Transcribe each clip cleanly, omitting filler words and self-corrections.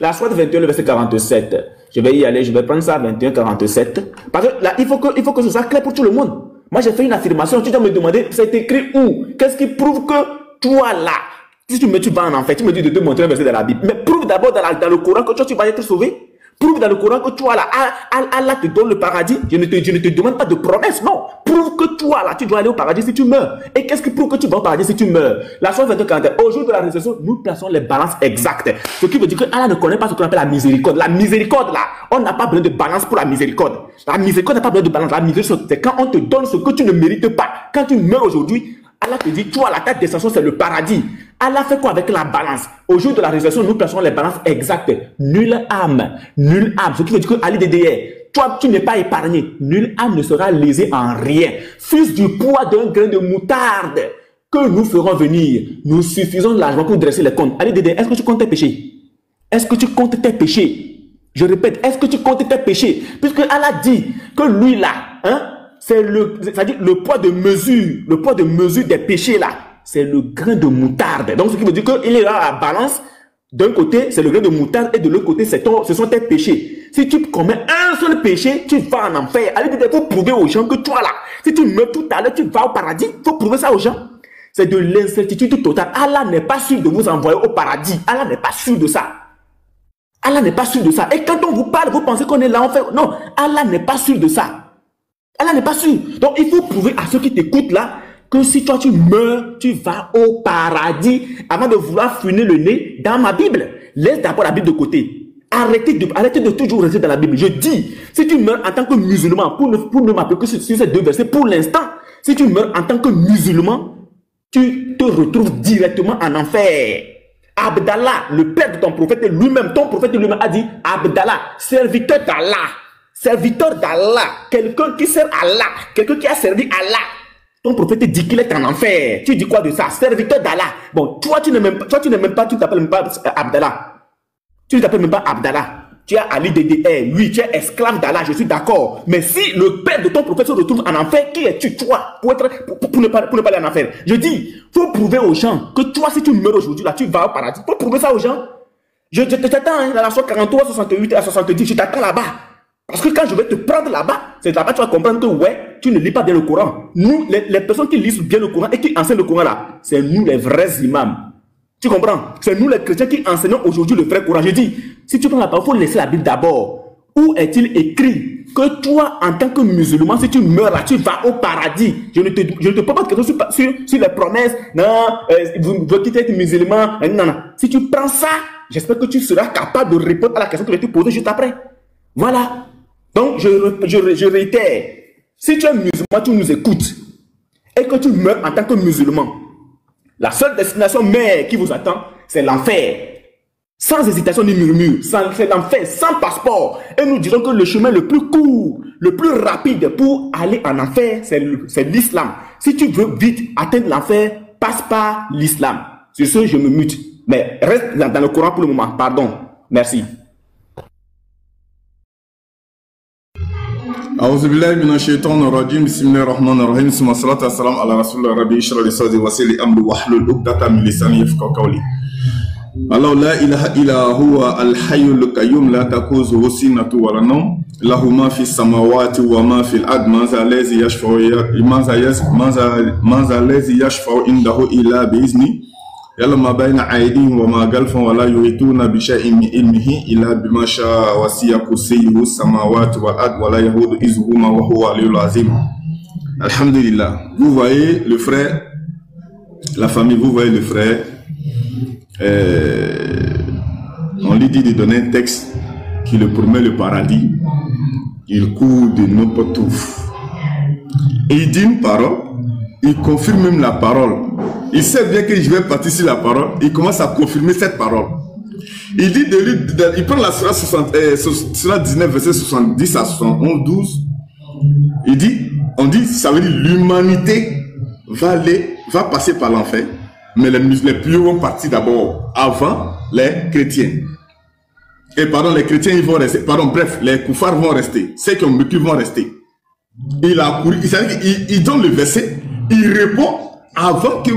La Sourate 21, le verset 47. Je vais y aller, je vais prendre ça, 21, 47. Parce que là, il faut que ce soit clair pour tout le monde. Moi, j'ai fait une affirmation, tu dois me demander, c'est écrit où? Qu'est-ce qui prouve que toi là, si tu vas en enfer, tu me dis de te montrer un verset dans la Bible. Mais prouve d'abord dans le Coran que tu vas être sauvé. Prouve dans le Coran que toi là, Allah te donne le paradis. Je ne te demande pas de promesse, non. Prouve que toi là, tu dois aller au paradis si tu meurs. Et qu'est-ce qui prouve que tu vas au paradis si tu meurs? La Sourate 22, au jour de la résurrection, nous plaçons les balances exactes. Ce qui veut dire que Allah ne connaît pas ce qu'on appelle la miséricorde. La miséricorde là, on n'a pas besoin de balance pour la miséricorde. La miséricorde n'a pas besoin de balance. La miséricorde, c'est quand on te donne ce que tu ne mérites pas. Quand tu meurs aujourd'hui, Allah te dit, toi, la ta descension, c'est le paradis. Allah fait quoi avec la balance? Au jour de la résurrection, nous plaçons les balances exactes. Nulle âme. Nulle âme. Ce qui veut dire que Ali Dédé, toi, tu n'es pas épargné. Nulle âme ne sera lésée en rien. Fils du poids d'un grain de moutarde que nous ferons venir. Nous suffisons largement pour dresser les comptes. Ali Dédé, est-ce que tu comptes tes péchés? Est-ce que tu comptes tes péchés? Je répète, est-ce que tu comptes tes péchés? Puisque Allah dit que lui là, c'est-à-dire le poids de mesure des péchés là, c'est le grain de moutarde. Donc ce qui veut dire qu'il est là à la balance. D'un côté, c'est le grain de moutarde et de l'autre côté, ce sont tes péchés. Si tu commets un seul péché, tu vas en enfer. Allez, il faut prouver aux gens que toi là, si tu meurs tout à l'heure, tu vas au paradis. Il faut prouver ça aux gens. C'est de l'incertitude totale. Allah n'est pas sûr de vous envoyer au paradis. Allah n'est pas sûr de ça. Allah n'est pas sûr de ça. Et quand on vous parle, vous pensez qu'on est là en fait. Non, Allah n'est pas sûr de ça. Allah n'est pas sûr. Donc, il faut prouver à ceux qui t'écoutent là que si toi tu meurs, tu vas au paradis avant de vouloir funer le nez dans ma Bible. Laisse d'abord la Bible de côté. Arrêtez de toujours rester dans la Bible. Je dis, si tu meurs en tant que musulman, pour ne m'appeler que sur ces deux versets pour l'instant, si tu meurs en tant que musulman, tu te retrouves directement en enfer. Abdallah, le père de ton prophète lui-même, ton prophète lui-même a dit, Abdallah, serviteur d'Allah. Serviteur d'Allah, quelqu'un qui sert Allah, quelqu'un qui a servi Allah. Ton prophète dit qu'il est en enfer. Tu dis quoi de ça? Serviteur d'Allah. Bon, toi tu t'appelles même pas Abdallah. Tu ne t'appelles même pas Abdallah. Tu as Ali Dédé. Oui, tu es esclave d'Allah, je suis d'accord. Mais si le père de ton prophète se retrouve en enfer, qui es-tu toi pour ne pas aller en enfer? Je dis, faut prouver aux gens que toi, si tu meurs aujourd'hui, là, tu vas au paradis. Faut prouver ça aux gens. Je t'attends dans la sourate 43, 68 à 70, je t'attends là-bas. Parce que quand je vais te prendre là-bas, c'est là-bas que tu vas comprendre que ouais, tu ne lis pas bien le Coran. Nous, les personnes qui lisent bien le Coran et qui enseignent le Coran là, c'est nous les vrais imams. Tu comprends? C'est nous les chrétiens qui enseignons aujourd'hui le vrai Coran. Je dis, si tu prends la parole, il faut laisser la Bible d'abord. Où est-il écrit que toi, en tant que musulman, si tu meurs là, tu vas au paradis? Je ne te pose pas de questions sur les promesses. Non, vous quittez être musulman. Non, non. Si tu prends ça, j'espère que tu seras capable de répondre à la question que je vais te poser juste après. Voilà. Donc, je réitère, si tu es musulman, tu nous écoutes, et que tu meurs en tant que musulman, la seule destination mère qui vous attend, c'est l'enfer. Sans hésitation ni murmure, c'est l'enfer, sans passeport. Et nous disons que le chemin le plus court, le plus rapide pour aller en enfer, c'est l'islam. Si tu veux vite atteindre l'enfer, passe par l'islam. Sur ce, je me mute. Mais reste dans le Coran pour le moment. Pardon. Merci. أعوذ بالله من الشيطان الرجيم بسم الله الرحمن الرحيم ثم الصلاة والسلام على رسول الله ربي اشرح لي صدري ويسر لي أمري واحلل عقدة من لساني يفقهوا قولي الله لا إله إلا هو الحي القيوم لا تأخذه سنة ولا نوم له ما في السماوات وما في الأرض من ذا الذي يشفع عنده إلا بإذنه يعلم ما بين أيديهم وما خلفهم ولا يحيطون بشيء من علمه إلا بما شاء وسع كرسيه السماوات والأرض ولا يؤوده حفظهما وهو العلي العظيم. Alhamdulillah. Vous voyez le frère, la famille, vous voyez le frère. On lui dit de donner un texte qui le promet le paradis. Il court de n'importe où. Et il dit une parole, il confirme même la parole. Il sait bien que je vais partir sur la parole. Il commence à confirmer cette parole. Il dit il prend la surah 19, verset 70 à 71, 12. Il dit, ça veut dire l'humanité va passer par l'enfer. Mais les plus vont partir d'abord avant les chrétiens. Et pardon, les chrétiens ils vont rester. Pardon, bref, les koufars vont rester. Ceux qui ont vécu vont rester. Il a couru. Il donne le verset. Il répond avant que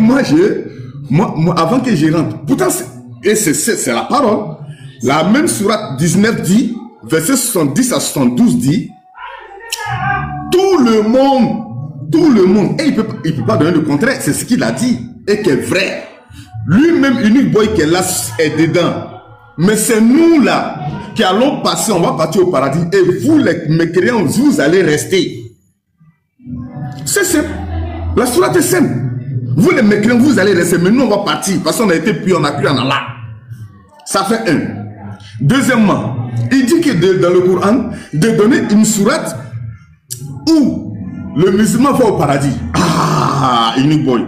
avant que je rentre. Pourtant, c'est la parole. La même sourate 19 dit, verset 70 à 72 dit, tout le monde, et il peut pas donner le contraire, c'est ce qu'il a dit, et qui est vrai. Lui-même, unique boy qui est là, est dedans. Mais c'est nous là, qui allons passer, on va partir au paradis, et vous les mécréants, vous allez rester. C'est simple. La sourate est simple. Vous les mécréants, vous allez rester, mais nous on va partir, parce qu'on a été puis on a cru en Allah. Ça fait un. Deuxièmement, il dit que dans le Coran, de donner une sourate où le musulman va au paradis. Ah, unique boy.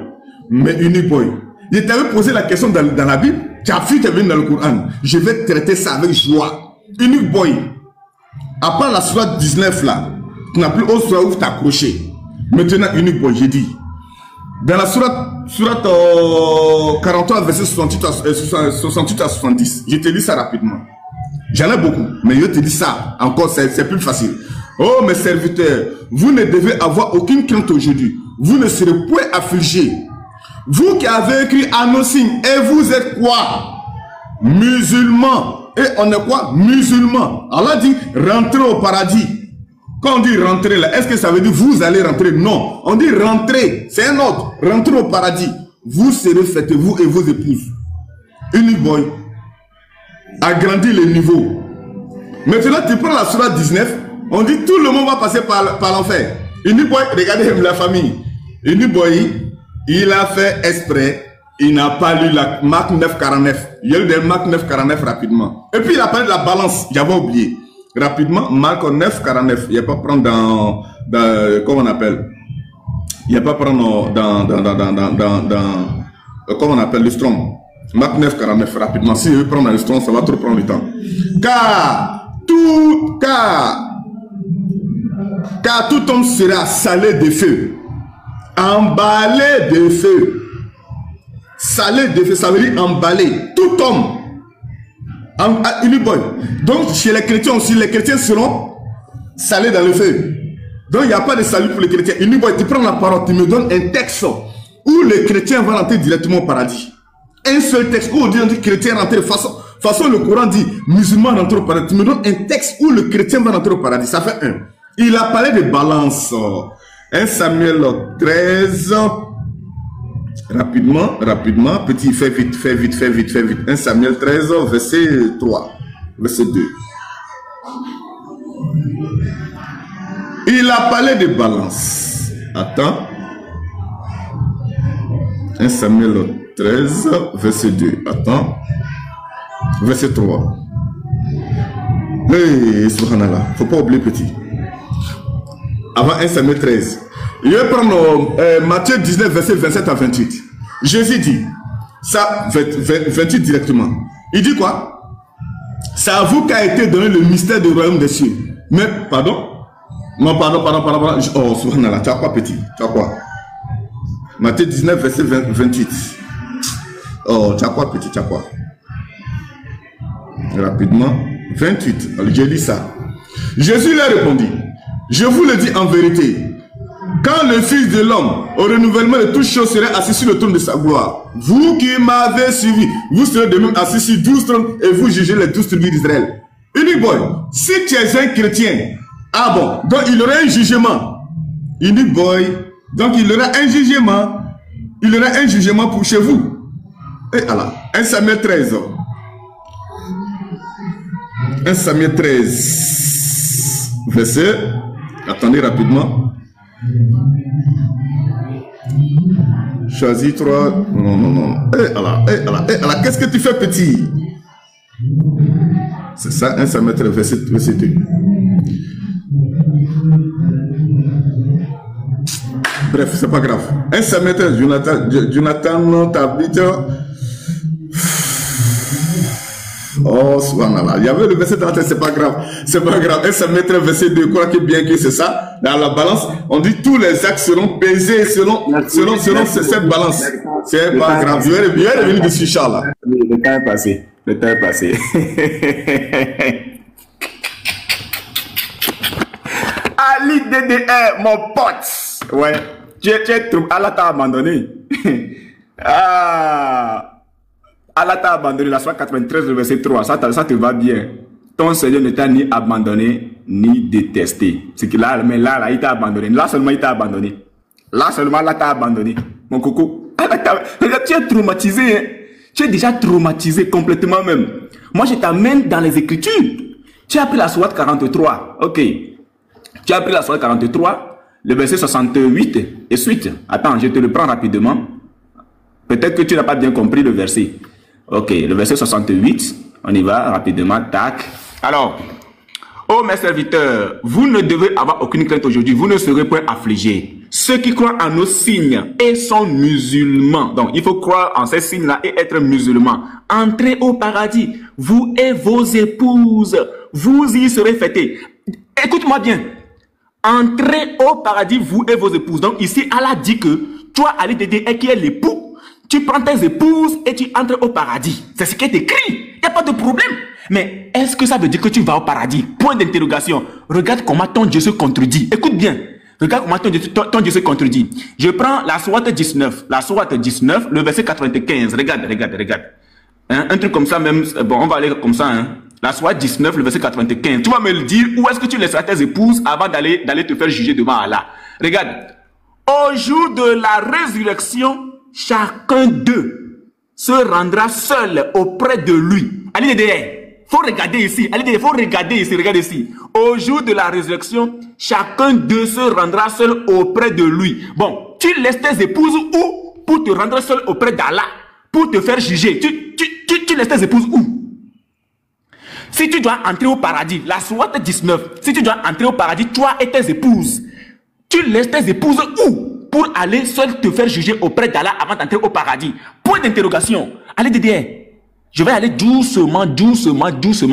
Mais unique boy. Il t'avait posé la question dans la Bible, tu as vu, tu es venu dans le Coran. Je vais traiter ça avec joie. Unique boy. À part la sourate 19 là, tu n'as plus autre sourate où tu t'accrocher. Maintenant, unique boy, j'ai dit. Dans la sourate 43, verset 68 à 70, je te lis ça rapidement. J'en ai beaucoup, mais je te dis ça encore, c'est plus facile. Oh mes serviteurs, vous ne devez avoir aucune crainte aujourd'hui. Vous ne serez point affligés. Vous qui avez écrit à nos signes, et vous êtes quoi? Musulmans. Et on est quoi? Musulmans. Allah dit, rentrez au paradis. Quand on dit rentrer là, est-ce que ça veut dire vous allez rentrer? Non. On dit rentrer. C'est un ordre. Rentrez au paradis. Vous serez fêtés, vous et vos épouses. Unique boy. Agrandis les niveaux. Maintenant, tu prends la sourate 19. On dit tout le monde va passer par l'enfer. Unique boy, regardez la famille. Unique boy, il a fait exprès. Il n'a pas lu la Marc 9,49. Il y a eu des Marc 9,49 rapidement. Et puis il a parlé de la balance. J'avais oublié. Rapidement, Marc 9,49. Il n'y a pas prendre dans comment on appelle? Il n'y a pas prendre dans comment on appelle le strong. Marc 9,49 rapidement. Si je veux prendre le strong, ça va trop prendre le temps. Car tout homme sera salé de feu, emballé de feu. Salé de feu, ça veut dire emballé. Tout homme. Donc chez les chrétiens aussi, les chrétiens seront salés dans le feu. Donc il n'y a pas de salut pour les chrétiens. Tu prends la parole, tu me donnes un texte où les chrétiens vont rentrer directement au paradis. Un seul texte où on dit que les chrétiens rentrent de façon le Coran dit musulmans rentrent au paradis. Tu me donnes un texte où le chrétien va rentrer au paradis. Ça fait un. Il a parlé de balance. 1 Samuel 13. Rapidement, petit, fais vite. 1 Samuel 13, verset 3, verset 2. Il a parlé de balance. Attends. 1 Samuel 13, verset 2. Attends. Verset 3. Hey, subhanallah. Faut pas oublier petit. Avant 1 Samuel 13. Je vais prendre Matthieu 19, verset 27 à 28. Jésus dit, ça, 28 directement. Il dit quoi? C'est à vous qu'a été donné le mystère du royaume des cieux. Mais, pardon? Non, pardon. Oh, subhanallah, tu as quoi petit? Tu as quoi? Matthieu 19, verset 28. Oh, tu as quoi petit? Tu as quoi? Rapidement, 28. Je lis ça. Jésus leur répondit, je vous le dis en vérité, quand le Fils de l'homme, au renouvellement de toutes choses, serait assis sur le trône de sa gloire, vous qui m'avez suivi, vous serez de même assis sur 12 trônes et vous jugez les 12 tribus d'Israël. Unique boy, si tu es un chrétien, ah bon, donc il y aura un jugement. Unique boy, donc il y aura un jugement. Il y aura un jugement pour chez vous. Et Allah, 1 Samuel 13. 1 Samuel 13. Verset. Attendez rapidement. Choisis 3. Non. Eh Allah, qu'est-ce que tu fais petit? C'est ça, 1 Samuel 13, verset 2. Bref, c'est pas grave. 1 Samuel 13, Jonathan t'habite. Oh, subhanallah. Il y avait le verset 30, c'est pas grave. C'est pas grave. 1 Samuel 13, verset 2, croyez bien que c'est ça. Dans la balance, on dit tous les actes seront pesés selon cette balance. C'est pas grave. Je vais revenir dessus, Inch'Allah. Le temps est passé. Le temps est passé. Ali DDR, mon pote. Ouais. Tu es trop. Allah t'a abandonné. Ah. Allah t'a abandonné, la Sourate 93, le verset 3, ça te va bien. Ton Seigneur ne t'a ni abandonné, ni détesté. C'est que là, mais là, il t'a abandonné. Là seulement, il t'a abandonné. Là seulement, là, t'a abandonné. Mon coco, regarde, tu es traumatisé, hein. Tu es déjà traumatisé complètement même. Moi, je t'amène dans les Écritures. Tu as pris la Sourate 43, ok. Tu as pris la Sourate 43, le verset 68 et suite. Attends, je te le prends rapidement. Peut-être que tu n'as pas bien compris le verset. Ok, le verset 68, on y va rapidement, tac. Alors, ô mes serviteurs, vous ne devez avoir aucune crainte aujourd'hui, vous ne serez point affligés. Ceux qui croient en nos signes et sont musulmans, donc il faut croire en ces signes-là et être musulmans. Entrez au paradis, vous et vos épouses, vous y serez fêtés. Écoute-moi bien, entrez au paradis, vous et vos épouses. Donc ici, Allah dit que toi, Ali Dédé, qui est l'époux, tu prends tes épouses et tu entres au paradis. C'est ce qui est écrit. Il n'y a pas de problème. Mais est-ce que ça veut dire que tu vas au paradis? Point d'interrogation. Regarde comment ton Dieu se contredit. Écoute bien. Regarde comment ton Dieu se contredit. Je prends la Sourate 19. La Sourate 19, le verset 95. Regarde. Hein? Un truc comme ça même. Bon, on va aller comme ça. Hein? La Sourate 19, le verset 95. Tu vas me le dire où est-ce que tu laisseras tes épouses avant d'aller te faire juger devant Allah. Regarde. Au jour de la résurrection, chacun d'eux se rendra seul auprès de lui. Allez, faut regarder ici. Allez, faut regarder ici. Regarde ici. Au jour de la résurrection, chacun d'eux se rendra seul auprès de lui. Bon, tu laisses tes épouses où pour te rendre seul auprès d'Allah, pour te faire juger. Tu laisses tes épouses où? Si tu dois entrer au paradis, la Sourate 19, si tu dois entrer au paradis, toi et tes épouses, tu laisses tes épouses où? Pour aller seul te faire juger auprès d'Allah avant d'entrer au paradis. Point d'interrogation. Allez, Dédé, je vais aller doucement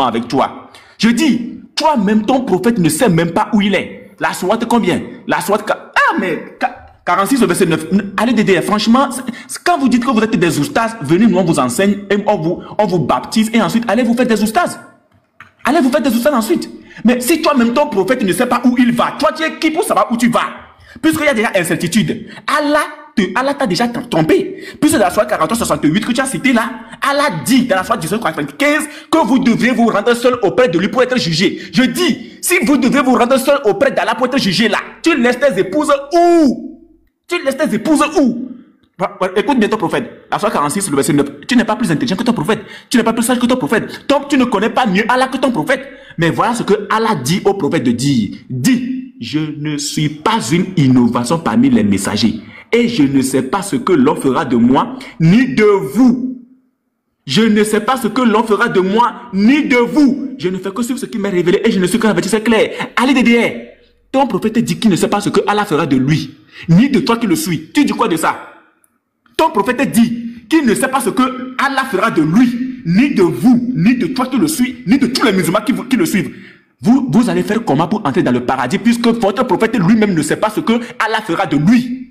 avec toi. Je dis, toi-même, ton prophète ne sait même pas où il est. La Sourate combien? La Sourate... Ah, mais 46 au verset 9. Allez, Dédé, franchement, quand vous dites que vous êtes des oustas, venez, nous, on vous enseigne, et on vous baptise, et ensuite, allez vous faire des oustas. Allez vous faire des oustas ensuite. Mais si toi-même, ton prophète ne sait pas où il va, toi, tu es qui pour savoir où tu vas? Puisqu'il y a déjà incertitude, Allah t'a déjà trompé. Puisque dans la Sourate 43-68 que tu as cité là, Allah dit dans la Sourate 19-95 que vous devez vous rendre seul auprès de lui pour être jugé. Je dis, si vous devez vous rendre seul auprès d'Allah pour être jugé là, tu laisses tes épouses où? Tu laisses tes épouses où? Écoute bien ton prophète. La Sourate 46, le verset 9. Tu n'es pas plus intelligent que ton prophète. Tu n'es pas plus sage que ton prophète. Donc tu ne connais pas mieux Allah que ton prophète. Mais voilà ce que Allah dit au prophète de dire. Dis. Je ne suis pas une innovation parmi les messagers. Et je ne sais pas ce que l'on fera de moi, ni de vous. Je ne sais pas ce que l'on fera de moi, ni de vous. Je ne fais que suivre ce qui m'est révélé et je ne suis qu'un avertisseur clair. Allez, Dédé, ton prophète dit qu'il ne sait pas ce que Allah fera de lui, ni de toi qui le suis. Tu dis quoi de ça? Ton prophète dit qu'il ne sait pas ce que Allah fera de lui, ni de vous, ni de toi qui le suis, ni de tous les musulmans qui le suivent. Vous allez faire comment pour entrer dans le paradis puisque votre prophète lui-même ne sait pas ce que Allah fera de lui.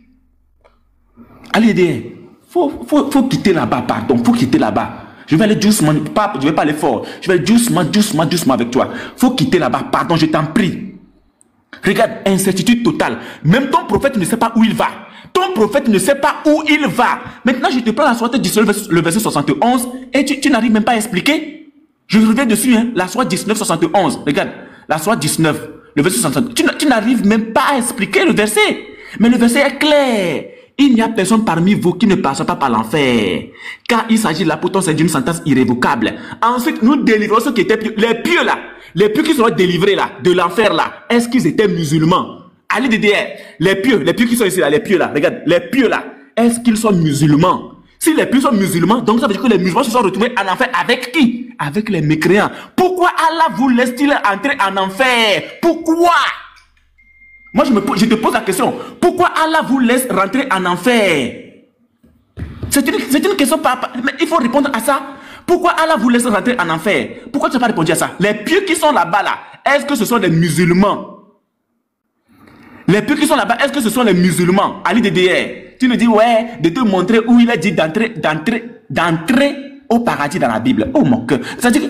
Allez, Dédé, faut quitter là-bas, pardon, faut quitter là-bas. Je vais aller doucement, je vais pas aller fort. Je vais aller doucement avec toi. Faut quitter là-bas, pardon, je t'en prie. Regarde, incertitude totale. Même ton prophète ne sait pas où il va. Ton prophète ne sait pas où il va. Maintenant, je te prends la Sourate 19, le verset 71 et tu n'arrives même pas à expliquer. Je reviens dessus, hein, la Sourate 19, 71. Regarde, la Sourate 19, le verset 71. Tu n'arrives même pas à expliquer le verset. Mais le verset est clair. Il n'y a personne parmi vous qui ne passe pas par l'enfer. Car il s'agit là pour toi, c'est d'une sentence irrévocable. Ensuite, nous délivrons ceux qui étaient pieux. Les pieux là, les pieux qui seront délivrés là, de l'enfer là, est-ce qu'ils étaient musulmans? Allez, Dédé, les pieux qui sont ici là, les pieux là, regarde, les pieux là, est-ce qu'ils sont musulmans? Si les pieux sont musulmans, donc ça veut dire que les musulmans se sont retrouvés en enfer avec qui? Avec les mécréants. Pourquoi Allah vous laisse-t-il entrer en enfer? Pourquoi? Moi, je te pose la question. Pourquoi Allah vous laisse rentrer en enfer? C'est une question, mais il faut répondre à ça. Pourquoi Allah vous laisse rentrer en enfer? Pourquoi tu n'as pas répondu à ça? Les pieux qui sont là-bas, là, est-ce que ce sont des musulmans? Les pieux qui sont là-bas, est-ce que ce sont les musulmans? Ali Dédé, tu me dis, ouais, de te montrer où il a dit d'entrer au paradis dans la Bible. Oh, mon cœur. C'est-à-dire,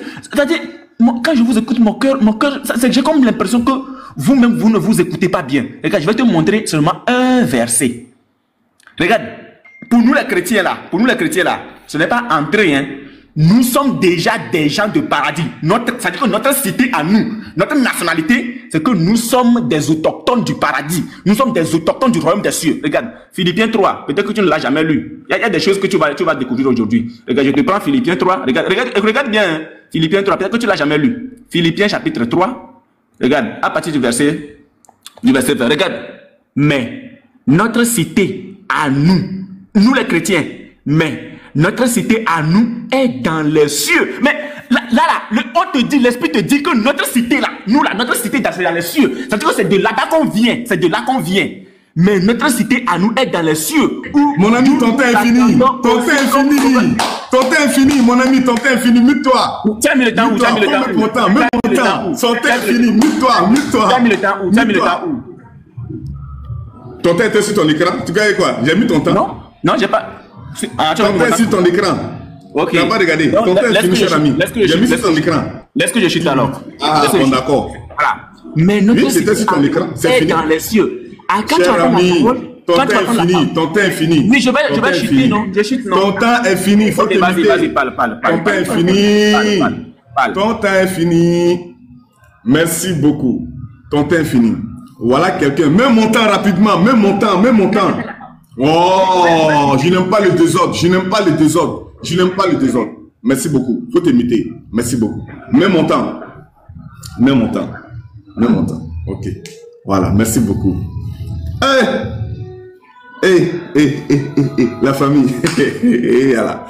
quand je vous écoute, mon cœur, j'ai comme l'impression que vous-même, vous ne vous écoutez pas bien. Regarde, je vais te montrer seulement un verset. Regarde, pour nous les chrétiens là, ce n'est pas entrer, hein. nous sommes déjà des gens de paradis. C'est-à-dire que notre cité à nous, notre nationalité, c'est que nous sommes des autochtones du paradis. Nous sommes des autochtones du royaume des cieux. Regarde, Philippiens 3, peut-être que tu ne l'as jamais lu. Il y a des choses que tu vas découvrir aujourd'hui. Regarde, je te prends Philippiens 3. Regarde bien, hein. Philippiens 3, peut-être que tu ne l'as jamais lu. Philippiens chapitre 3, regarde, à partir du verset 20. Regarde, mais notre cité à nous, nous les chrétiens, mais notre cité à nous est dans les cieux. Mais on te dit, l'esprit te dit que notre cité là, nous là, notre cité dans les cieux. C'est-à-dire que c'est de là-bas qu'on vient. C'est de là qu'on vient. Mais notre cité à nous est dans les cieux. Mon ami, ton temps est fini. Ton temps est fini. Ton temps est fini, mon ami, ton temps est fini. Mute-toi. Tu as mis le temps où? Tu as mis le temps où? Mon temps. Ton temps est fini. Mute-toi. Tu as mis le temps où? Tu as mis le temps où? Ton temps était sur ton écran. Tu gagnes quoi? J'ai mis ton temps. Non, j'ai pas. Ton temps est sur ton écran. Ok. Tu n'as pas regardé. Ton temps est fini, cher ami. J'ai mis sur ton écran. Laisse que je chute alors. Ah, bon, d'accord. Voilà. Mais notre c'était sur ton écran. C'est fini. Dans les cieux. Cher ami, ton temps est fini. Ton temps est fini. Oui, je vais chuter, non? Je chute, non? Ton temps est fini. Il faut te vas-y, parle. Ton temps est fini. Ton temps est fini. Merci beaucoup. Ton temps est fini. Voilà quelqu'un. Mets mon temps rapidement. Mets mon temps. Oh, je n'aime pas le désordre. Merci beaucoup. Faut t'imiter. Merci beaucoup. Mets mon temps. Ok. Voilà. Merci beaucoup. La famille. Voilà.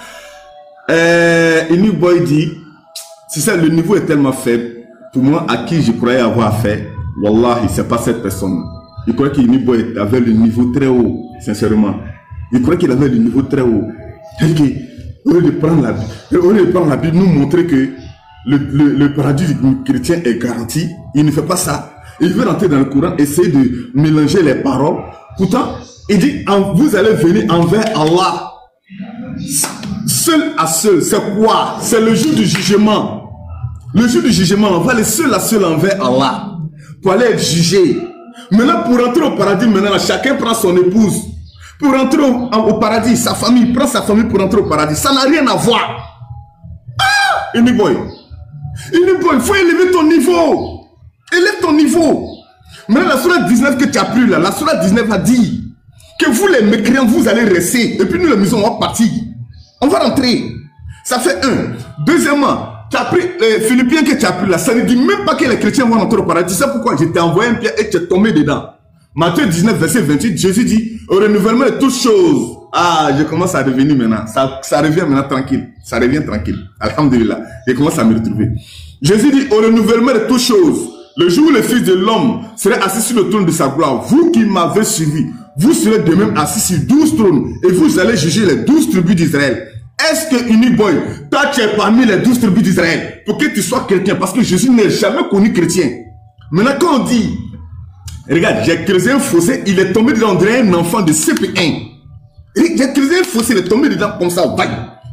Inu Boy dit, c'est ça, le niveau est tellement faible. Pour moi, à qui je croyais avoir affaire, Wallahi, c'est pas cette personne. Il croyait qu'Inu Boy avait le niveau très haut, sincèrement. Il croyait qu'il avait le niveau très haut. Au lieu de prendre la Bible, nous montrer que le paradis chrétien est garanti, il ne fait pas ça. Il veut rentrer dans le Coran, essayer de mélanger les paroles. Pourtant, il dit, vous allez venir envers Allah. Seul à seul, c'est quoi? C'est le jour du jugement. Le jour du jugement, on va aller seul à seul envers Allah. Pour aller être jugé. Maintenant, pour rentrer au paradis, maintenant, chacun prend son épouse. Pour rentrer au paradis, sa famille prend sa famille pour rentrer au paradis. Ça n'a rien à voir. Ah! Inu Boy, il faut élever ton niveau. Élève ton niveau. Maintenant, la sourate 19 que tu as pris là, la sourate 19 a dit que vous les mécréants, vous allez rester. Et puis nous, les musulmans, on va partir. On va rentrer. Ça fait un. Deuxièmement, tu as pris les Philippiens que tu as pris là. Ça ne dit même pas que les chrétiens vont rentrer au paradis. C'est pourquoi je t'ai envoyé un pierre et tu es tombé dedans. Matthieu 19, verset 28, Jésus dit, au renouvellement de toutes choses. Ah, je commence à revenir maintenant. Ça revient maintenant tranquille. Ça revient tranquille. Alhamdulillah. Je commence à me retrouver. Jésus dit, au renouvellement de toutes choses. Le jour où le Fils de l'homme serait assis sur le trône de sa gloire, vous qui m'avez suivi, vous serez de même assis sur 12 trônes et vous allez juger les 12 tribus d'Israël. Est-ce que Inu Boy, toi tu es parmi les 12 tribus d'Israël pour que tu sois chrétien? Parce que Jésus n'est jamais connu chrétien. Maintenant quand on dit, regarde, j'ai creusé un fossé, il est tombé dedans, on dirait un enfant de CP1. J'ai creusé un fossé, il est tombé dedans comme ça, vaille.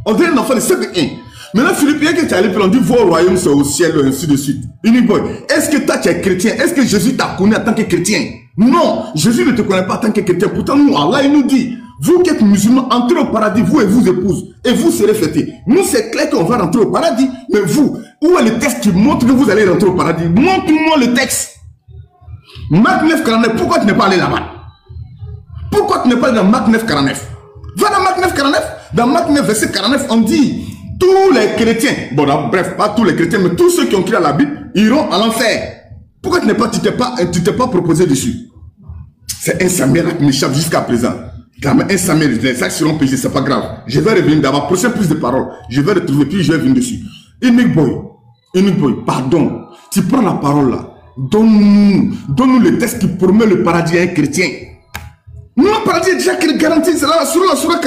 On dirait un enfant de CP1. Maintenant, Philippiens que tu as allé prendre, on dit, vos royaumes sont au ciel, ainsi de suite. Inu Boy, est-ce que toi tu es chrétien? Est-ce que Jésus t'a connu en tant que chrétien? Non, Jésus ne te connaît pas en tant que chrétien. Pourtant, nous, Allah, il nous dit, vous qui êtes musulmans, entrez au paradis, vous et vos épouses, et vous serez fêtés. Nous, c'est clair qu'on va rentrer au paradis, mais vous, où est le texte qui montre que vous allez rentrer au paradis? Montre-moi le texte. Marc 9, 49, pourquoi tu n'es pas allé là-bas? Pourquoi tu n'es pas allé dans Marc 9, 49? Va dans Marc 9, 49. Dans Marc 9, verset 49, on dit, tous les chrétiens, bon, bref, pas tous les chrétiens, mais tous ceux qui ont cru à la Bible, iront à l'enfer. Pourquoi tu t'es pas proposé dessus? C'est un Samuel qui m'échappe jusqu'à présent. Un Samuel, les actes seront péchés, c'est pas grave. Je vais revenir d'abord, prochain plus de paroles. Je vais retrouver, puis je vais venir dessus. Inu Boy, pardon. Tu prends la parole là. Donne-nous le texte qui promet le paradis à un chrétien. Non, le paradis est déjà garanti. C'est là, sur la sourate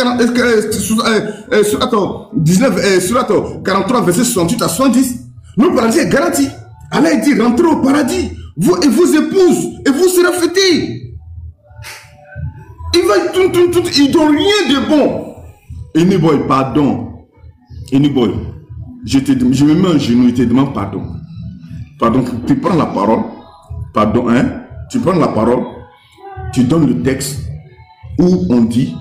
43, verset 68 à 70. Le paradis est garanti. Allah dit, rentrez au paradis, vous et vos épouses, et vous serez fêtés. Il va ils n'ont rien de bon. Inu Boy, pardon. Inu Boy, je me mets en genou et te demande pardon. Pardon, tu prends la parole. Pardon, hein? Tu prends la parole. Tu donnes le texte où on dit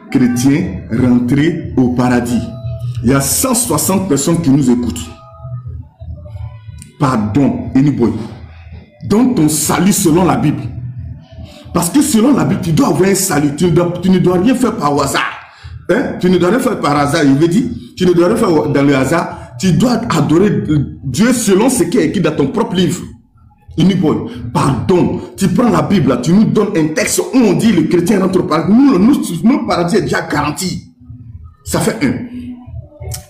chrétien rentrer au paradis. Il y a 160 personnes qui nous écoutent. Pardon, Eniboy. Donne ton salut selon la Bible. Parce que selon la Bible, tu dois avoir un salut. Tu ne dois rien faire par hasard. Hein? Tu ne dois rien faire par hasard. Il veut dire, tu ne dois rien faire dans le hasard. Tu dois adorer Dieu selon ce qui est écrit dans ton propre livre. Eniboy, pardon. Tu prends la Bible, là, tu nous donnes un texte où on dit le chrétien rentre au paradis. Nous, paradis est déjà garanti. Ça fait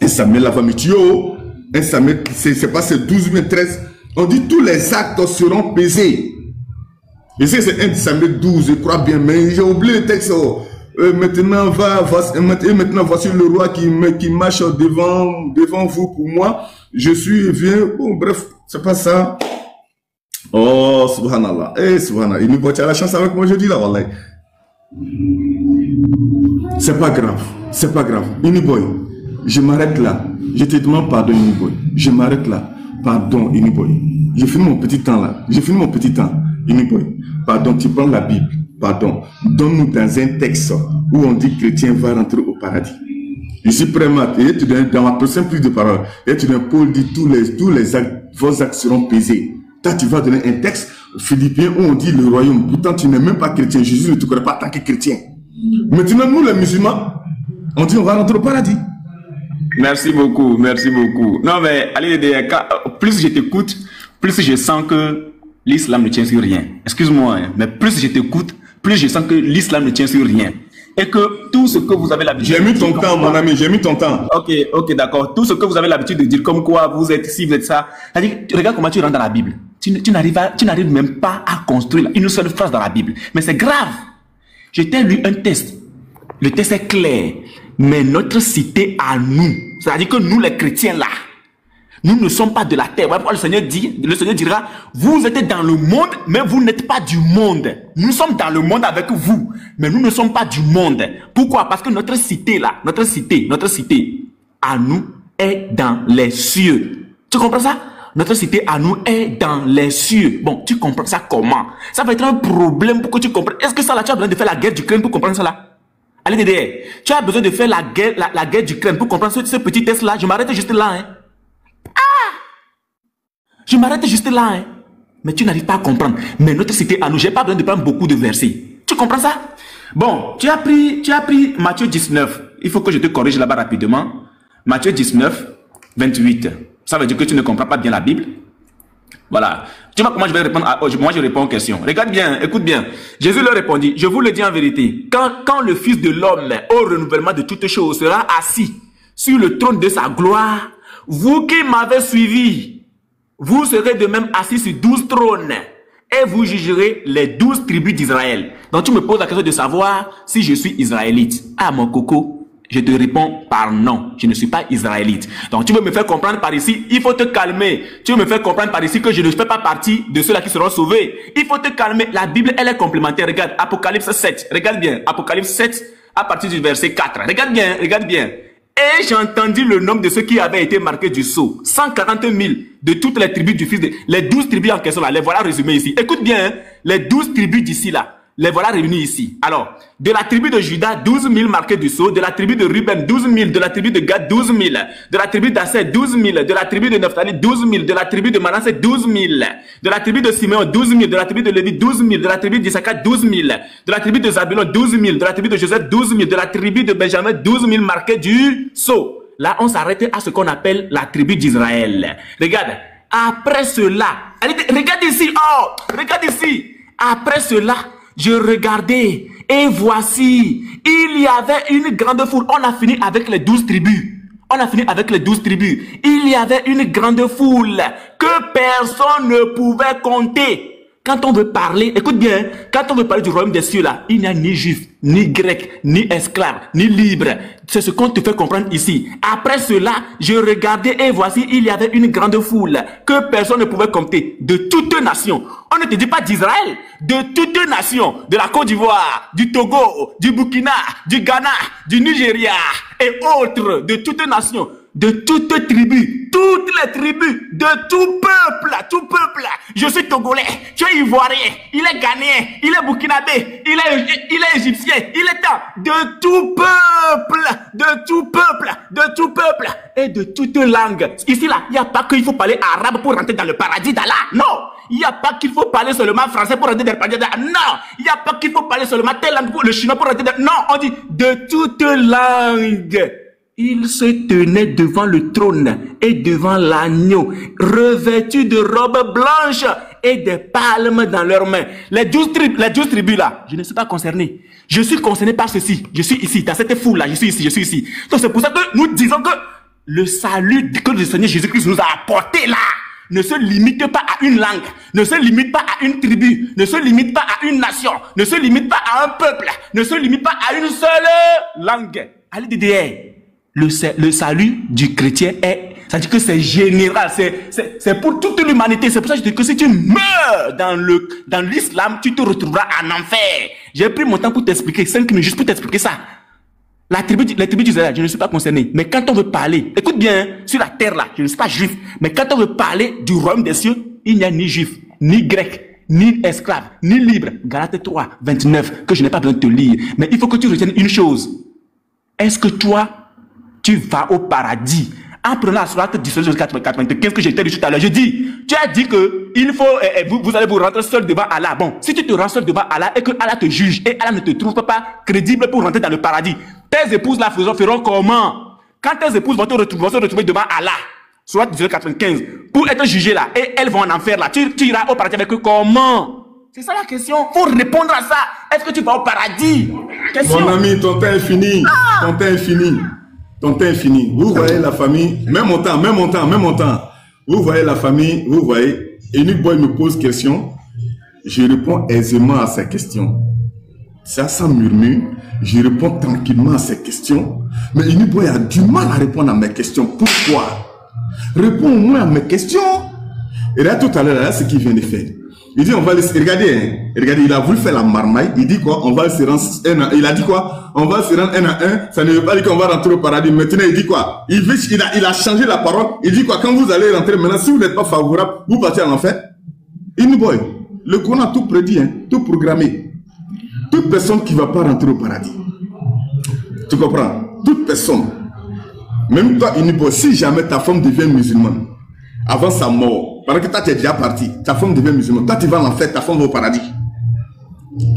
un Samuel Lavamitio. Un Samuel, c'est pas ce 12 mais 13. On dit tous les actes seront pesés. Je sais que c'est 1 Samuel 12, je crois bien, mais j'ai oublié le texte. Maintenant, voici le roi qui marche devant vous pour moi. Je suis vieux. Bon, bref, c'est pas ça. Oh, subhanallah. Eh, subhanallah. Il nous voit la chance avec moi, je dis là, wallah. C'est pas grave. C'est pas grave. Iniboy, je m'arrête là. Je te demande pardon, Iniboy. Je m'arrête là. Pardon, Iniboy. J'ai fini mon petit temps là. J'ai fini mon petit temps. Iniboy, pardon, tu prends la Bible. Pardon. Donne-nous dans un texte où on dit que le chrétien va rentrer au paradis. Je suis prêt, et tu donnes dans ma prochaine prise de parole. Et tu donnes Paul dit tous les actes, vos actes seront pesés. Toi, tu vas donner un texte aux Philippiens où on dit le royaume. Pourtant, tu n'es même pas chrétien. Jésus ne te connaît pas en tant que chrétien. Maintenant, nous, les musulmans, on dit on va rentrer au paradis. Merci beaucoup, merci beaucoup. Non, mais allez, plus je t'écoute, plus je sens que l'islam ne tient sur rien. Excuse-moi, hein, mais plus je t'écoute, plus je sens que l'islam ne tient sur rien. Et que tout ce que vous avez l'habitude... J'ai mis ton temps, mon ami, j'ai mis ton temps. Ok, d'accord. Tout ce que vous avez l'habitude de dire, comme quoi vous êtes ci, vous êtes ça. Regarde comment tu rentres dans la Bible. Tu n'arrives même pas à construire une seule phrase dans la Bible. Mais c'est grave. Je t'ai lu un texte. Le texte est clair. Mais notre cité à nous, c'est-à-dire que nous les chrétiens là, nous ne sommes pas de la terre. Voilà pourquoi le Seigneur dira, vous êtes dans le monde, mais vous n'êtes pas du monde. Nous sommes dans le monde avec vous, mais nous ne sommes pas du monde. Pourquoi? Parce que notre cité là, notre cité à nous est dans les cieux. Tu comprends ça? Notre cité à nous est dans les cieux. Bon, tu comprends ça comment? Ça va être un problème pour que tu comprennes. Est-ce que ça là, tu as besoin de faire la guerre d'Ukraine pour comprendre ça là? Allez, Dédé, tu as besoin de faire la guerre d'Ukraine pour comprendre ce petit test là. Je m'arrête juste là, hein. Je m'arrête juste là, hein. Mais tu n'arrives pas à comprendre. Mais notre cité à nous, j'ai pas besoin de prendre beaucoup de versets. Tu comprends ça? Bon, tu as pris Matthieu 19. Il faut que je te corrige là-bas rapidement. Matthieu 19, 28. Ça veut dire que tu ne comprends pas bien la Bible. Voilà. Tu vois comment je vais répondre moi je réponds aux questions. Regarde bien, écoute bien. Jésus leur répondit, je vous le dis en vérité, quand le Fils de l'homme au renouvellement de toutes choses sera assis sur le trône de sa gloire, vous qui m'avez suivi, vous serez de même assis sur 12 trônes et vous jugerez les 12 tribus d'Israël. Donc tu me poses la question de savoir si je suis israélite. Ah mon coco, je te réponds par non, je ne suis pas israélite. Donc tu veux me faire comprendre par ici, il faut te calmer. Tu veux me faire comprendre par ici que je ne fais pas partie de ceux-là qui seront sauvés. Il faut te calmer. La Bible, elle est complémentaire. Regarde, Apocalypse 7. Regarde bien, Apocalypse 7 à partir du verset 4. Regarde bien, regarde bien. Et j'ai entendu le nombre de ceux qui avaient été marqués du sceau. 140 000 de toutes les tribus du fils de... Les 12 tribus en question là, les voilà résumées ici. Écoute bien, hein, les 12 tribus d'ici là. Les voilà réunis ici. Alors, de la tribu de Juda, 12 000 marqués du sceau. De la tribu de Ruben, 12 000. De la tribu de Gad, 12 000. De la tribu d'Asser, 12 000. De la tribu de Naphtali, 12 000. De la tribu de Manassé, 12 000. De la tribu de Simeon, 12 000. De la tribu de Lévi, 12 000. De la tribu d'Issachar, 12 000. De la tribu de Zabulon, 12 000. De la tribu de Joseph, 12 000. De la tribu de Benjamin, 12 000 marqués du sceau. Là, on s'arrête à ce qu'on appelle la tribu d'Israël. Regarde. Après cela, regarde ici. Oh, regarde ici. Après cela, je regardais et voici, il y avait une grande foule. On a fini avec les 12 tribus. On a fini avec les 12 tribus. Il y avait une grande foule que personne ne pouvait compter. Quand on veut parler, écoute bien, quand on veut parler du royaume des cieux là, il n'y a ni juif, ni grec, ni esclave, ni libre. C'est ce qu'on te fait comprendre ici. Après cela, je regardais et voici, il y avait une grande foule que personne ne pouvait compter, de toutes nations. On ne te dit pas d'Israël, de toutes nations, de la Côte d'Ivoire, du Togo, du Burkina, du Ghana, du Nigeria et autres, de toutes nations. de toute tribu, toutes les tribus, de tout peuple. Je suis togolais, tu es ivoirien, il est ghanéen, il est burkinabé, il est égyptien, il est de tout peuple et de toute langue. Ici là, il n'y a pas qu'il faut parler arabe pour rentrer dans le paradis d'Allah. Non. Il n'y a pas qu'il faut parler seulement français pour rentrer dans le paradis d'Allah. Non. Il n'y a pas qu'il faut parler seulement telle langue pour le chinois pour rentrer dans... Non, on dit de toute langue. Il se tenait devant le trône et devant l'agneau, revêtus de robes blanches et des palmes dans leurs mains. Les 12 tribus là, je ne suis pas concerné. Je suis concerné par ceci. Je suis ici, dans cette foule là, je suis ici. Donc c'est pour ça que nous disons que le salut que le Seigneur Jésus-Christ nous a apporté là ne se limite pas à une langue, ne se limite pas à une tribu, ne se limite pas à une nation, ne se limite pas à un peuple, ne se limite pas à une seule langue. Allez derrière. Le salut du chrétien ça dit que c'est général, c'est pour toute l'humanité. C'est pour ça que je dis que si tu meurs dans l'islam, tu te retrouveras en enfer. J'ai pris mon temps pour t'expliquer, 5 minutes juste pour t'expliquer ça. Les tribus d'Israël, je ne suis pas concerné. Mais quand on veut parler, écoute bien, sur la terre là, je ne suis pas juif. Mais quand on veut parler du royaume des cieux, il n'y a ni juif, ni grec, ni esclave, ni libre. Galates 3, 29, que je n'ai pas besoin de te lire. Mais il faut que tu retiennes une chose. Est-ce que toi, tu vas au paradis en prenant la sourate 95 que j'ai dit tout à l'heure? Je dis, tu as dit que il faut, vous allez vous rendre seul devant Allah. Bon, si tu te rends seul devant Allah et que Allah te juge et Allah ne te trouve pas crédible pour rentrer dans le paradis, tes épouses là feront comment? Quand tes épouses vont se retrouver devant Allah, sourate 95, pour être jugées là, et elles vont en enfer là, tu iras au paradis avec eux comment? C'est ça la question. Faut répondre à ça. Est-ce que tu vas au paradis? Question. Mon ami, ton temps est fini. Ton temps est fini. Ton temps est fini. Vous voyez la famille, même mon temps. Vous voyez la famille, vous voyez, Enoch Boy me pose question, je réponds aisément à ses questions. Ça, sans murmure, je réponds tranquillement à ses questions. Mais Enoch Boy a du mal à répondre à mes questions. Pourquoi? Réponds au moins à mes questions. Et là, tout à l'heure, là, ce qu'il vient de faire. Il dit, on va laisser, regardez, il a voulu faire la marmaille. Il dit quoi? On va se rendre il a dit quoi? On va se rendre un à un. Ça ne veut pas dire qu'on va rentrer au paradis. Maintenant, il dit quoi? Il a changé la parole. Il dit quoi? Quand vous allez rentrer maintenant, si vous n'êtes pas favorable, vous partez en enfer. Enoch Boy, le Coran a tout prédit, hein, tout programmé. Toute personne qui ne va pas rentrer au paradis. Tu comprends? Toute personne. Même toi, Enoch Boy, si jamais ta femme devient musulmane, avant sa mort, pendant que toi tu es déjà parti, ta femme devient musulmane, toi tu vas en enfer, ta femme va au paradis.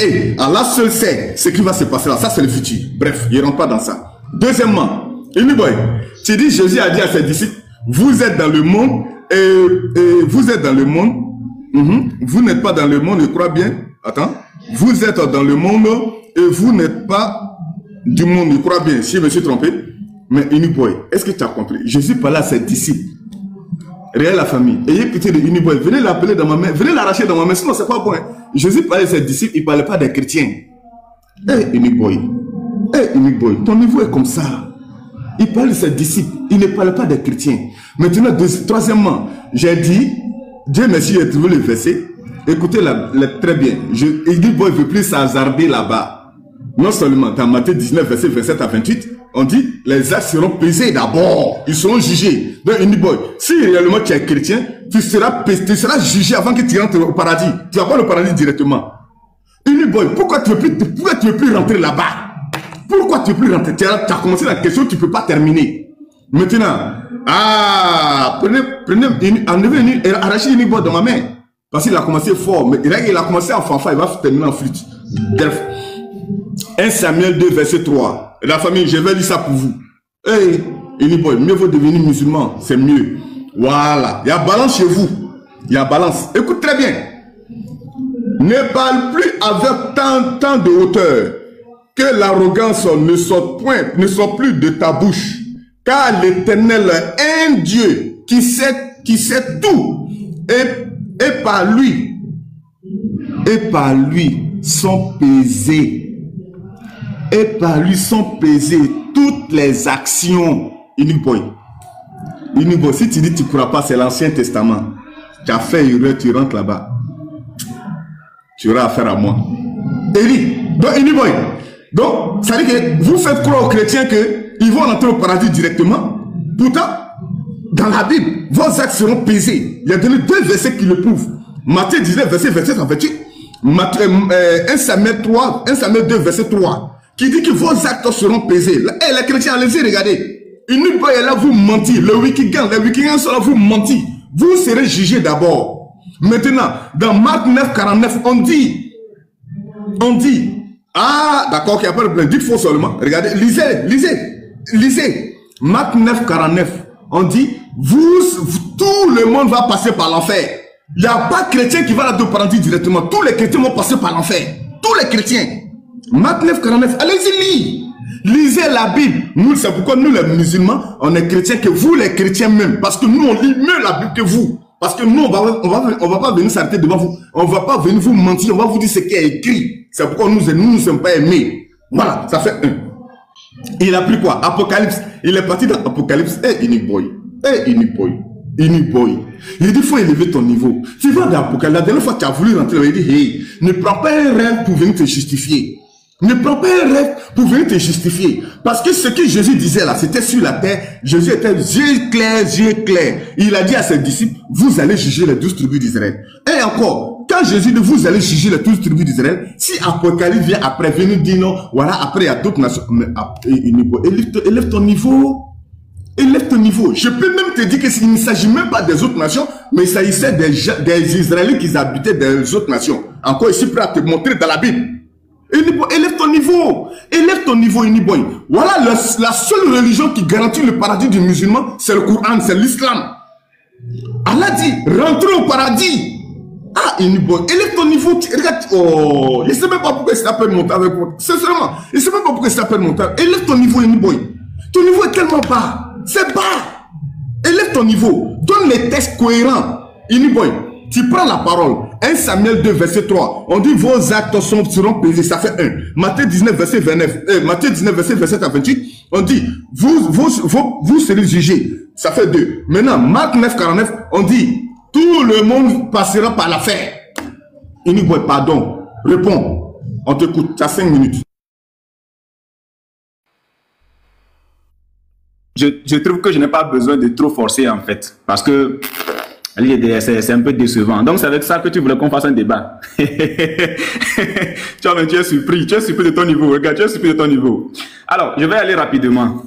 Et Allah seul sait ce qui va se passer là, ça c'est le futur. Bref, il ne rentre pas dans ça. Deuxièmement, Enoch Boy, tu dis, Jésus a dit à ses disciples, vous êtes dans le monde, et vous êtes dans le monde, vous n'êtes pas dans le monde, je crois bien, attends, vous êtes dans le monde, et vous n'êtes pas du monde, je crois bien, si je me suis trompé. Mais Enoch Boy, est-ce que tu as compris? Jésus parlait à ses disciples. Regardez la famille. Ayez pitié de Enoch Boy. Venez l'appeler dans ma main. Venez l'arracher dans ma main. Sinon, c'est pas bon. Hein. Jésus parlait de ses disciples. Il ne parlait pas des chrétiens. Enoch Boy. Enoch Boy. Ton niveau est comme ça. Il parle de ses disciples. Il ne parle pas des chrétiens. Maintenant, troisièmement, j'ai dit, Dieu merci, j'ai trouvé le verset. Écoutez-la très bien. Enoch Boy ne veut plus s'hasarder là-bas. Non seulement dans Matthieu 19, verset 27 à 28, on dit, les actes seront pesés d'abord. Ils seront jugés. Donc, Enoch Boy, si réellement tu es chrétien, tu seras jugé avant que tu rentres au paradis. Tu vas pas au paradis directement. Enoch Boy, pourquoi tu veux plus rentrer là-bas? Pourquoi tu veux plus rentrer? Tu as commencé la question, tu peux pas terminer. Maintenant, enlevez arrachez Enoch Boy dans ma main. Parce qu'il a commencé fort, mais il a commencé en fanfare, il va terminer en flûte. Bref. 1 Samuel 2, verset 3. La famille, je vais lire ça pour vous. Enoch Boy, mieux vaut devenir musulman, c'est mieux. Voilà. Il y a balance chez vous. Il y a balance. Écoute très bien. Ne parle plus avec tant de hauteur. Que l'arrogance ne sorte plus de ta bouche. Car l'Éternel est un Dieu qui sait tout. Et par lui sont pesées. Et par lui sont pesées toutes les actions. Enoch Boy, si tu dis que tu ne crois pas, c'est l'Ancien Testament. Tu as fait erreur, tu rentres là-bas. Tu auras affaire à moi. Donc Enoch Boy, donc ça veut dire que vous faites croire aux chrétiens qu'ils vont rentrer au paradis directement. Pourtant, dans la Bible, vos actes seront pesés. Il y a donné 2 versets qui le prouvent. Matthieu 19, verset 27 en 28. 1 Samuel 3, 1 Samuel 2, verset 3. Qui dit que vos actes seront pesés. Et les chrétiens, allez-y, regardez. Une fois est là, vous mentir. Le Wikigans sont là, vous mentir. Vous serez jugés d'abord. Maintenant, dans Marc 9, 49, on dit, ah, d'accord, qu'il n'y a pas de problème. Dites faux seulement. Regardez, lisez. Marc 9, 49. On dit, tout le monde va passer par l'enfer. Il n'y a pas de chrétien qui va là au paradis directement. Tous les chrétiens vont passer par l'enfer. Tous les chrétiens. Marc 9, 49. Allez-y, lisez. Lisez la Bible. Nous, c'est pourquoi nous, les musulmans, on est chrétiens que vous, les chrétiens même. Parce que nous, on lit mieux la Bible que vous. Parce que nous, on va pas venir s'arrêter devant vous. On va pas venir vous mentir. On va vous dire ce qui est écrit. C'est pourquoi nous ne sommes pas aimés. Voilà, ça fait 1. Il a pris quoi? Apocalypse. Il est parti dans Apocalypse. Iniboy. Il dit, il faut élever ton niveau. Tu vas dans Apocalypse. La dernière fois que tu as voulu rentrer, il dit, hey, ne prends pas un rêve pour venir te justifier. Ne prends pas un rêve pour venir te justifier. Parce que ce que Jésus disait là, c'était sur la terre. Jésus était yeux clairs. Il a dit à ses disciples, vous allez juger les 12 tribus d'Israël. Et encore, quand Jésus dit, vous allez juger les 12 tribus d'Israël, si Apocalypse vient après, venir dire non, voilà, après il y a d'autres nations. Mais, élève ton niveau. Élève ton niveau. Je peux même te dire qu'il ne s'agit même pas des autres nations, mais il s'agissait des Israélites qui habitaient dans les autres nations. Encore ici, prêt à te montrer dans la Bible. Élève ton niveau. Élève ton niveau, Iniboy. Voilà la seule religion qui garantit le paradis du musulman, c'est le Coran, c'est l'islam. Allah dit, rentrez au paradis. Ah, Iniboy, élève ton niveau. Regarde, oh, il ne sait même pas pourquoi il s'appelle monter avec moi. Sincèrement, il ne sait même pas pourquoi il s'appelle monter. Élève ton niveau, Iniboy. Ton niveau est tellement bas. C'est bas. Élève ton niveau. Donne les textes cohérents. Iniboy, tu prends la parole. 1 Samuel 2, verset 3. On dit vos actes seront pesés. Ça fait 1. Matthieu 19, verset 29. Matthieu 19, verset 27 à 28. On dit vous serez jugés. Ça fait 2. Maintenant, Marc 9, 49. On dit tout le monde passera par l'affaire. Iniboy, pardon. Réponds. On t'écoute. Tu as 5 minutes. Je trouve que je n'ai pas besoin de trop forcer en fait. Parce que c'est un peu décevant. Donc c'est avec ça que tu voulais qu'on fasse un débat. Tu es surpris de ton niveau. Regarde, tu es surpris de ton niveau. Alors, je vais aller rapidement.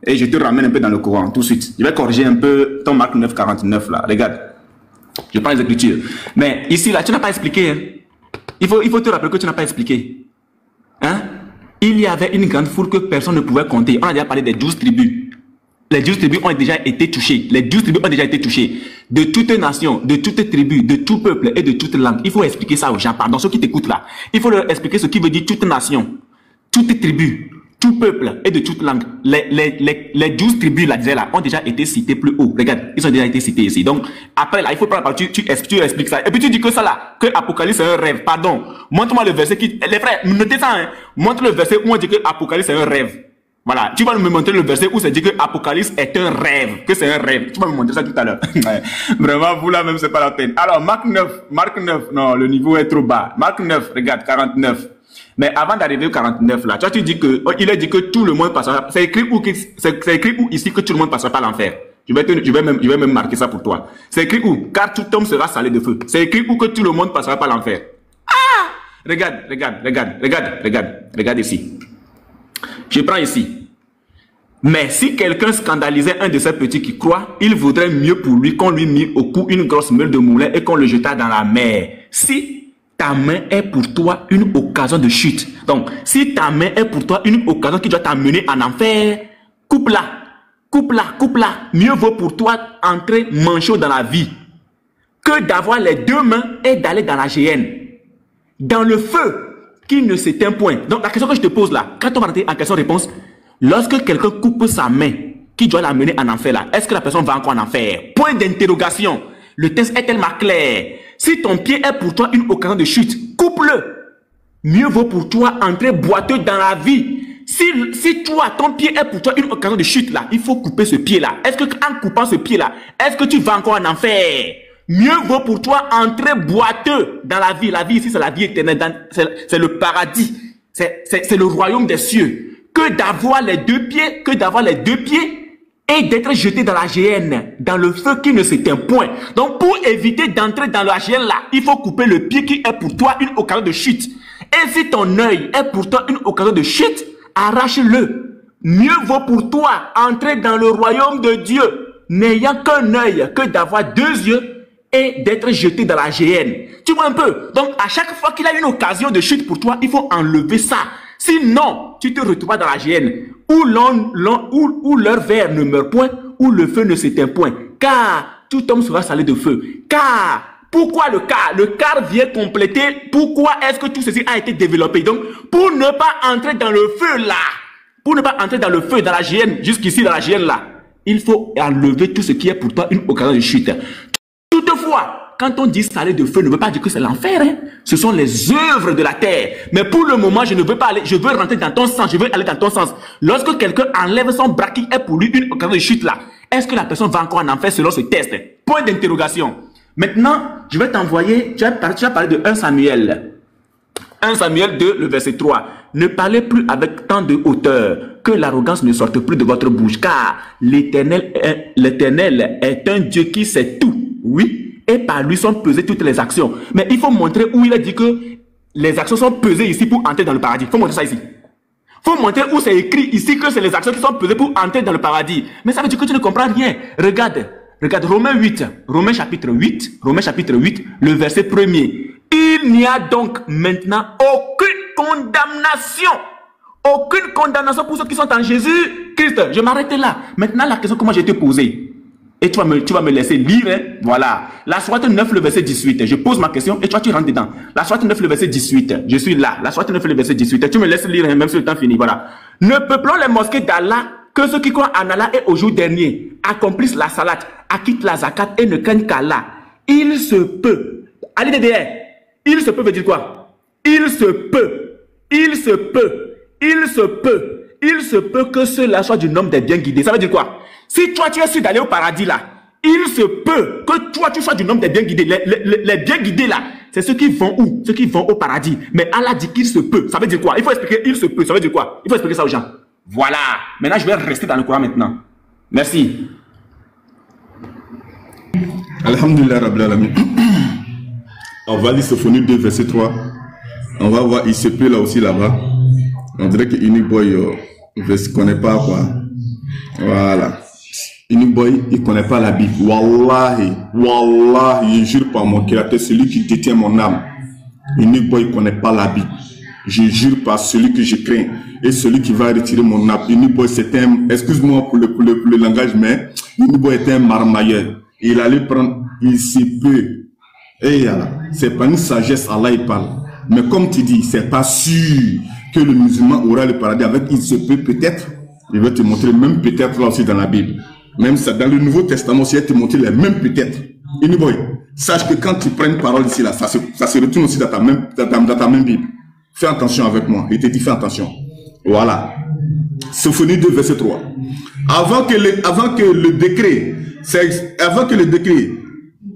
Et je te ramène un peu dans le courant tout de suite. Je vais corriger un peu ton Marc 9, 49 là. Regarde. Je prends les écritures. Mais ici là, tu n'as pas expliqué. Hein? Il faut te rappeler que tu n'as pas expliqué. Hein? Il y avait une grande foule que personne ne pouvait compter. On a déjà parlé des 12 tribus. Les 12 tribus ont déjà été touchées. De toute nation, de toute tribu, de tout peuple et de toute langue. Il faut expliquer ça aux gens. Pardon, ceux qui t'écoutent là. Il faut leur expliquer ce qui veut dire toute nation, toute tribu, tout peuple et de toute langue. Les 12 tribus là, ont déjà été citées plus haut. Regarde, ils ont déjà été cités ici. Donc, après là, il faut prendre la partie, tu expliques ça. Et puis tu dis que ça là, que Apocalypse c'est un rêve. Pardon. Montre-moi le verset qui... Les frères, notez ça, hein. Montre le verset où on dit que Apocalypse c'est un rêve. Voilà, tu vas me montrer le verset où c'est dit que Apocalypse est un rêve, que c'est un rêve. Tu vas me montrer ça tout à l'heure. Vraiment, vous là même, c'est pas la peine. Alors, Marc 9, non, le niveau est trop bas. Marc 9, regarde, 49. Mais avant d'arriver au 49 là, tu dis que, il a dit que tout le monde passera. C'est écrit où ici que tout le monde passera par l'enfer. Je vais même marquer ça pour toi. C'est écrit où? Car tout homme sera salé de feu. C'est écrit où que tout le monde passera par l'enfer. Ah! Regarde ici. Je prends ici. Mais si quelqu'un scandalisait un de ces petits qui croient, il vaudrait mieux pour lui qu'on lui mit au cou une grosse meule de moulin et qu'on le jetât dans la mer. Si ta main est pour toi une occasion de chute, donc si ta main est pour toi une occasion qui doit t'amener en enfer, coupe-la. Mieux vaut pour toi entrer manchot dans la vie que d'avoir les 2 mains et d'aller dans la géhenne, dans le feu qui ne s'éteint point. Donc la question que je te pose là, quand on va rentrer en question-réponse, lorsque quelqu'un coupe sa main qui doit l'amener en enfer là, est-ce que la personne va encore en enfer? Point d'interrogation. Le texte est tellement clair. Si ton pied est pour toi une occasion de chute, coupe-le. Mieux vaut pour toi entrer boiteux dans la vie. Si toi, ton pied est pour toi une occasion de chute là, il faut couper ce pied là. Est-ce que en coupant ce pied là, est-ce que tu vas encore en enfer? Mieux vaut pour toi entrer boiteux dans la vie. La vie ici, c'est la vie éternelle. C'est le paradis. C'est le royaume des cieux. Que d'avoir les 2 pieds et d'être jeté dans la géhenne, dans le feu qui ne s'éteint point. Donc, pour éviter d'entrer dans la géhenne là, il faut couper le pied qui est pour toi une occasion de chute. Et si ton œil est pour toi une occasion de chute, arrache-le. Mieux vaut pour toi entrer dans le royaume de Dieu, n'ayant qu'un œil, que d'avoir 2 yeux et d'être jeté dans la géhenne. Tu vois un peu? Donc, à chaque fois qu'il y a une occasion de chute pour toi, il faut enlever ça. Sinon, tu te retrouves dans la géhenne où leur verre ne meurt point, où le feu ne s'éteint point. Car tout homme sera salé de feu. Car, pourquoi le car? Le car vient compléter pourquoi est-ce que tout ceci a été développé. Donc, pour ne pas entrer dans le feu là, pour ne pas entrer dans le feu, dans la géhenne, jusqu'ici dans la géhenne là, il faut enlever tout ce qui est pour toi une occasion de chute. Toutefois, quand on dit salé de feu, ne veut pas dire que c'est l'enfer. Hein? Ce sont les œuvres de la terre. Mais pour le moment, je ne veux pas aller, je veux rentrer dans ton sens, je veux aller dans ton sens. Lorsque quelqu'un enlève son bras qui est pour lui une occasion de chute là, est-ce que la personne va encore en enfer selon ce test? Point d'interrogation. Maintenant, je vais t'envoyer, tu as parlé de 1 Samuel. 1 Samuel 2, le verset 3. Ne parlez plus avec tant de hauteur, que l'arrogance ne sorte plus de votre bouche, car l'Éternel est un Dieu qui sait tout. Oui. Et par lui sont pesées toutes les actions. Mais il faut montrer où il a dit que les actions sont pesées ici pour entrer dans le paradis. Il faut montrer ça ici. Il faut montrer où c'est écrit ici que c'est les actions qui sont pesées pour entrer dans le paradis. Mais ça veut dire que tu ne comprends rien. Regarde Romains 8, Romains chapitre 8, le verset 1er. Il n'y a donc maintenant aucune condamnation. Aucune condamnation pour ceux qui sont en Jésus-Christ. Je m'arrête là. Maintenant, la question que moi j'ai été posée. Et tu vas me laisser lire, hein? Voilà. La Sourate 9, le verset 18. Je pose ma question et toi, tu rentres dedans. La Sourate 9, le verset 18. Je suis là. La Sourate 9, le verset 18. Tu me laisses lire, hein, même si le temps finit. Voilà. Ne peuplons les mosquées d'Allah que ceux qui croient en Allah et au jour dernier accomplissent la salat, acquittent la zakat et ne craignent qu'Allah. Il se peut. Allez derrière. Il se peut veut dire quoi? Il se peut. Il se peut. Il se peut. Il se peut que cela soit du nombre des bien guidés. Ça veut dire quoi? Si toi, tu es sûr d'aller au paradis là, il se peut que toi, tu sois du nombre des bien guidés. Les bien guidés là, c'est ceux qui vont où? Ceux qui vont au paradis. Mais Allah dit qu'il se peut. Ça veut dire quoi? Il faut expliquer il se peut. Ça veut dire quoi? Il faut expliquer ça aux gens. Voilà. Maintenant, je vais rester dans le Coran maintenant. Merci. Alhamdulillah Rabbil Alamin. On va lire Sophonie 2, verset 3. On va voir, il se peut là aussi là-bas. On dirait que Uniboy ne connaît pas quoi. Voilà. Uniboy, il ne connaît pas la Bible. Wallahi, wallahi, je jure par mon créateur, celui qui détient mon âme. Uniboy ne connaît pas la Bible. Je jure par celui que je crains et celui qui va retirer mon âme. Uniboy, c'est un, excuse-moi pour le langage, mais Uniboy est un marmailleur. Il allait prendre, il se peut. Et c'est pas une sagesse, Allah il parle. Mais comme tu dis, c'est pas sûr que le musulman aura le paradis avec il se peut peut-être. Il va te montrer même peut-être là aussi dans la Bible. Même ça, dans le Nouveau Testament aussi, il va te montrer les mêmes peut-être. Anyboy, sache que quand tu prends une parole ici, là, ça se retourne aussi dans ta même Bible. Fais attention avec moi. Il te dit fais attention. Voilà. Sophonie 2, verset 3. Avant que le décret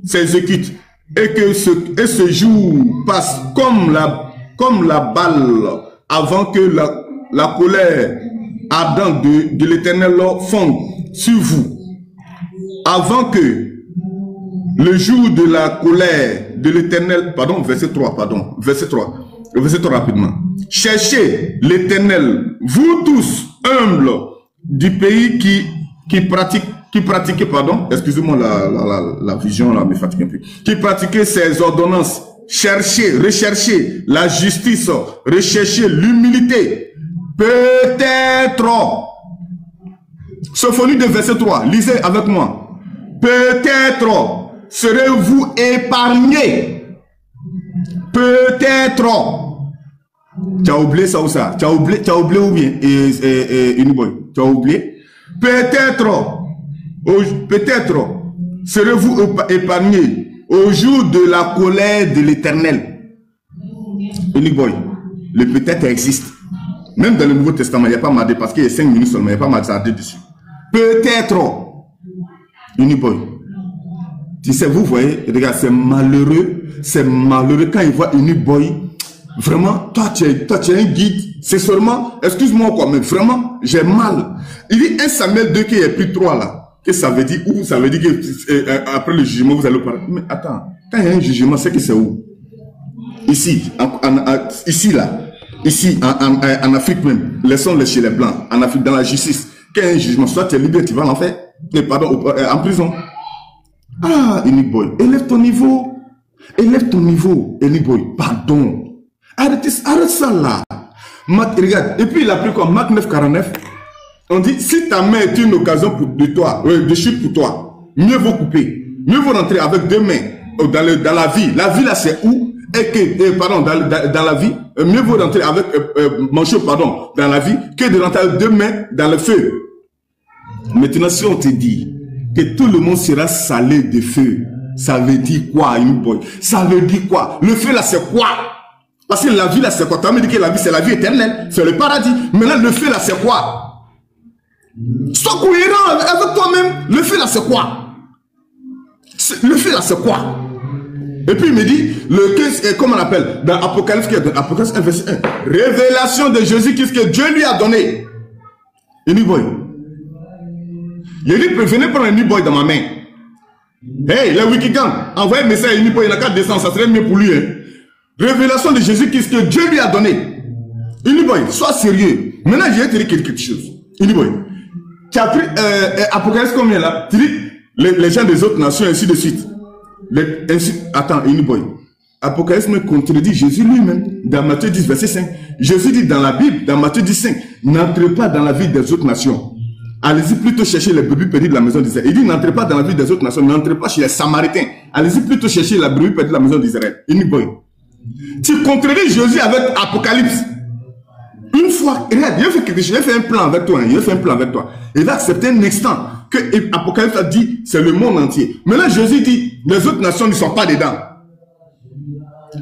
s'exécute et que ce jour passe comme la balle avant que la colère ardente de l'Éternel fonde sur vous. Avant que le jour de la colère de l'Éternel, verset 3 rapidement. Cherchez l'Éternel, vous tous humbles du pays qui pratiquait, excusez-moi la vision là me fatigue un peu, qui pratiquait ses ordonnances, recherchez la justice, recherchez l'humilité, peut-être, Sophonie de verset 3, lisez avec moi, peut-être serez-vous épargnés, peut-être. Tu as oublié ça ou ça? Tu as oublié ou bien Uniboy? Tu as oublié? Peut-être serez-vous épargnés au jour de la colère de l'Éternel. Uniboy, le peut-être existe. Même dans le Nouveau Testament, il n'y a pas madé parce qu'il y a 5 minutes seulement, il n'y a pas madé dessus. Peut-être. Uniboy. Tu sais, vous voyez, regarde, c'est malheureux quand il voit Uniboy. Vraiment, toi, tu es un guide. C'est seulement, excuse-moi quoi, mais vraiment, j'ai mal. Il dit 1 Samuel 2 qui est plus 3 là. Qu'est-ce que ça veut dire? Où ça veut dire que après le jugement, vous allez parler. Mais attends, quand il y a un jugement, c'est que c'est où? Ici, ici là. Ici, en Afrique même. Laissons-les chez les Blancs. En Afrique, dans la justice. Quand il y a un jugement, soit tu es libre, tu vas en enfer. Pardon, en prison. Ah, Enic Boy, élève ton niveau. Élève ton niveau, Enic Boy. Pardon. Arrête ça là. Regarde. Et puis il a pris quoi? Marc 9,49. On dit, si ta main est une occasion de chute pour toi, mieux vaut couper. Mieux vaut rentrer avec 2 mains dans la vie. La vie là, c'est où? Pardon, dans la vie, mieux vaut rentrer avec manchot, pardon, dans la vie, que de rentrer avec 2 mains dans le feu. Maintenant, si on te dit que tout le monde sera salé de feu, ça veut dire quoi, Enic Boy? Ça veut dire quoi? Le feu là, c'est quoi? Parce que la vie là, c'est quoi? Tu as me dit que la vie, c'est la vie éternelle, c'est le paradis. Maintenant, le feu là, c'est quoi? Sois cohérent avec toi-même. Le feu là, c'est quoi? Le feu là, c'est quoi? Et puis il me dit, comment on appelle? Dans Apocalypse 1, verset 1. Révélation de Jésus-Christ que Dieu lui a donné. Enic Boy. Il dit, venez prendre un Enic Boy dans ma main. Hey, le Wikigang, envoyez un message à Enic Boy, il n'a qu'à descendre, ça serait mieux pour lui. Hein. Révélation de Jésus-Christ que Dieu lui a donné. Enic Boy, sois sérieux. Maintenant, je vais te dire quelque chose. Enic Boy, tu as pris Apocalypse combien là? Tu dis les gens des autres nations, ainsi de suite. Attends, Enic Boy. Apocalypse me contredit Jésus lui-même dans Matthieu 10, verset 5. Jésus dit dans la Bible, dans Matthieu 10, 5, n'entrez pas dans la vie des autres nations. Allez-y plutôt chercher les brebis perdues de la maison d'Israël. Il dit n'entrez pas dans la vie des autres nations, n'entrez pas chez les Samaritains. Allez-y plutôt chercher la brebis perdue de la maison d'Israël. Enic Boy. Tu contredis Jésus avec Apocalypse. Une fois, regarde, il a fait quelque chose, il a fait un plan avec toi. Il a accepté un instant que Apocalypse a dit, c'est le monde entier. Maintenant, Jésus dit, les autres nations ne sont pas dedans.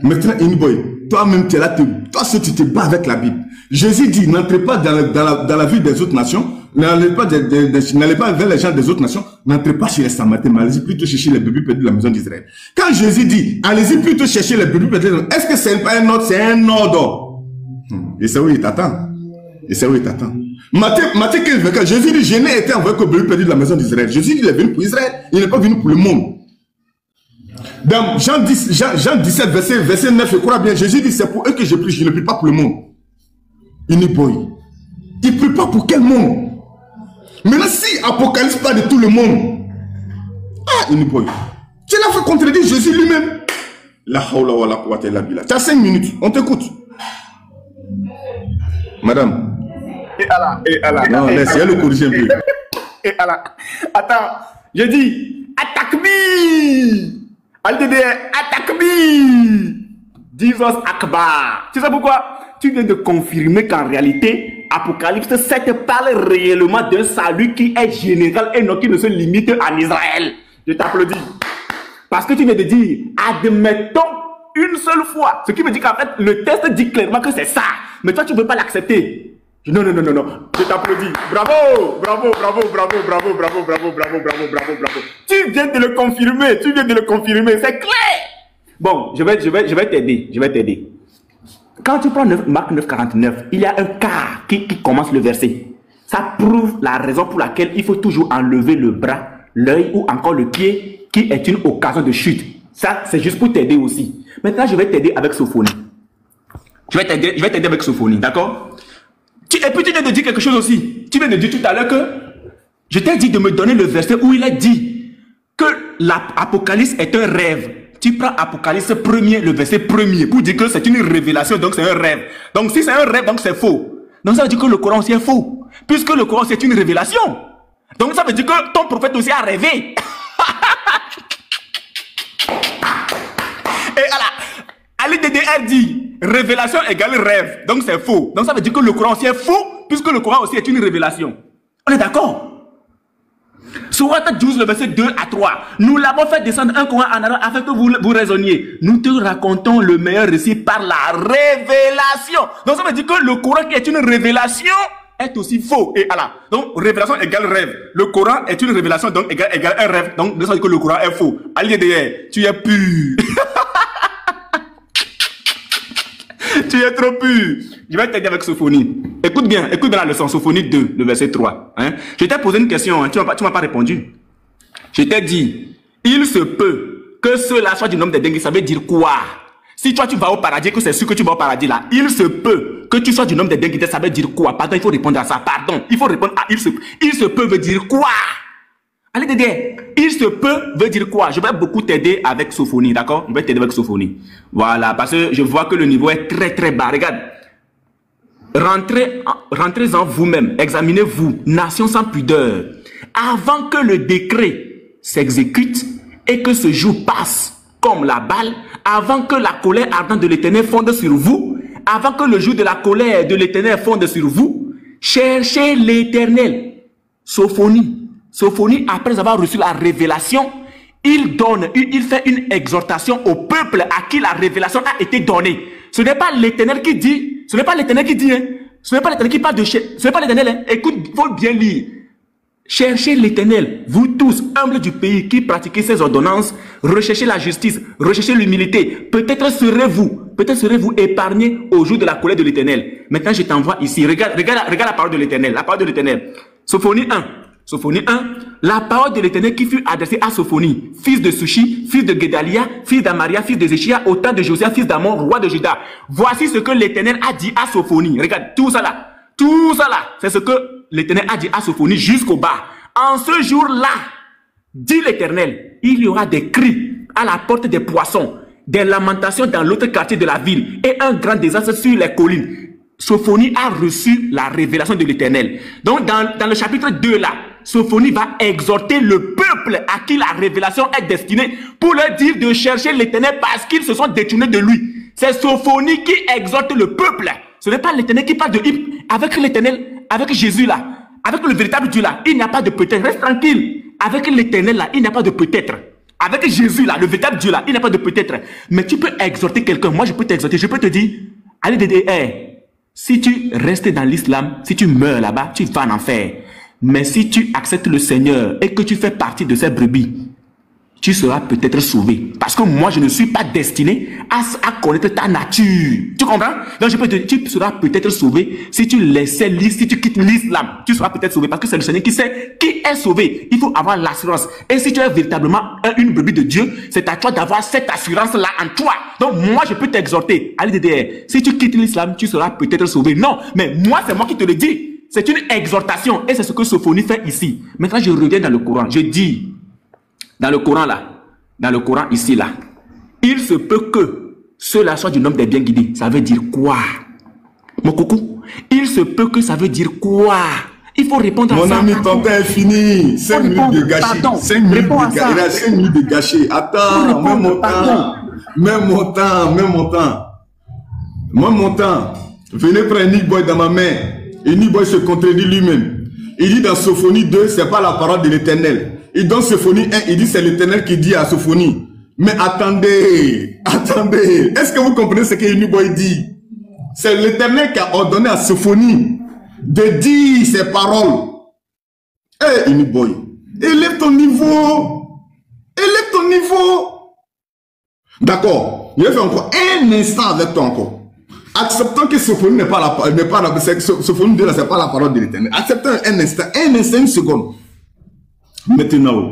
Maintenant, Enic Boy, toi-même, tu es là, toi, tu te bats avec la Bible. Jésus dit, n'entrez pas dans la vie des autres nations, n'allez pas vers les gens des autres nations, n'entrez pas chez les Samaritains, mais allez-y plutôt chercher les brebis perdus de la maison d'Israël. Quand Jésus dit, allez-y plutôt chercher les brebis perdus de la maison d'Israël, est-ce que c'est pas un ordre? C'est un ordre. Et c'est où il t'attend. Matthieu 15, 24, Jésus dit, je n'ai été envoyé qu'aux brebis perdus de la maison d'Israël. Jésus dit, il est venu pour Israël, il n'est pas venu pour le monde. Dans Jean 17, verset 9, je crois bien, Jésus dit, c'est pour eux que je prie, je ne prie pas pour le monde. Enic Boy. Il ne prie pas pour quel monde? Maintenant, si Apocalypse parle de tout le monde, Enic Boy, tu l'as fait contredire Jésus lui-même. La hawla wa la quwwata illa billah. Tu as 5 minutes, on t'écoute. Madame. Et Allah. Non, laissez le corriger un peu. Et Allah. Attends, je dis, attaque-me. Al-DDR, attaque-me. Jesus Akbar. Tu sais pourquoi? Tu viens de confirmer qu'en réalité, Apocalypse 7 parle réellement d'un salut qui est général et non qui ne se limite en Israël. Je t'applaudis. Parce que tu viens de dire, admettons une seule fois. Ce qui veut dire qu'en fait, le texte dit clairement que c'est ça. Mais toi, tu ne veux pas l'accepter. Non. Je t'applaudis. Bravo. Tu viens de le confirmer. C'est clair. Bon, je vais t'aider. Quand tu prends Marc 9, 49, il y a un quart qui commence le verset. Ça prouve la raison pour laquelle il faut toujours enlever le bras, l'œil ou encore le pied qui est une occasion de chute. Ça, c'est juste pour t'aider aussi. Maintenant, je vais t'aider avec Sophonie. Je vais t'aider avec Sophonie, d'accord? Et puis tu viens de dire quelque chose aussi. Tu viens de dire tout à l'heure que je t'ai dit de me donner le verset où il est dit que l'Apocalypse est un rêve. Tu prends Apocalypse 1er, le verset 1er, pour dire que c'est une révélation, donc c'est un rêve. Donc si c'est un rêve, donc c'est faux. Donc ça veut dire que le Coran aussi est faux. Puisque le Coran c'est une révélation. Donc ça veut dire que ton prophète aussi a rêvé. Et voilà. Ali DDR dit, révélation égale rêve. Donc c'est faux. Donc ça veut dire que le Coran aussi est faux, puisque le Coran aussi est une révélation. On est d'accord? Sourate 12, le verset 2 à 3. Nous l'avons fait descendre un Coran en arabe afin que vous raisonniez. Nous te racontons le meilleur récit par la révélation. Donc ça veut dire que le Coran qui est une révélation est aussi faux. Et voilà. Donc révélation égale rêve. Le Coran est une révélation, donc égale un rêve. Donc ça veut dire que le Coran est faux. Allié derrière, tu es pur. Tu es trop pur. Je vais t'aider avec Sophonie. Écoute bien la leçon. Sophonie 2, le verset 3. Hein? Je t'ai posé une question, hein. Tu m'as pas répondu. Je t'ai dit, il se peut que cela soit du nom des dingues. Ça veut dire quoi? Si toi tu vas au paradis, que c'est sûr que tu vas au paradis là, il se peut que tu sois du nom des dingues. Ça veut dire quoi? Pardon, il faut répondre à ça. Pardon, il faut répondre à il se peut veut dire quoi? Allez t'aider. Il se peut veut dire quoi? Je vais beaucoup t'aider avec Sophonie, d'accord? Je vais t'aider avec Sophonie. Voilà, parce que je vois que le niveau est très très bas. Regarde. Rentrez en vous-même. Examinez-vous, nation sans pudeur. Avant que le décret s'exécute et que ce jour passe comme la balle, avant que la colère ardente de l'Éternel fonde sur vous, avant que le jour de la colère de l'Éternel fonde sur vous, cherchez l'Éternel. Sophonie, après avoir reçu la révélation, il fait une exhortation au peuple à qui la révélation a été donnée. Ce n'est pas l'Éternel qui dit, hein. Ce n'est pas l'Éternel qui parle de ce n'est pas l'Éternel, hein. Écoute, il faut bien lire. Cherchez l'Éternel, vous tous, humbles du pays, qui pratiquez ses ordonnances, recherchez la justice, recherchez l'humilité. Peut-être serez-vous épargnés au jour de la colère de l'Éternel. Maintenant, je t'envoie ici. Regarde la parole de l'Éternel. La parole de l'Éternel. Sophonie 1. La parole de l'Éternel qui fut adressée à Sophonie, fils de Sushi, fils de Gédalia, fils d'Amaria, fils de Zéchia, au temps de Josia, fils d'Amon, roi de Juda. Voici ce que l'Éternel a dit à Sophonie. Regarde, tout ça là, c'est ce que l'Éternel a dit à Sophonie jusqu'au bas. En ce jour-là, dit l'Éternel, il y aura des cris à la porte des poissons, des lamentations dans l'autre quartier de la ville et un grand désastre sur les collines. Sophonie a reçu la révélation de l'Éternel. Donc dans le chapitre 2 là, Sophonie va exhorter le peuple à qui la révélation est destinée pour leur dire de chercher l'Éternel parce qu'ils se sont détournés de lui. C'est Sophonie qui exhorte le peuple. Ce n'est pas l'Éternel qui parle de avec l'Éternel, avec Jésus là, avec le véritable Dieu là, il n'y a pas de peut-être. Reste tranquille. Avec l'Éternel là, il n'y a pas de peut-être. Avec Jésus là, le véritable Dieu là, il n'y a pas de peut-être. Mais tu peux exhorter quelqu'un. Moi, je peux t'exhorter. Je peux te dire, allez Dédé, si tu restes dans l'islam, si tu meurs là-bas, tu vas en enfer. Mais si tu acceptes le Seigneur et que tu fais partie de ces brebis, tu seras peut-être sauvé. Parce que moi, je ne suis pas destiné à connaître ta nature. Tu comprends? Donc, je peux te dire, tu seras peut-être sauvé si tu si tu quittes l'islam. Tu seras peut-être sauvé parce que c'est le Seigneur qui sait qui est sauvé. Il faut avoir l'assurance. Et si tu es véritablement une brebis de Dieu, c'est à toi d'avoir cette assurance-là en toi. Donc, moi, je peux t'exhorter. Allez, DDR. Si tu quittes l'islam, tu seras peut-être sauvé. Non, mais moi, c'est moi qui te le dis. C'est une exhortation. Et c'est ce que Sophonie fait ici. Maintenant, je reviens dans le Coran. Je dis, dans le Coran là, dans le Coran ici là, il se peut que cela soit du nom des bien guidés. Ça veut dire quoi? Mon coucou, il se peut que ça veut dire quoi? Il faut répondre à ça. Mon ami, ton temps est fini. 5 minutes de gâchis. 5 minutes de gâchis. Il a 5 minutes de gâchis. Attends, mets mon temps. Venez prendre Nick Boy dans ma main. Et Nick Boy se contredit lui-même. Il dit dans Sophonie 2, c'est pas la parole de l'Éternel. Et dans Sophonie 1, il dit c'est l'Éternel qui dit à Sophonie. Mais attendez. Est-ce que vous comprenez ce que Nick Boy dit? C'est l'Éternel qui a ordonné à Sophonie de dire ces paroles. Eh, Nick Boy, élève ton niveau. D'accord. Je vais faire encore un instant avec toi encore. Acceptons que Sophonie n'est pas la parole de l'Éternel. Acceptons un instant, une seconde. Maintenant,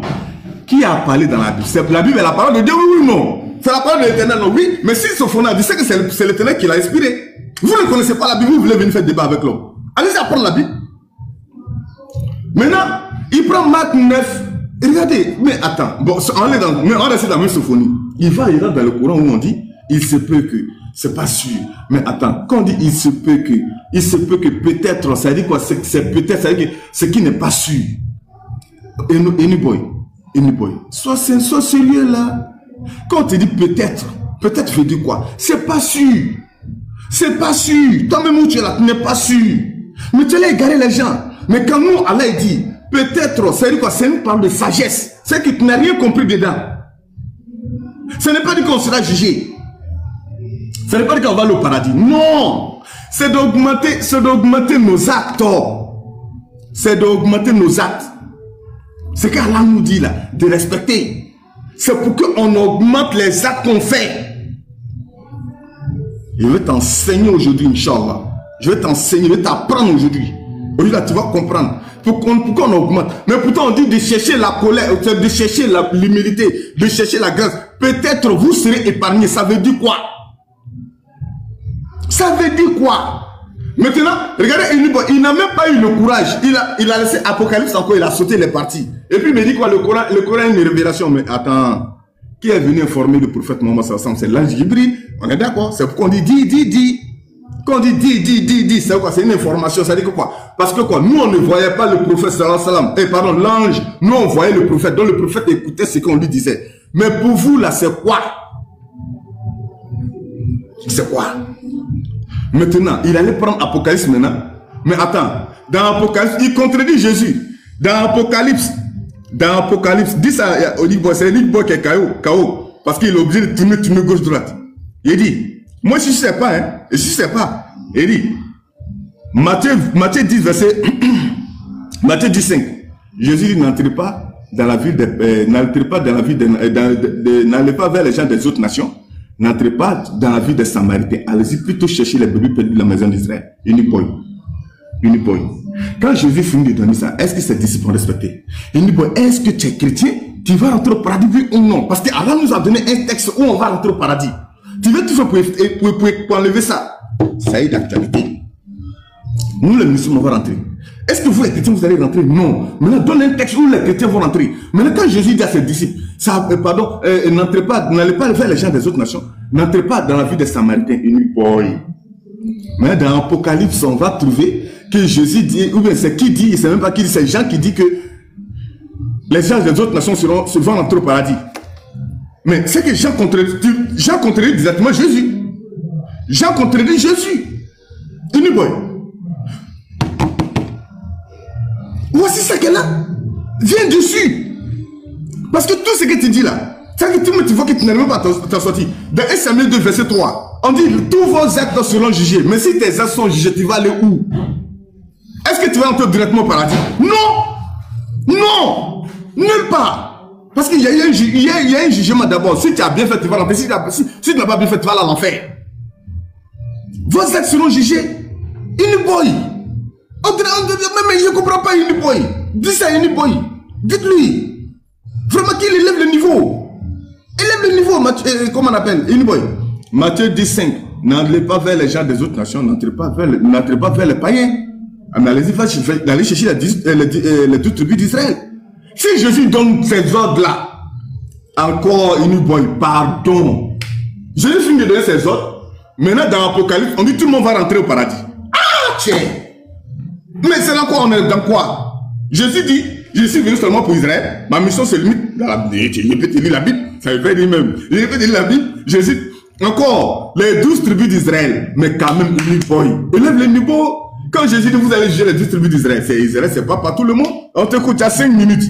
qui a parlé dans la Bible? La Bible est la parole de Dieu, oui ou non? C'est la parole de l'Éternel, non? Oui, mais si Sophonie a dit, c'est que c'est l'Éternel qui l'a inspiré. Vous ne connaissez pas la Bible, vous voulez venir faire débat avec l'homme. Allez-y apprendre la Bible. Maintenant, il prend Marc 9. Regardez, mais attends, bon, on reste dans la même Sophonie. Il va dans le Coran où on dit, il se peut que, c'est pas sûr. Mais attends, quand on dit il se peut que peut-être, ça veut dire quoi? C'est peut-être, ça veut dire que ce qui n'est pas sûr. Anyboy, sois sérieux là. Quand on te dit peut-être veut dire quoi? C'est pas sûr. Toi-même où tu es là, tu n'es pas sûr. Mais tu allais égarer les gens. Mais quand nous, Allah dit peut-être, ça veut dire quoi? C'est une parole de sagesse. C'est que tu n'as rien compris dedans. Ce n'est pas dit qu'on sera jugé. Ce n'est pas dit qu'on va aller au paradis. Non. C'est d'augmenter nos actes. C'est d'augmenter nos actes. C'est qu'Allah nous dit là, de respecter. C'est pour qu'on augmente les actes qu'on fait. Je vais t'enseigner aujourd'hui, Inch'Allah. Je vais t'enseigner, je vais t'apprendre aujourd'hui. Aujourd'hui, là, tu vas comprendre. Pourquoi on augmente? Mais pourtant, on dit de chercher la colère, de chercher l'humilité, de chercher la grâce. Peut-être vous serez épargné. Ça veut dire quoi? Ça veut dire quoi? Maintenant, regardez, il n'a même pas eu le courage. Il a laissé Apocalypse encore, il a sauté les parties. Et puis il me dit quoi? Le Coran est une révélation. Mais attends, qui est venu informer le prophète Mohammed sallallahu alayhi wa sallam? C'est l'ange Jibril. On est d'accord? C'est pourquoi on dit dis. Quand on dit dis, c'est quoi? C'est une information. Ça dit que quoi? Parce que quoi? Nous, on ne voyait pas le prophète sallallahu alayhi wa sallam. Pardon, l'ange. Nous, on voyait le prophète. Donc le prophète écoutait ce qu'on lui disait. Mais pour vous, là, c'est quoi? C'est quoi? Maintenant, il allait prendre Apocalypse maintenant. Mais attends, dans Apocalypse, il contredit Jésus. Dans Apocalypse, dis ça au Nick c'est Nick Boy qui est KO. Parce qu'il est obligé de tourner gauche-droite. Il dit, moi je ne sais pas, hein. Je ne sais pas. Il dit, Matthieu 10, verset, Matthieu 10, 5. Jésus dit, n'entrez pas dans la ville n'entrez pas dans la ville n'allez pas vers les gens des autres nations. N'entrez pas dans la ville des Samaritains. Allez-y plutôt chercher les bébés perdus de la maison d'Israël. Uniboy. Quand Jésus finit de donner ça, est-ce que ses disciples ont respecté? Uniboy, est-ce que tu es chrétien? Tu vas rentrer au paradis, oui ou non? Parce qu'Allah nous a donné un texte où on va rentrer au paradis. Tu veux tout faire pour enlever ça? Ça y est d'actualité. Nous les musulmans, on va rentrer. Est-ce que vous les chrétiens, vous allez rentrer? Non. Maintenant, donne un texte où les chrétiens vont rentrer. Maintenant, quand Jésus dit à ses disciples, n'allez pas vers les gens des autres nations. N'entrez pas dans la vie des Samaritains. Mais dans l'Apocalypse, on va trouver que Jésus dit, ou bien c'est qui dit, c'est même pas qui dit, c'est Jean qui dit que les gens des autres nations vont rentrer au paradis. Mais c'est que Jean contredit exactement Jésus. Jean contredit Jésus. Uniboy. Voici ça qu'elle a. Viens dessus. Parce que tout ce que tu dis là, c'est que tu vois que tu n'as même pas t'en sorti. Dans 1 Samuel 2, verset 3, on dit tous vos actes seront jugés. Mais si tes actes sont jugés, tu vas aller où? Est-ce que tu vas entrer directement au paradis? Non, nulle part. Parce qu'il y a un jugement d'abord. Si tu as bien fait, tu vas rentrer. Si tu n'as pas bien fait, tu vas aller à l'enfer. Vos actes seront jugés. Uniboy. Mais je ne comprends pas Uniboy. Dis ça à Uniboy. Dites-lui. Vraiment qu'il élève le niveau. Élève le niveau, comment on appelle Uniboy. Matthieu 10, 5. N'allez pas vers les gens des autres nations. N'entrez pas vers les païens. Mais allez chercher les 12 tribus d'Israël. Si Jésus donne ces ordres-là, encore Uniboy, pardon. Jésus finit de donner ces ordres. Maintenant, dans l'Apocalypse, on dit tout le monde va rentrer au paradis. Ah, tiens. Mais c'est là quoi, on est dans quoi? Jésus dit, je suis venu seulement pour Israël. Ma mission se limite dans la Bible. Je peux te lire la Bible. Ça veut dire même. Je peux te lire la Bible. Jésus, encore, les 12 tribus d'Israël. Mais quand même, Uniboy. Élève le niveau. Quand Jésus dit, vous allez juger les 12 tribus d'Israël. C'est Israël, c'est pas tout le monde. On t'écoute, il y a 5 minutes.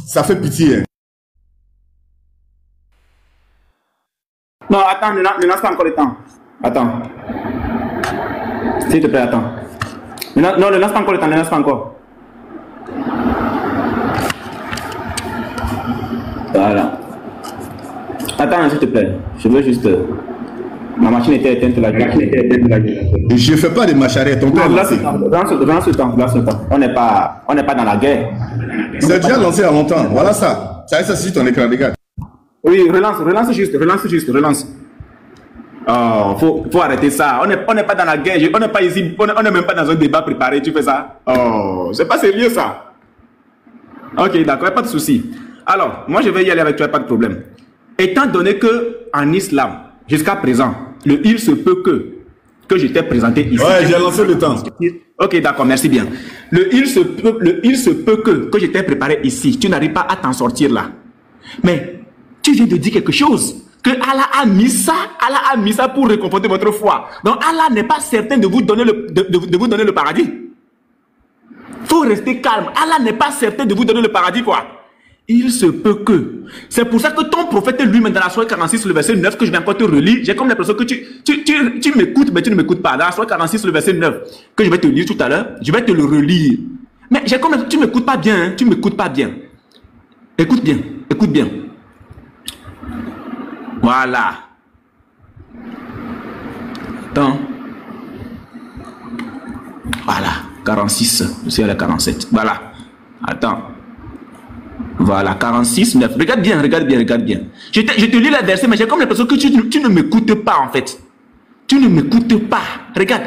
Ça fait pitié. Hein. Non, attends, ne lance pas encore le temps. Attends. S'il te plaît, attends. Non, ne lance pas encore le temps, ne lance pas encore. Voilà. Attends, s'il te plaît. Je veux juste... Ma machine était éteinte là. Je ne fais pas de marche arrière. Ton temps est lancé. Lance le temps. On n'est pas dans la guerre. C'est déjà lancé il y a longtemps. Voilà ça. Ça c'est ton écran, regarde. Oui, relance juste. Oh, faut arrêter ça. On n'est pas dans la guerre. On n'est pas ici. On n'est même pas dans un débat préparé. Tu fais ça? Oh, c'est pas sérieux ça. Ok, d'accord, pas de souci. Alors, moi je vais y aller avec toi, pas de problème. Étant donné que en islam, jusqu'à présent, le il se peut que je t'ai présenté ici. Ouais, j'ai lancé le temps. Ok, d'accord, merci bien. Le il se peut que je t'ai préparé ici. Tu n'arrives pas à t'en sortir là. Mais tu viens de dire quelque chose. Que Allah a mis ça pour réconforter votre foi. Donc Allah n'est pas certain de vous donner le paradis. Faut rester calme. Allah n'est pas certain de vous donner le paradis, quoi. Il se peut que. C'est pour ça que ton prophète lui-même dans la sourate 46, le verset 9, que je vais encore te relire, j'ai comme l'impression que tu m'écoutes, mais tu ne m'écoutes pas. Dans la sourate 46, le verset 9, que je vais te lire tout à l'heure, je vais te le relire. Mais j'ai comme tu m'écoutes pas bien, hein, tu m'écoutes pas bien. Écoute bien. Voilà. 46. Je suis à la 47. Voilà. Attends. Voilà, 46, 9. Regarde bien, regarde bien, regarde bien. Je te lis la verset, mais j'ai comme l'impression que tu ne m'écoutes pas, en fait. Tu ne m'écoutes pas. Regarde.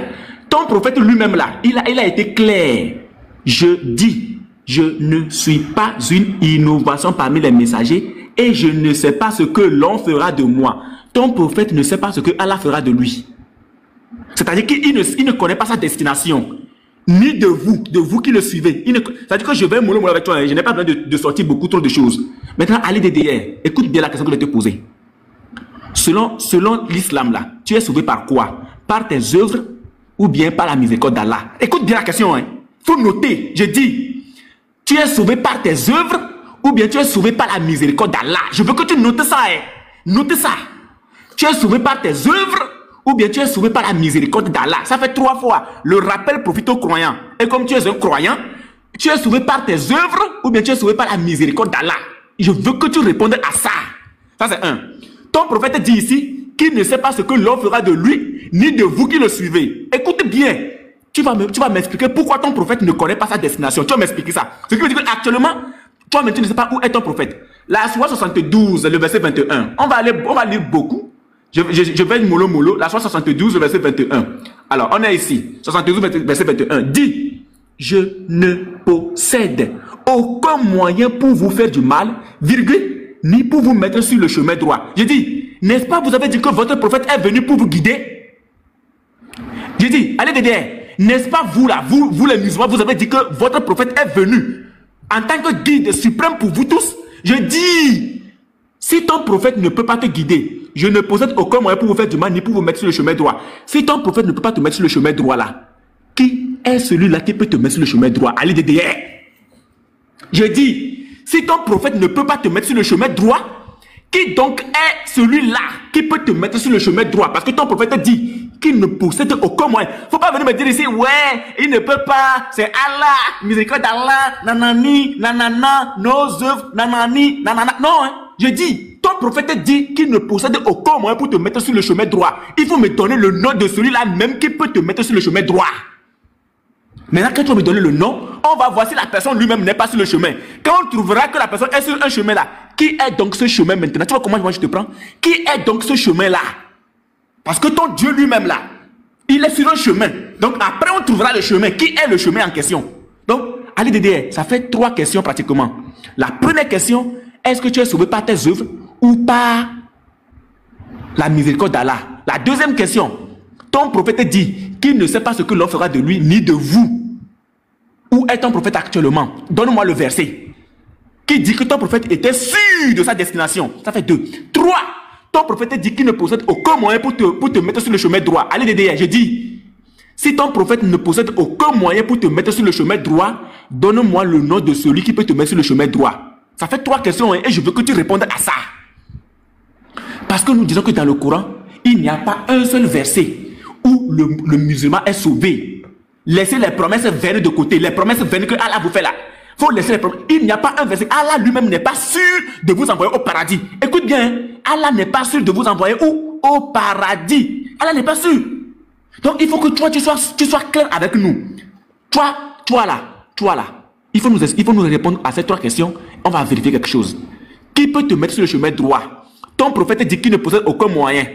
Ton prophète lui-même, là, il a été clair. Je dis, je ne suis pas une innovation parmi les messagers et je ne sais pas ce que l'on fera de moi. Ton prophète ne sait pas ce que Allah fera de lui. C'est-à-dire qu'il ne connaît pas sa destination. Ni de vous qui le suivez. C'est-à-dire que je vais mollo avec toi, hein. Je n'ai pas besoin de sortir beaucoup trop de choses. Maintenant, Ali DDR, écoute bien la question que je vais te poser. Selon l'islam là, tu es sauvé par quoi? Par tes œuvres ou bien par la miséricorde d'Allah? Écoute bien la question, hein. Faut noter, je dis, tu es sauvé par tes œuvres ou bien tu es sauvé par la miséricorde d'Allah? Je veux que tu notes ça, hein. Note ça. Tu es sauvé par tes œuvres ou bien tu es sauvé par la miséricorde d'Allah. Ça fait 3 fois. Le rappel profite aux croyants. Et comme tu es un croyant, tu es sauvé par tes œuvres ou bien tu es sauvé par la miséricorde d'Allah. Je veux que tu répondes à ça. Ça c'est 1. Ton prophète dit ici qu'il ne sait pas ce que l'on fera de lui, ni de vous qui le suivez. Écoute bien. Tu vas m'expliquer pourquoi ton prophète ne connaît pas sa destination. Tu vas m'expliquer ça. Ce qui veut dire qu'actuellement, toi-même tu ne sais pas où est ton prophète. La Sourate 72, le verset 21. On va lire beaucoup. Je vais mollo, la Sourate 72, le verset 21. Alors, on est ici. 72, verset 21. Dit, je ne possède aucun moyen pour vous faire du mal, virgule, ni pour vous mettre sur le chemin droit. Je dis, n'est-ce pas, vous avez dit que votre prophète est venu pour vous guider? Je dis, allez derrière, n'est-ce pas vous là, vous les musulmans, vous avez dit que votre prophète est venu en tant que guide suprême pour vous tous? Je dis, si ton prophète ne peut pas te guider, je ne possède aucun moyen pour vous faire du mal ni pour vous mettre sur le chemin droit. Si ton prophète ne peut pas te mettre sur le chemin droit là, qui est celui-là qui peut te mettre sur le chemin droit? Allez derrière. Je dis, si ton prophète ne peut pas te mettre sur le chemin droit, qui donc est celui-là qui peut te mettre sur le chemin droit? Parce que ton prophète dit qu'il ne possède aucun moyen. Faut pas venir me dire ici, ouais, il ne peut pas, c'est Allah, miséricorde d'Allah, nanani, nanana, nos œuvres, nanani, nanana. Non, hein. Je dis, ton prophète dit qu'il ne possède aucun moyen pour te mettre sur le chemin droit. Il faut me donner le nom de celui-là même qui peut te mettre sur le chemin droit. Maintenant, quand tu vas me donner le nom, on va voir si la personne lui-même n'est pas sur le chemin. Quand on trouvera que la personne est sur un chemin là, qui est donc ce chemin maintenant? Tu vois comment moi je te prends? Qui est donc ce chemin là? Parce que ton Dieu lui-même là, il est sur un chemin. Donc après on trouvera le chemin. Qui est le chemin en question? Donc, allez DDR, ça fait 3 questions pratiquement. La première question, est-ce que tu es sauvé par tes œuvres ou par la miséricorde d'Allah? La deuxième question, ton prophète dit qu'il ne sait pas ce que l'on fera de lui ni de vous. Où est ton prophète actuellement? Donne-moi le verset qui dit que ton prophète était sûr de sa destination. Ça fait 2. 3. Ton prophète dit qu'il ne possède aucun moyen pour te mettre sur le chemin droit. Allez DDR, je dis, si ton prophète ne possède aucun moyen pour te mettre sur le chemin droit, donne-moi le nom de celui qui peut te mettre sur le chemin droit. Ça fait 3 questions, hein, et je veux que tu répondes à ça. Parce que nous disons que dans le Coran, il n'y a pas un seul verset où le musulman est sauvé. Laissez les promesses vaines de côté. Les promesses vaines que Allah vous fait là. Il faut laisser les promesses. Il n'y a pas un verset. Allah lui-même n'est pas sûr de vous envoyer au paradis. Écoute bien, hein, Allah n'est pas sûr de vous envoyer où? Au paradis. Allah n'est pas sûr. Donc il faut que toi, tu sois clair avec nous. Toi là. Il faut nous répondre à ces 3 questions. On va vérifier quelque chose. Qui peut te mettre sur le chemin droit? Ton prophète dit qu'il ne possède aucun moyen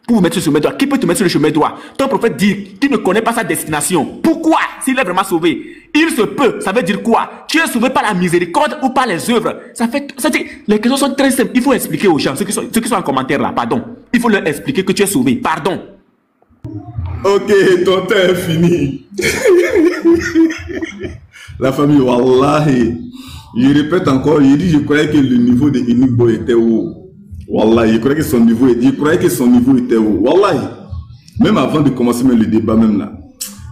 pour vous mettre sur le chemin droit. Qui peut te mettre sur le chemin droit? Ton prophète dit qu'il ne connaît pas sa destination. Pourquoi? S'il est vraiment sauvé, il se peut. Ça veut dire quoi? Tu es sauvé par la miséricorde ou par les œuvres? Les questions sont très simples. Il faut expliquer aux gens, ceux qui sont en commentaire là, pardon. Il faut leur expliquer que tu es sauvé. Pardon. Ok, ton temps est fini. La famille, wallahi. Je répète encore, je croyais que le niveau de Inigbo était haut. Wallahi, je croyais que son niveau était haut. Wallahi. Même avant de commencer même le débat même là.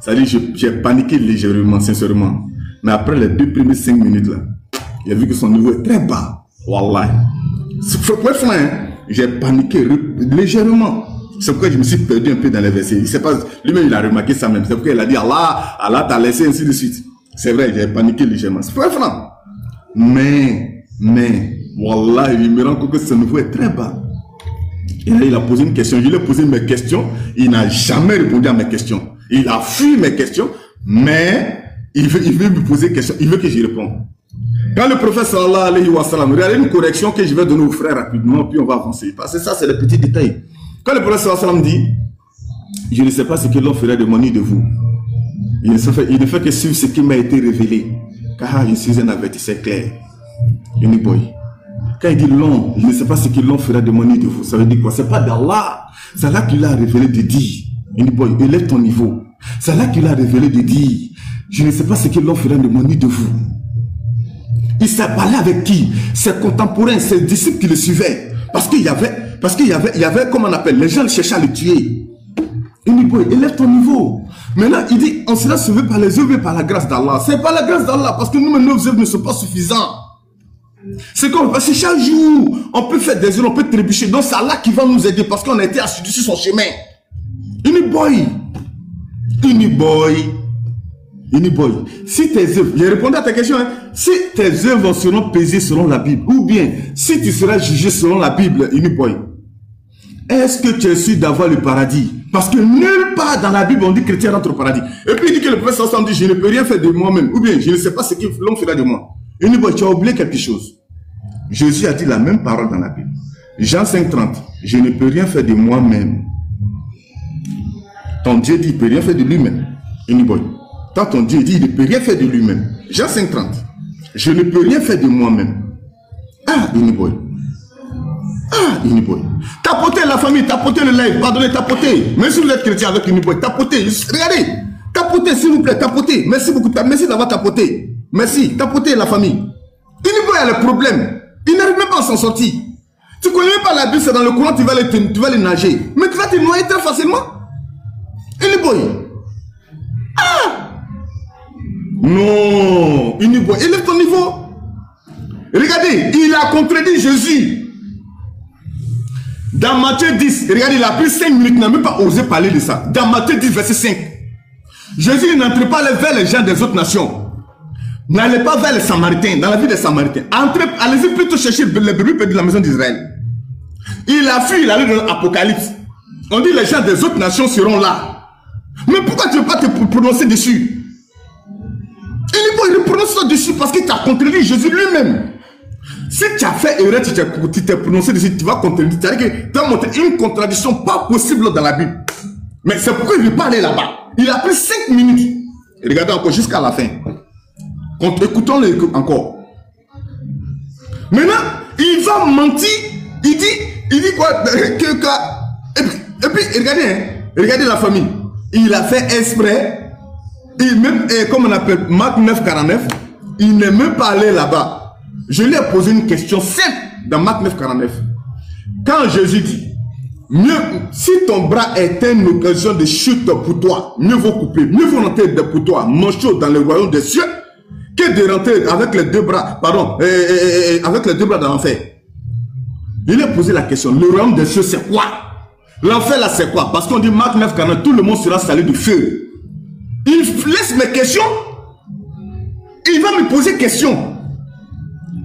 Ça dit, j'ai paniqué légèrement, sincèrement. Mais après les 2 premières 5 minutes là, j'ai vu que son niveau est très bas. Wallahi. Pour être franc, hein, j'ai paniqué légèrement. C'est pourquoi je me suis perdu un peu dans les versets. Il sait pas, lui-même il a remarqué ça même. C'est pourquoi il a dit Allah t'a laissé ainsi de suite. C'est vrai, j'ai paniqué légèrement. C'est pas franc. Mais, wallah, il me rend compte que ce niveau est très bas. Et là, il a posé une question. Je lui ai posé mes questions. Il n'a jamais répondu à mes questions. Il a fui mes questions. Mais, il veut me poser question, il veut que je réponde. Quand le prophète sallallahu alayhi wa sallam, regardez une correction que je vais donner aux frères rapidement, puis on va avancer. Parce que ça, c'est le petit détail. Quand le prophète sallallahu alayhi wa sallam dit, je ne sais pas ce que l'on ferait de moi ni de vous. Il ne fait que suivre ce qui m'a été révélé. Car je suis un avertisseur clair. Boy. Quand il dit l'homme, je ne sais pas ce que l'on fera de moi ni de vous. Ça veut dire quoi? C'est pas d'Allah. C'est Allah qui l'a révélé de dire. Boy, élève ton niveau. C'est Allah qui l'a révélé de dire. Je ne sais pas ce que l'on fera de moi ni de vous. Il s'est parlé avec qui? Ses contemporains, ses disciples qui le suivaient. Parce qu'il y avait, comment on appelle, les gens cherchaient à le tuer. Boy, élève ton niveau. Maintenant, il dit, on sera sauvé par les œuvres et par la grâce d'Allah. C'est pas la grâce d'Allah, parce que nous, nos œuvres ne sont pas suffisantes. C'est comme, parce que chaque jour, on peut faire des œuvres, on peut trébucher. Donc, c'est Allah qui va nous aider, parce qu'on a été assidus sur son chemin. Boy. Si tes œuvres, j'ai répondu à ta question, hein, si tes œuvres seront pesées selon la Bible, ou bien, si tu seras jugé selon la Bible, boy, est-ce que tu es sûr d'avoir le paradis? Parce que nulle part dans la Bible on dit que chrétien rentre au paradis. Et puis il dit que le prophète sallallahu alayhi wa sallam dit, je ne peux rien faire de moi-même. Ou bien, je ne sais pas ce que l'homme fera de moi. Et nous, tu as oublié quelque chose. Jésus a dit la même parole dans la Bible. Jean 5,30. Je ne peux rien faire de moi-même. Ton Dieu dit, il ne peut rien faire de lui-même. Tant ton Dieu dit, il ne peut rien faire de lui-même. Jean 5,30. Je ne peux rien faire de moi-même. Boy. Tapotez la famille, tapotez le live, pardonnez, tapotez. Même si vous êtes chrétien avec Boy, tapotez. Regardez, tapotez s'il vous plaît, tapotez. Merci beaucoup, merci d'avoir tapoté. Merci, tapotez la famille. Boy a le problème. Il n'arrive même pas à s'en sortir. Tu connais même pas la Bible, c'est dans le courant, tu vas les nager. Mais tu vas te noyer très facilement. Boy. Non, Boy, élève ton niveau. Regardez, il a contredit Jésus. Dans Matthieu 10, regardez, il a pris 5 minutes, il n'a même pas osé parler de ça. Dans Matthieu 10, verset 5. Jésus n'entre pas vers les gens des autres nations. N'allez pas vers les Samaritains, dans la vie des Samaritains. Allez-y plutôt chercher les brebis perdues de la maison d'Israël. Il a fui, il allait dans l'Apocalypse. On dit les gens des autres nations seront là. Mais pourquoi tu ne veux pas te prononcer dessus? Il prononce dessus parce qu'il t'a contredit Jésus lui-même. Si tu as fait erreur, tu t'es prononcé dessus, tu vas contredire. C'est-à-dire que tu as montré une contradiction pas possible dans la Bible. Mais c'est pourquoi il ne veut pas aller là-bas. Il a pris 5 minutes. Et regardez encore jusqu'à la fin. Écoutons-le encore. Maintenant, il va mentir. Il dit quoi? Et puis regardez la famille. Il a fait exprès. Comme on appelle Marc 9,49, il n'est même pas allé là-bas. Je lui ai posé une question simple dans Marc 9,49. Quand Jésus dit, si ton bras est une occasion de chute pour toi, mieux vaut couper, mieux vaut rentrer pour toi, manchot dans le royaume des cieux, que de rentrer avec les deux bras, avec les deux bras dans l'enfer. Il lui a posé la question, le royaume des cieux c'est quoi? L'enfer là c'est quoi? Parce qu'on dit Marc 9,49, tout le monde sera salé du feu. Il laisse mes questions, il va me poser question.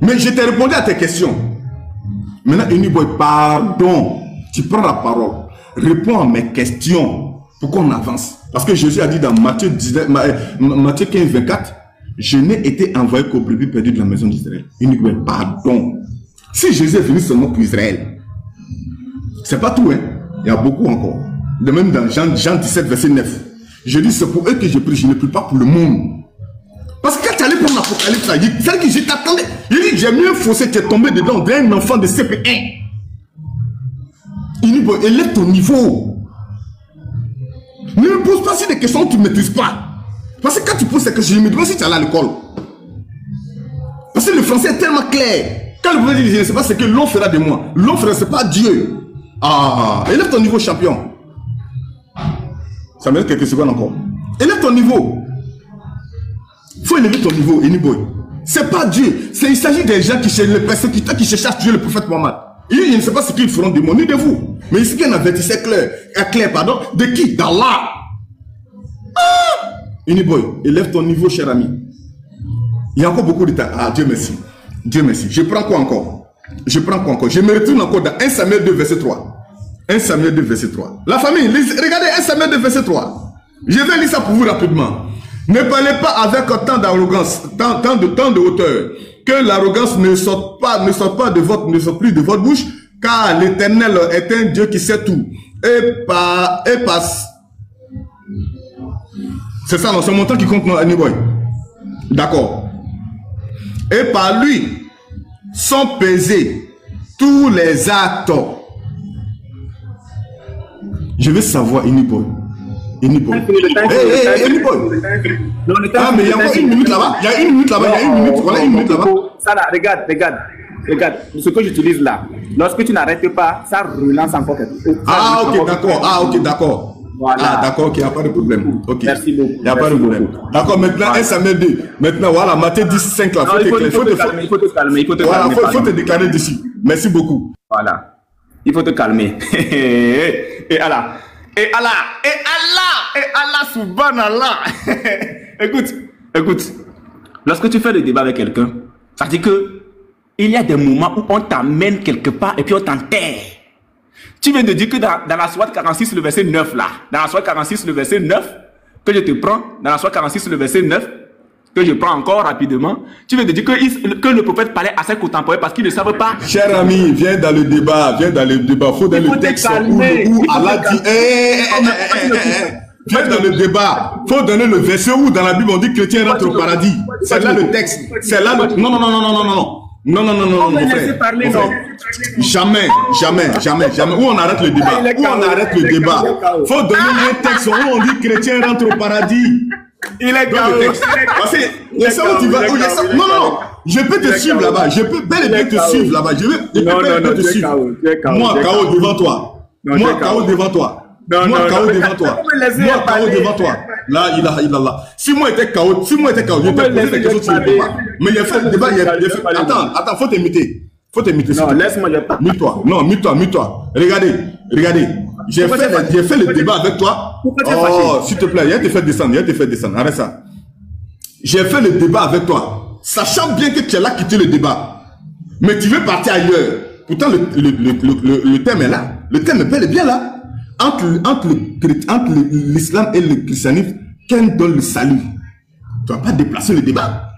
Mais je t'ai répondu à tes questions. Maintenant, Boy, pardon. Tu prends la parole. Réponds à mes questions pour qu'on avance. Parce que Jésus a dit dans Matthieu 15, 24, je n'ai été envoyé qu'aux brebis perdues de la maison d'Israël. Boy, pardon. Si Jésus est venu seulement pour Israël, c'est pas tout, hein. Il y a beaucoup encore. De même dans Jean 17, verset 9. Je dis, c'est pour eux que je prie. Je ne prie pas pour le monde. Parce que quand tu allais prendre l'Apocalypse, c'est que je t'attendais. Il dit, j'ai mieux faussé, tu es tombé dedans d'un enfant de CP1. Il dit, bon, élève ton niveau. Ne me pose pas si des questions que tu ne maîtrises pas. Parce que quand tu poses ces questions, je me demande si tu es allé à l'école. Parce que le français est tellement clair. Quand le prophète dit, je ne sais pas ce que l'on fera de moi. L'on fera, ce n'est pas Dieu. Élève ton niveau, champion. Ça me reste quelques secondes encore. Élève ton niveau. Il faut élever ton niveau, Boy. C'est pas Dieu. Il s'agit des gens qui cherchent, les persécuteurs qui cherchent à tuer le prophète Mohammed. Je ne sais pas ce qu'ils feront de moi ni de vous. Mais ici, il y a un avertisseur clair, pardon. De qui? d'Allah. Boy, élève ton niveau, cher ami. Il y a encore beaucoup de temps. Dieu merci. Dieu merci. Je prends quoi encore? Je me retourne encore dans 1 Samuel 2, verset 3. 1 Samuel 2, verset 3. La famille, regardez 1 Samuel 2, verset 3. Je vais lire ça pour vous rapidement. Ne parlez pas avec tant d'arrogance, tant de hauteur, que l'arrogance ne sorte plus de votre bouche, car l'Éternel est un Dieu qui sait tout. Et passe. C'est ça, non, c'est mon temps qui compte, non, Anyboy. D'accord. Et par lui sont pesés tous les actes. Je veux savoir, Anyboy. Anyboy. Anyboy. Ah, mais il y a encore une minute là-bas. Il y a une minute là-bas. Il y a une minute. Voilà une minute là-bas. Ça là, regarde. Ce que j'utilise là. Lorsque tu n'arrêtes pas, ça relance encore quelque chose. Ah, ok, d'accord. Ah, ok, d'accord. Voilà. Ah, d'accord, ok, il n'y a pas de problème. Okay. Merci beaucoup. Il n'y a pas de problème. D'accord, maintenant, voilà. 1 Samuel 2. Maintenant, voilà, Matthieu 10, 5 là. Il faut te calmer. Il faut te déclarer d'ici. Merci beaucoup. Voilà. Il faut te calmer. Et Allah. Et Allah, subhanallah. Écoute. Lorsque tu fais le débat avec quelqu'un, ça dit que il y a des moments où on t'amène quelque part et puis on t'enterre. Tu viens de dire que dans la Sourate 46, le verset 9 là, dans la Sourate 46, le verset 9, que je te prends, dans la Sourate 46, le verset 9, que je prends encore rapidement, tu viens de dire que le prophète parlait à ses contemporains parce qu'ils ne savent pas. Cher ami, viens dans le débat, faut dans le texte où Allah dit, viens dans le débat, faut donner le verset où dans la Bible on dit que chrétien rentre au paradis. C'est là le texte, c'est là le... Non, mon frère. Parler, non. Jamais. Où on arrête le débat? Faut donner un texte où on dit chrétien rentre au paradis. Il est KO. Parce que tu vas. Non. Je peux te suivre là-bas. Je peux bel et bien te suivre là-bas. Je peux te suivre. Moi, KO devant toi. Moi, KO devant toi. Moi, KO devant toi. Là, il a. Si moi j'étais KO, je t'ai posé des questions sur le débat. Mais il a fait le débat. Attends, faut t'imiter. Non, laisse-moi le pas. Mute-toi. Regardez. J'ai fait le débat avec toi. Oh, s'il te plaît, il a te fait descendre. Arrête ça. J'ai fait le débat avec toi, sachant bien que tu es là quitté le débat. Mais tu veux partir ailleurs. Pourtant, le thème est là. Le thème est bel et bien là. Entre l'islam et le christianisme, qu'un donne le salut. Tu ne vas pas déplacer le débat.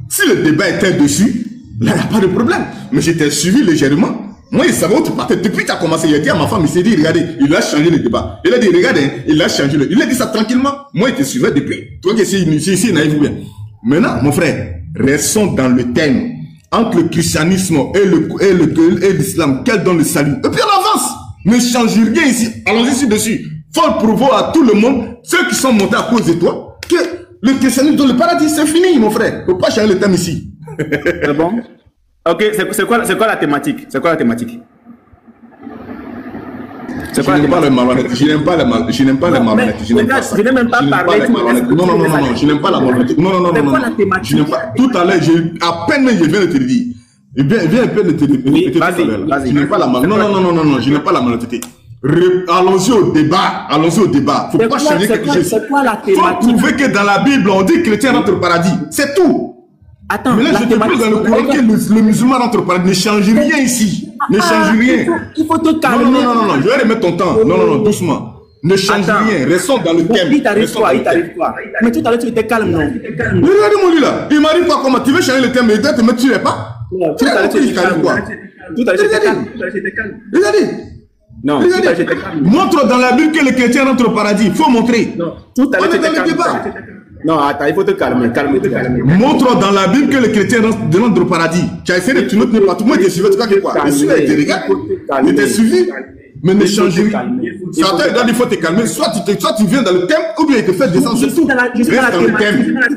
Si le débat était dessus, là, il n'y a pas de problème. Mais j'étais suivi légèrement. Moi, il savait où tu partais. Depuis que tu as commencé, il a dit à ma femme, il s'est dit, regardez, il a changé le débat. Il a dit, regardez, il a changé il a dit ça tranquillement. Moi, il te suivait depuis. Toi qui es ici, naïf ou bien. Maintenant, mon frère, restons dans le thème. Entre le christianisme et l'islam, quel donne le salut? Et puis on avance. Ne change rien ici. Allons-y ci-dessus. Faut le prouver à tout le monde, ceux qui sont montés à cause de toi, que le christianisme dans le paradis, c'est fini, mon frère. Faut pas changer le thème ici. C'est bon? Ok, c'est quoi la thématique? Je n'aime pas les malhonnêtes. Je n'ai même pas parlé. Non, je n'aime pas la malhonnêteté. Non. Je n'aime pas. Tout à l'heure, à peine je viens de te le dire. Viens un peu de te répéter tout à l'heure. Je n'aime pas la malhonnêteté. Non, je n'aime pas la malhonnêteté. Allons-y au débat. Faut pas changer quelque chose. Faut prouver que dans la Bible, on dit que chrétien rentre au paradis. C'est tout. Attends, mais là, je te pose dans le Coran que le musulman rentre au paradis. Ne change rien ici. Ne change rien. Il faut te calmer. Non. Je vais remettre ton temps. Non, doucement. Ne change rien. Restons dans le thème. Il t'arrive quoi? Mais tout à l'heure, tu étais calme, non? Regardez-moi lui là. Il m'arrive pas comment? Tu veux changer le thème et te mettre sur les pas? Tout à l'heure, tu étais calme. Regardez. Non, montre dans la Bible que les chrétiens rentrent au paradis. Il faut montrer. Non, tout à l'heure, tu étais calme. Non, attends, il faut te calmer. Montre dans la Bible que les chrétiens rentrent au paradis. Tu as essayé de tourner partout. Moi, je t'ai suivi. Tu crois que quoi? Je suis avec tes regards. Je t'ai suivi. Mais ne change rien. Il faut te calmer. Soit tu viens dans le thème, ou bien il te fait descendre. Je suis dans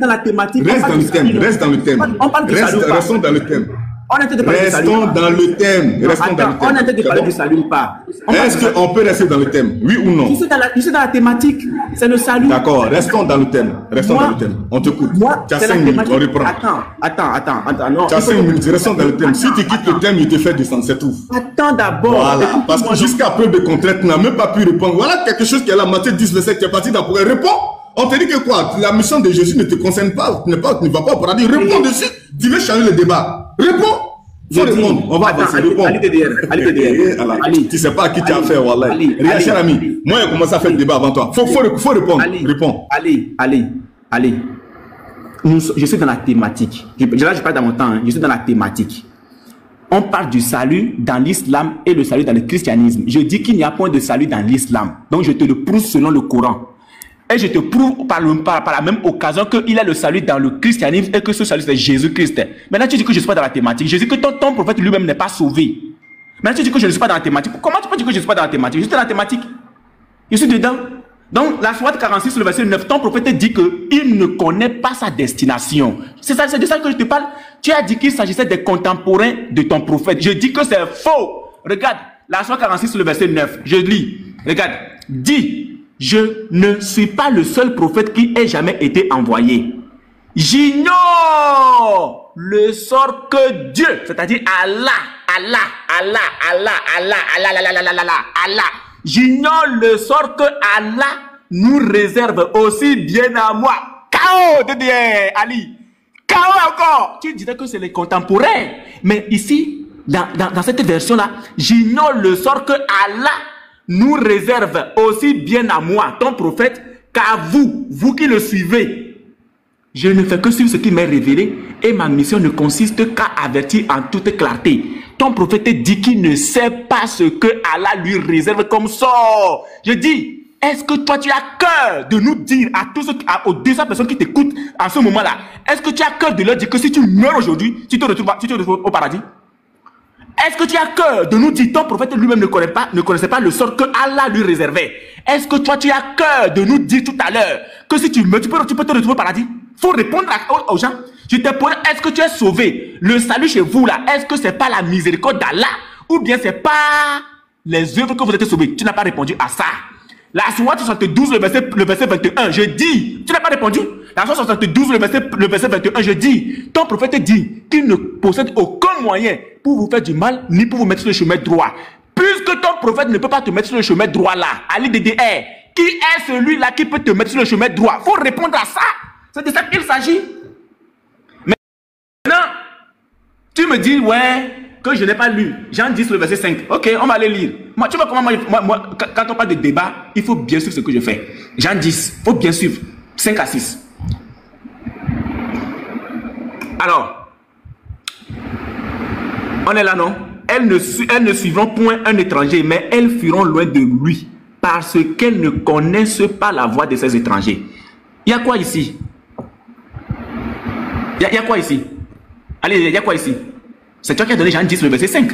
la thématique. Reste dans le thème. Restons dans le thème. Restons dans le thème. On est en train de parler du salut ou pas? Est-ce qu'on peut rester dans le thème? Oui ou non? Je suis dans la thématique. C'est le salut. D'accord, restons dans le thème. On t'écoute. Tu as 5 minutes, on reprend. Attends. Non. Tu as 5 minutes, restons dans le thème. Si tu quittes le thème, il te fait descendre, c'est tout. Attends d'abord. Voilà, parce que jusqu'à preuve de contrainte, tu n'as même pas pu répondre. Voilà quelque chose qui est là, Matthieu 10, verset, tu es parti dans pour répondre. On te dit que quoi? La mission de Jésus ne te concerne pas. Tu ne vas pas au paradis. Réponds dessus. Tu veux changer le débat. Réponds. Faut répondre. On va avancer. Réponds. Ali, tu sais pas à qui tu as affaire, Wallah. Regarde, cher ami. Moi, j'ai commencé à faire le débat avant toi. Faut répondre. Réponds. Ali, allez, je suis dans la thématique. Là, je parle dans mon temps, hein, je suis dans la thématique. On parle du salut dans l'islam et le salut dans le christianisme. Je dis qu'il n'y a point de salut dans l'islam. Donc, je te le prouve selon le Coran. Et je te prouve par la même occasion qu'il y a le salut dans le christianisme et que ce salut c'est Jésus-Christ. Maintenant, tu dis que je ne suis pas dans la thématique. Je dis que ton prophète lui-même n'est pas sauvé. Maintenant, tu dis que je ne suis pas dans la thématique. Comment tu peux dire que je ne suis pas dans la thématique? Je suis dans la thématique. Je suis dedans. Donc, la sourate 46, le verset 9, ton prophète dit qu'il ne connaît pas sa destination. C'est de ça que je te parle. Tu as dit qu'il s'agissait des contemporains de ton prophète. Je dis que c'est faux. Regarde, la sourate 46, le verset 9. Je lis. Regarde. Dis, je ne suis pas le seul prophète qui ait jamais été envoyé. J'ignore le sort que Dieu, c'est-à-dire Allah. J'ignore le sort que Allah nous réserve aussi bien à moi. K.O. de Ali. K.O. encore. Tu disais que c'est les contemporains. Mais ici, dans cette version-là, j'ignore le sort que Allah nous réserve aussi bien à moi, ton prophète, qu'à vous, vous qui le suivez. Je ne fais que suivre ce qui m'est révélé et ma mission ne consiste qu'à avertir en toute clarté. Ton prophète dit qu'il ne sait pas ce que Allah lui réserve comme sort. Je dis, est-ce que toi tu as cœur de nous dire à tous ceux, aux 200 personnes qui t'écoutent en ce moment-là, est-ce que tu as cœur de leur dire que si tu meurs aujourd'hui, tu te retrouves au paradis? Est-ce que tu as cœur de nous dire, ton prophète lui-même ne connaissait pas le sort que Allah lui réservait? Est-ce que toi tu as cœur de nous dire tout à l'heure que si tu meurs, tu peux te retrouver au paradis? Faut répondre aux gens. Je te pose, est-ce que tu es sauvé? Le salut chez vous là, est-ce que c'est pas la miséricorde d'Allah? Ou bien c'est pas les œuvres que vous êtes sauvés? Tu n'as pas répondu à ça. La sourate 72, le verset 21, je dis, tu n'as pas répondu. La sourate 72, le verset 21, je dis, ton prophète dit qu'il ne possède aucun moyen pour vous faire du mal, ni pour vous mettre sur le chemin droit. Puisque ton prophète ne peut pas te mettre sur le chemin droit là, Ali DDR, qui est celui-là qui peut te mettre sur le chemin droit? Il faut répondre à ça. C'est de ça qu'il s'agit. Maintenant, tu me dis, ouais, que je n'ai pas lu. Jean 10, le verset 5. Ok, on va aller lire. Moi, tu vois comment moi, quand on parle de débat, il faut bien suivre ce que je fais. Jean 10, il faut bien suivre. 5 à 6. Alors, on est là, non? Elles ne suivront point un étranger, mais elles fuiront loin de lui, parce qu'elles ne connaissent pas la voix de ces étrangers. Il y a quoi ici? Il y a quoi ici? Allez, il y a quoi ici? C'est toi qui as donné Jean 10, le verset 5.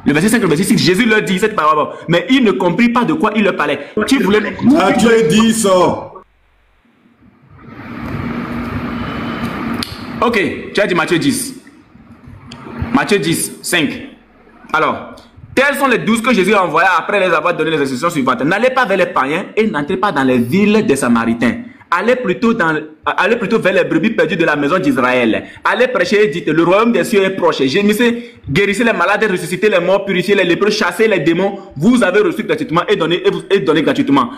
Le verset 5, le verset 6, Jésus leur dit cette parole. Mais ils ne comprirent pas de quoi il leur parlait. Tu voulais... Matthieu 10. Ok, tu as dit Matthieu 10. Matthieu 10, 5. Alors, tels sont les 12 que Jésus a envoyés après les avoir donné les instructions suivantes. N'allez pas vers les païens et n'entrez pas dans les villes des Samaritains. Allez plutôt vers les brebis perdues de la maison d'Israël. Allez prêcher et dites, le royaume des cieux est proche. Gémissez, guérissez les malades, ressuscitez les morts, purifiez les lépreux, chassez les démons. Vous avez reçu gratuitement et donnez gratuitement.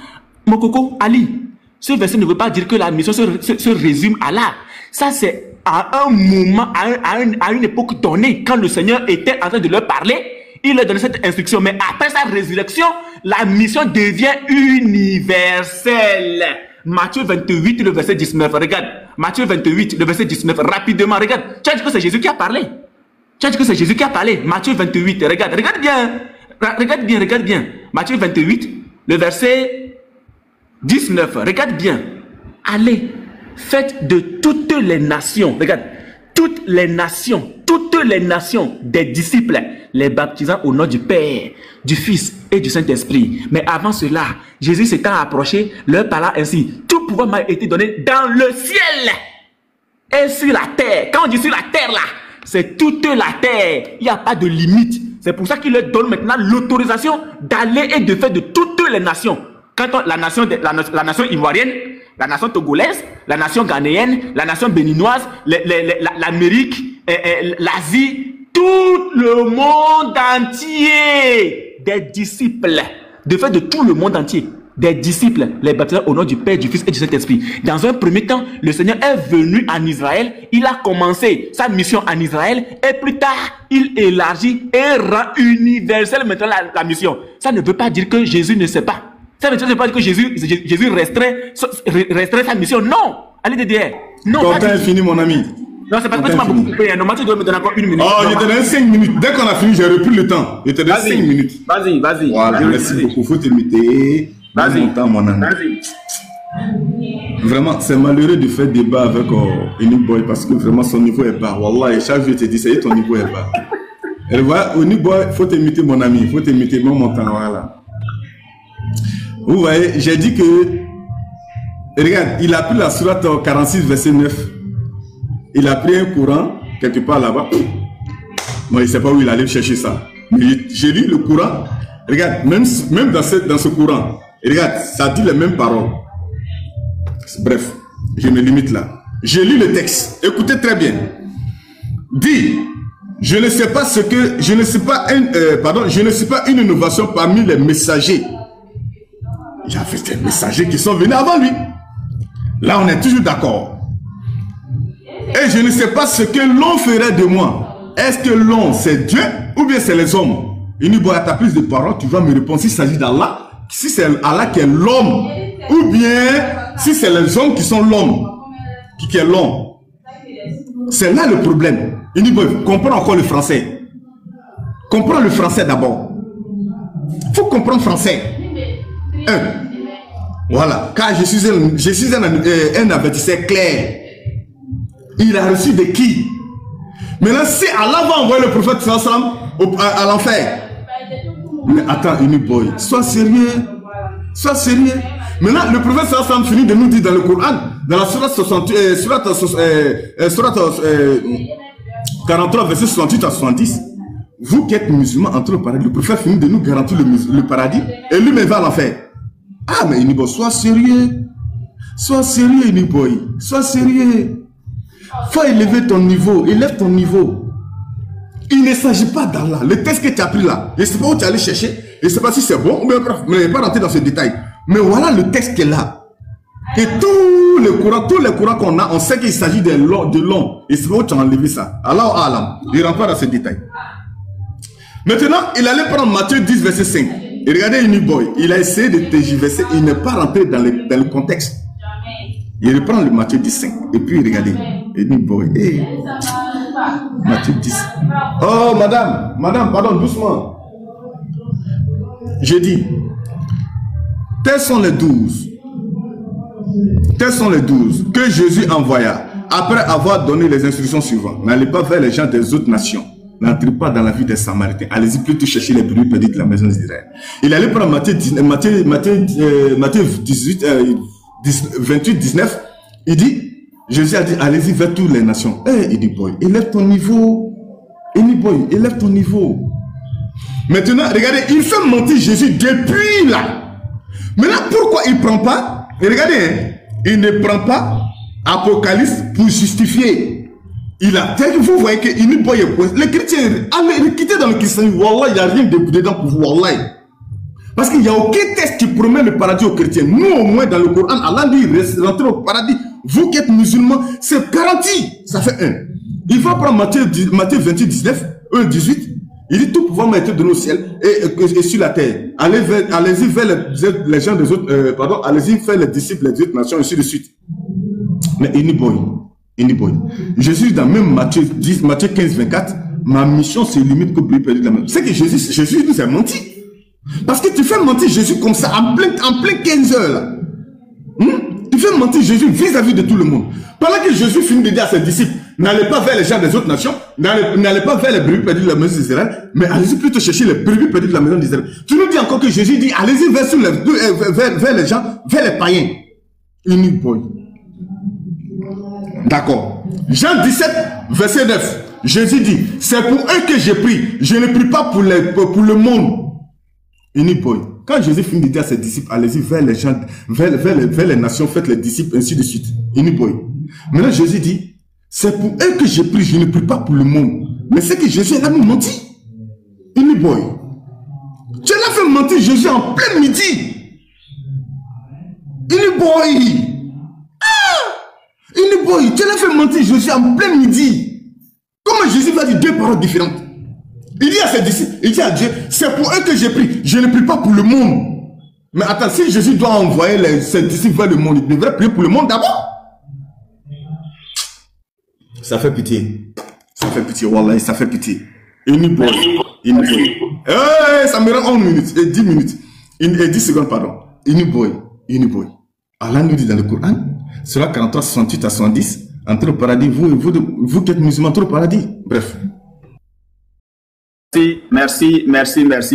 Mon coco, Ali, ce verset ne veut pas dire que la mission se résume à là. Ça, c'est à un moment, à une époque donnée, quand le Seigneur était en train de leur parler, il leur donnait cette instruction. Mais après sa résurrection, la mission devient universelle. Matthieu 28, le verset 19. Regarde. Matthieu 28, le verset 19. Rapidement, regarde. Tu as dit que c'est Jésus qui a parlé. Tu as dit que c'est Jésus qui a parlé. Matthieu 28, regarde. Regarde bien. Regarde bien. Matthieu 28, le verset 19. Regarde bien. Allez, faites de toutes les nations. Regarde. Toutes les nations des disciples, les baptisant au nom du Père, du Fils et du Saint-Esprit. Mais avant cela, Jésus s'étant approché, leur parla ainsi. Tout pouvoir m'a été donné dans le ciel et sur la terre. Quand on dit sur la terre là, c'est toute la terre. Il n'y a pas de limite. C'est pour ça qu'il leur donne maintenant l'autorisation d'aller et de faire de toutes les nations. Quand la nation ivoirienne, la nation togolaise, la nation ghanéenne, la nation béninoise, l'Amérique, l'Asie, tout le monde entier, des disciples, de fait de tout le monde entier, des disciples, les baptisés au nom du Père, du Fils et du Saint-Esprit. Dans un premier temps, le Seigneur est venu en Israël, il a commencé sa mission en Israël, et plus tard, il élargit et rend universelle maintenant la mission. Ça ne veut pas dire que Jésus ne sait pas. Ça ne veut pas dire que Jésus restreint sa mission. Non. Allez derrière. Non, Ton temps est fini, mon ami. Non, c'est parce que tu m'as beaucoup coupé. Normalement, tu dois me donner encore 1 minute. Oh, je te donne 5 minutes. Dès qu'on a fini, j'ai repris le temps. Je te donne 5 minutes. Vas-y. Voilà, merci beaucoup. Faut te limiter. Vas-y. Mon temps, mon ami. Vas-y. Vraiment, c'est malheureux de faire débat avec Unique Boy parce que vraiment son niveau est bas. Wallah, et chaque jour, je te dis, ça y est, ton niveau est bas. Et voilà, Unique Boy, faut t'imiter, mon ami. Faut t'imiter, mon temps. Voilà. Vous voyez, j'ai dit que. Regarde, il a pris la sourate 46, verset 9. Il a pris un courant, quelque part là-bas. Moi, il ne sait pas où il allait chercher ça. Mais j'ai lu le courant. Regarde, même dans ce courant, regarde, ça dit les mêmes paroles. Bref, je me limite là. J'ai lu le texte. Écoutez très bien. Dit, je ne sais pas une innovation parmi les messagers. Il y avait des messagers qui sont venus avant lui. Là, on est toujours d'accord. Et je ne sais pas ce que l'on ferait de moi. Est-ce que l'on, c'est Dieu ou bien c'est les hommes? Il nous a plus de paroles, tu vas me répondre s'il s'agit d'Allah, si c'est Allah qui est l'homme, ou bien si c'est les hommes qui sont l'homme, qui est l'homme. C'est là le problème. Il nous comprend encore le français. Comprends le français d'abord. Il faut comprendre le français. Voilà, car je suis un avertisseur clair. Il a reçu de qui? Maintenant, si Allah va envoyer le prophète à l'enfer. Mais attends, Unique Boy, sois sérieux. Sois sérieux. Maintenant, le prophète finit de nous dire dans le Coran, dans la sourate 43, verset 68 à 70, vous qui êtes musulmans, entre le paradis, le prophète finit de nous garantir le paradis, et lui-même va à l'enfer. Ah, mais Unique Boy, sois sérieux. Sois sérieux, Unique Boy. Sois sérieux. Faut élever ton niveau, élève ton niveau. Il ne s'agit pas d'Allah. Le texte que tu as pris là, je ne sais pas où tu es allé chercher, je ne sais pas si c'est bon, mais je ne vais pas rentrer dans ce détail. Mais voilà le texte qui est là. Et tous les courants qu'on a, on sait qu'il s'agit de l'homme. Et c'est pas où tu as enlevé ça. Allah Alam. Il ne rentre pas dans ce détail. Maintenant, il allait prendre Matthieu 10, verset 5. Et regardez Unique Boy, il a essayé de tergiverser, il n'est pas rentré dans le contexte. Il reprend le Matthieu 10, 5. Et puis regardez. Unique Boy. Hey. Matthieu 10. Oh, madame, pardon, doucement. Je dis, tels sont les 12. Tels sont les 12 que Jésus envoya après avoir donné les instructions suivantes. N'allez pas vers les gens des autres nations. N'entrez pas dans la vie des Samaritains. Allez-y plutôt chercher les brebis perdues de la maison d'Israël. Il allait prendre Matthieu 18, 28, 19. Il dit, Jésus a dit, allez-y vers toutes les nations. Eh, Unique Boy, élève ton niveau. Unique Boy, élève ton niveau. Maintenant, regardez, il fait mentir Jésus depuis là. Maintenant, pourquoi il ne prend pas? Et regardez, hein, il ne prend pas Apocalypse pour justifier. Vous voyez que Unique Boy est coincé. Les chrétiens, allez, quittez dans le christianisme. Wallah, il n'y a rien dedans pour vous. Wallah. Parce qu'il n'y a aucun texte qui promet le paradis aux chrétiens. Nous, au moins, dans le Coran, Allah dit, rentrez au paradis. Vous qui êtes musulmans, c'est garanti. Ça fait 1. Il va prendre Matthieu 28, 19, 1, 18. Il dit, tout pouvoir m'a été donné au ciel et sur la terre. Allez-y vers les gens des autres, allez-y faire les disciples des autres nations, et ainsi de suite. Mais Unique Boy. Jésus, dans même Matthieu 15, 24, ma mission se limite que plus perdu de la main. C'est que Jésus nous a menti. Parce que tu fais mentir Jésus comme ça, en plein 15 heures là. Tu fais mentir Jésus vis-à-vis de tout le monde. Pendant que Jésus finit de dire à ses disciples, n'allez pas vers les gens des autres nations, n'allez pas vers les brebis perdues de la maison d'Israël, mais allez-y plutôt chercher les brebis perdues de la maison d'Israël. Tu nous dis encore que Jésus dit, allez-y vers les gens, vers les païens. Unique Boy. D'accord. Jean 17, verset 9. Jésus dit, c'est pour eux que j'ai pris. Je ne prie pas pour le monde. Unique Boy. Quand Jésus finit de dire à ses disciples, allez-y vers les gens, vers les nations, faites les disciples, ainsi de suite. Unique Boy. Maintenant, Jésus dit, c'est pour eux que j'ai pris, je ne prie pas pour le monde. Mais c'est que Jésus a nous menti. Unique Boy. Tu l'as fait mentir Jésus en plein midi. Unique Boy. Unique Boy, tu l'as fait mentir Jésus en plein midi. Comment Jésus va dire deux paroles différentes? Il dit à ses disciples, il dit à Dieu, c'est pour eux que j'ai pris, je ne prie pas pour le monde. Mais attends, si Jésus doit envoyer ses disciples vers le monde, il devrait prier pour le monde d'abord. Ça fait pitié. Ça fait pitié, Wallah, ça fait pitié. Une boy. Ça me rend 1 minute et 10 minutes. Et 10 secondes, pardon. Une boy. Allah nous dit dans le Coran, Surah 43, 68 à 70, entre le paradis, vous qui êtes musulmans, entre le paradis. Bref. Merci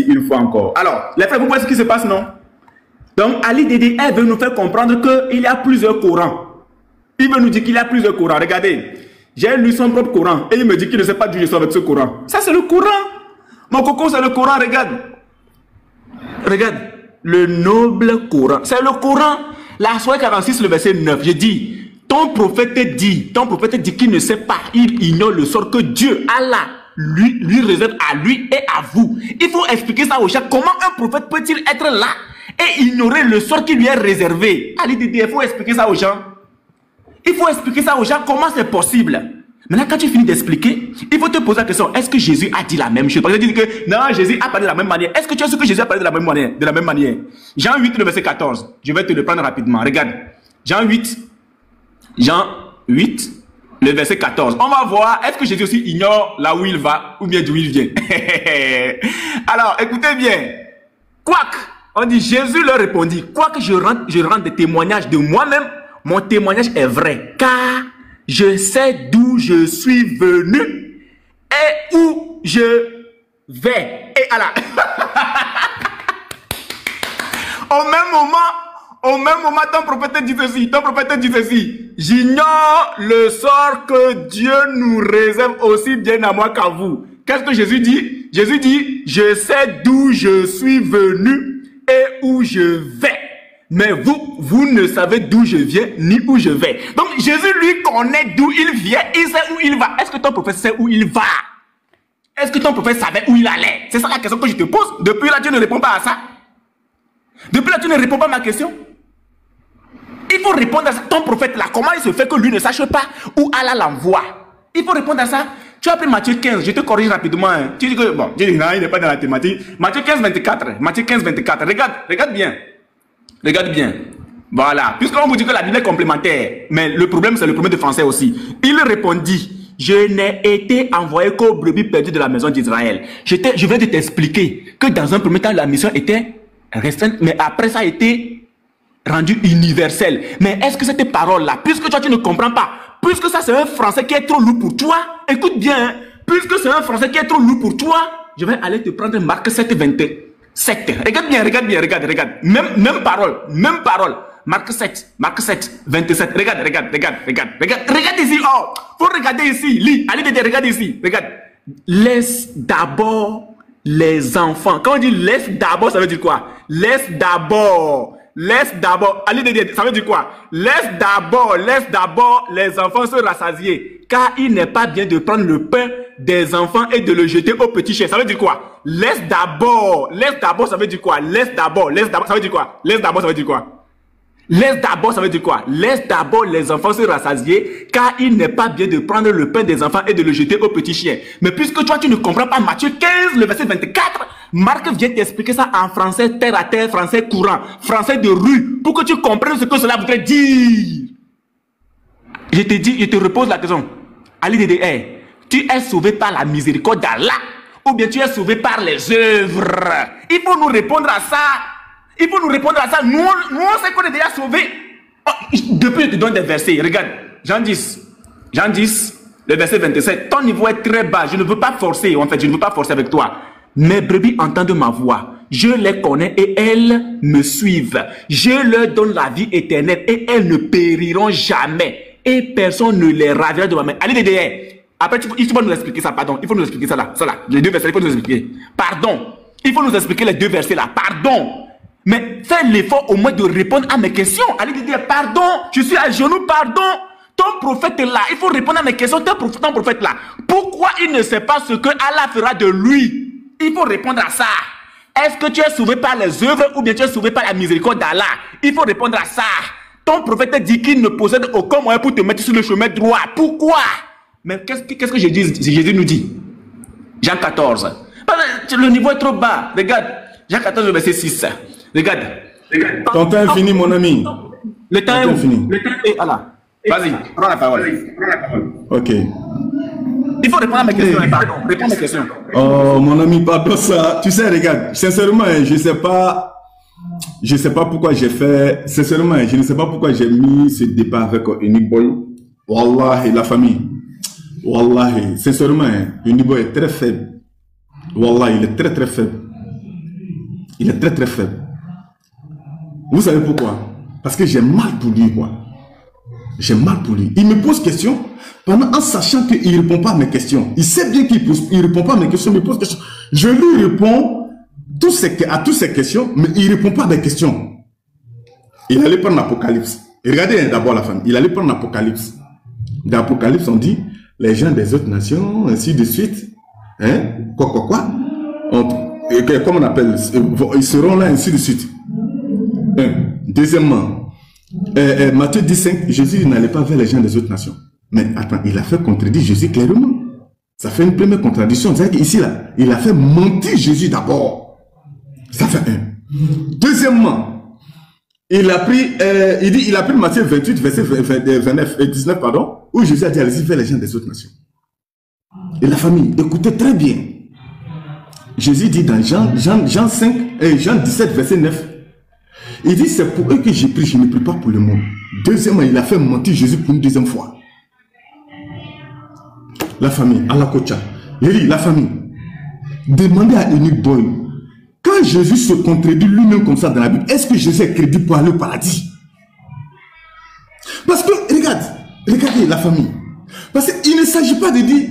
une fois encore. Alors, les frères, vous voyez ce qui se passe, non? Donc, Ali Dédé, elle veut nous faire comprendre qu'il y a plusieurs Corans. Il veut nous dire qu'il y a plusieurs Corans. Regardez, j'ai lu son propre Coran et il me dit qu'il ne sait pas d'où je suis avec ce Coran. Ça, c'est le Coran. Mon coco, c'est le Coran, regarde. Regarde, le noble Coran. C'est le Coran. La Sourate 46, le verset 9. Je dis, ton prophète dit qu'il ne sait pas, il ignore le sort que Dieu, Allah, lui réserve à lui et à vous. Il faut expliquer ça aux gens. Comment un prophète peut-il être là et ignorer le sort qui lui est réservé? Ali Dédé, il faut expliquer ça aux gens. Il faut expliquer ça aux gens, comment c'est possible. Maintenant, quand tu finis d'expliquer, il faut te poser la question, est-ce que Jésus a dit la même chose? Parce que tu dis que non, Jésus a parlé de la même manière. Est-ce que tu as ce que Jésus a parlé de la même manière? Jean 8, le verset 14. Je vais te le prendre rapidement. Regarde. Jean 8, le verset 14. On va voir, est-ce que Jésus aussi ignore là où il va ou bien d'où il vient? Alors, écoutez bien. Quoique, on dit, Jésus leur répondit, quoique je rende des témoignages de moi-même, mon témoignage est vrai, car je sais d'où je suis venu et où je vais. Et alors, au même moment, ton prophète dit ceci, j'ignore le sort que Dieu nous réserve aussi bien à moi qu'à vous. Qu'est-ce que Jésus dit? Jésus dit, je sais d'où je suis venu et où je vais. Mais vous ne savez d'où je viens ni où je vais. Donc Jésus lui connaît d'où il vient, il sait où il va. Est-ce que ton prophète sait où il va? Est-ce que ton prophète savait où il allait? C'est ça la question que je te pose. Depuis là, tu ne réponds pas à ça. Depuis là, tu ne réponds pas à ma question. Il faut répondre à ça. Ton prophète là, comment il se fait que lui ne sache pas où Allah l'envoie? Il faut répondre à ça. Tu as pris Matthieu 15, je te corrige rapidement. Hein. Tu dis que, bon, tu dis non, il n'est pas dans la thématique. Matthieu 15, 24. Matthieu 15, 24. Regarde bien. Regarde bien. Voilà. Puisqu'on vous dit que la Bible est complémentaire, mais le problème, c'est le problème de français aussi. Il répondit, je n'ai été envoyé qu'aux brebis perdues de la maison d'Israël. Je viens de t'expliquer que dans un premier temps, la mission était restreinte, mais après ça a été rendu universelle. Mais est-ce que cette parole-là, puisque toi tu ne comprends pas, puisque ça c'est un français qui est trop lourd pour toi, écoute bien, hein, puisque c'est un français qui est trop lourd pour toi, je vais aller te prendre Marc 7, 21. 7. Regarde bien. Même parole. Marc 7, 27. Regarde ici. Oh, faut regarder ici. Lis. Allez, regarde ici. Regarde. Laisse d'abord les enfants. Quand on dit laisse d'abord, ça veut dire quoi? Laisse d'abord. Allez, ça veut dire quoi? Laisse d'abord les enfants se rassasier. Car il n'est pas bien de prendre le pain des enfants et de le jeter aux petits chiens. Ça veut dire quoi? Laisse d'abord, ça veut dire quoi? Laisse d'abord, ça veut dire quoi? Laisse d'abord, ça veut dire quoi? Laisse d'abord les enfants se rassasier, car il n'est pas bien de prendre le pain des enfants et de le jeter aux petits chiens. Mais puisque toi, tu ne comprends pas Matthieu 15, le verset 24, Marc vient t'expliquer ça en français terre à terre, français courant, français de rue, pour que tu comprennes ce que cela voudrait dire. Je te repose la question. Ali Dédé, tu es sauvé par la miséricorde d'Allah ou bien tu es sauvé par les œuvres? Il faut nous répondre à ça. Nous on sait qu'on est déjà sauvés. Oh, depuis, je te donne des versets. Regarde, Jean 10, le verset 27. Ton niveau est très bas. Je ne veux pas forcer, avec toi. Mes brebis entendent ma voix. Je les connais et elles me suivent. Je leur donne la vie éternelle et elles ne périront jamais. Et personne ne les ravira de ma main. Allez, Dédé. Après, il faut nous expliquer ça, pardon. Il faut nous expliquer ça là. Les deux versets, il faut nous expliquer. Pardon. Il faut nous expliquer les deux versets là. Pardon. Mais fais l'effort au moins de répondre à mes questions. Allez, Dédé, pardon. Je suis à genoux, pardon. Ton prophète est là. Il faut répondre à mes questions. Ton prophète là. Pourquoi il ne sait pas ce que Allah fera de lui? Il faut répondre à ça. Est-ce que tu es sauvé par les œuvres ou bien tu es sauvé par la miséricorde d'Allah? Il faut répondre à ça. Ton prophète dit qu'il ne possède aucun moyen pour te mettre sur le chemin droit. Pourquoi? Mais qu'est-ce que Jésus nous dit? Jean 14. Le niveau est trop bas. Regarde. Jean 14, verset 6. Regarde. Ton temps est fini, mon ami. Le temps est fini. Le temps est là. Vas-y, prends la parole. Ok. Il faut répondre à mes questions, pardon. Réponds à mes questions. Oh, mon ami, pardon ça. Tu sais, regarde, sincèrement, je sais pas pourquoi j'ai fait, sincèrement, je ne sais pas pourquoi j'ai mis ce débat avec Uniboy. Wallahi, la famille. Wallahi, sincèrement, Uniboy est très faible. Wallahi, il est très très faible. Il est très très faible. Vous savez pourquoi? Parce que j'ai mal pour lui, quoi. J'ai mal pour lui. Il me pose question pendant en sachant qu'il ne répond pas à mes questions. Il sait bien qu'il ne répond pas à mes questions, mais il pose question. Je lui réponds à toutes ces questions, mais il ne répond pas à mes questions. Il allait prendre l'Apocalypse. Regardez d'abord la famille. Il allait prendre l'Apocalypse. Dans l'Apocalypse, on dit les gens des autres nations, ainsi de suite. Hein? Quoi? Comment on appelle? Ils seront là, ainsi de suite. Deuxièmement, Matthieu 15, Jésus n'allait pas vers les gens des autres nations. Mais attends, il a fait contredire Jésus clairement. Ça fait une première contradiction. C'est-à-dire qu'ici, là, il a fait mentir Jésus d'abord. Ça fait un. Deuxièmement, il a pris Matthieu 28, verset 29 et 19, pardon, où Jésus a dit, allez-y vers les gens des autres nations. Et la famille, écoutez très bien. Jésus dit dans Jean 5, Jean 17, verset 9, il dit, c'est pour eux que j'ai pris, je ne prie pas pour le monde. Deuxièmement, il a fait mentir Jésus pour une deuxième fois. La famille, à la Kocha. Il dit, la famille, demandez à Enoch Boy, quand Jésus se contredit lui-même comme ça dans la Bible, est-ce que Jésus est crédible pour aller au paradis? Parce que, regardez la famille. Parce qu'il ne s'agit pas de dire,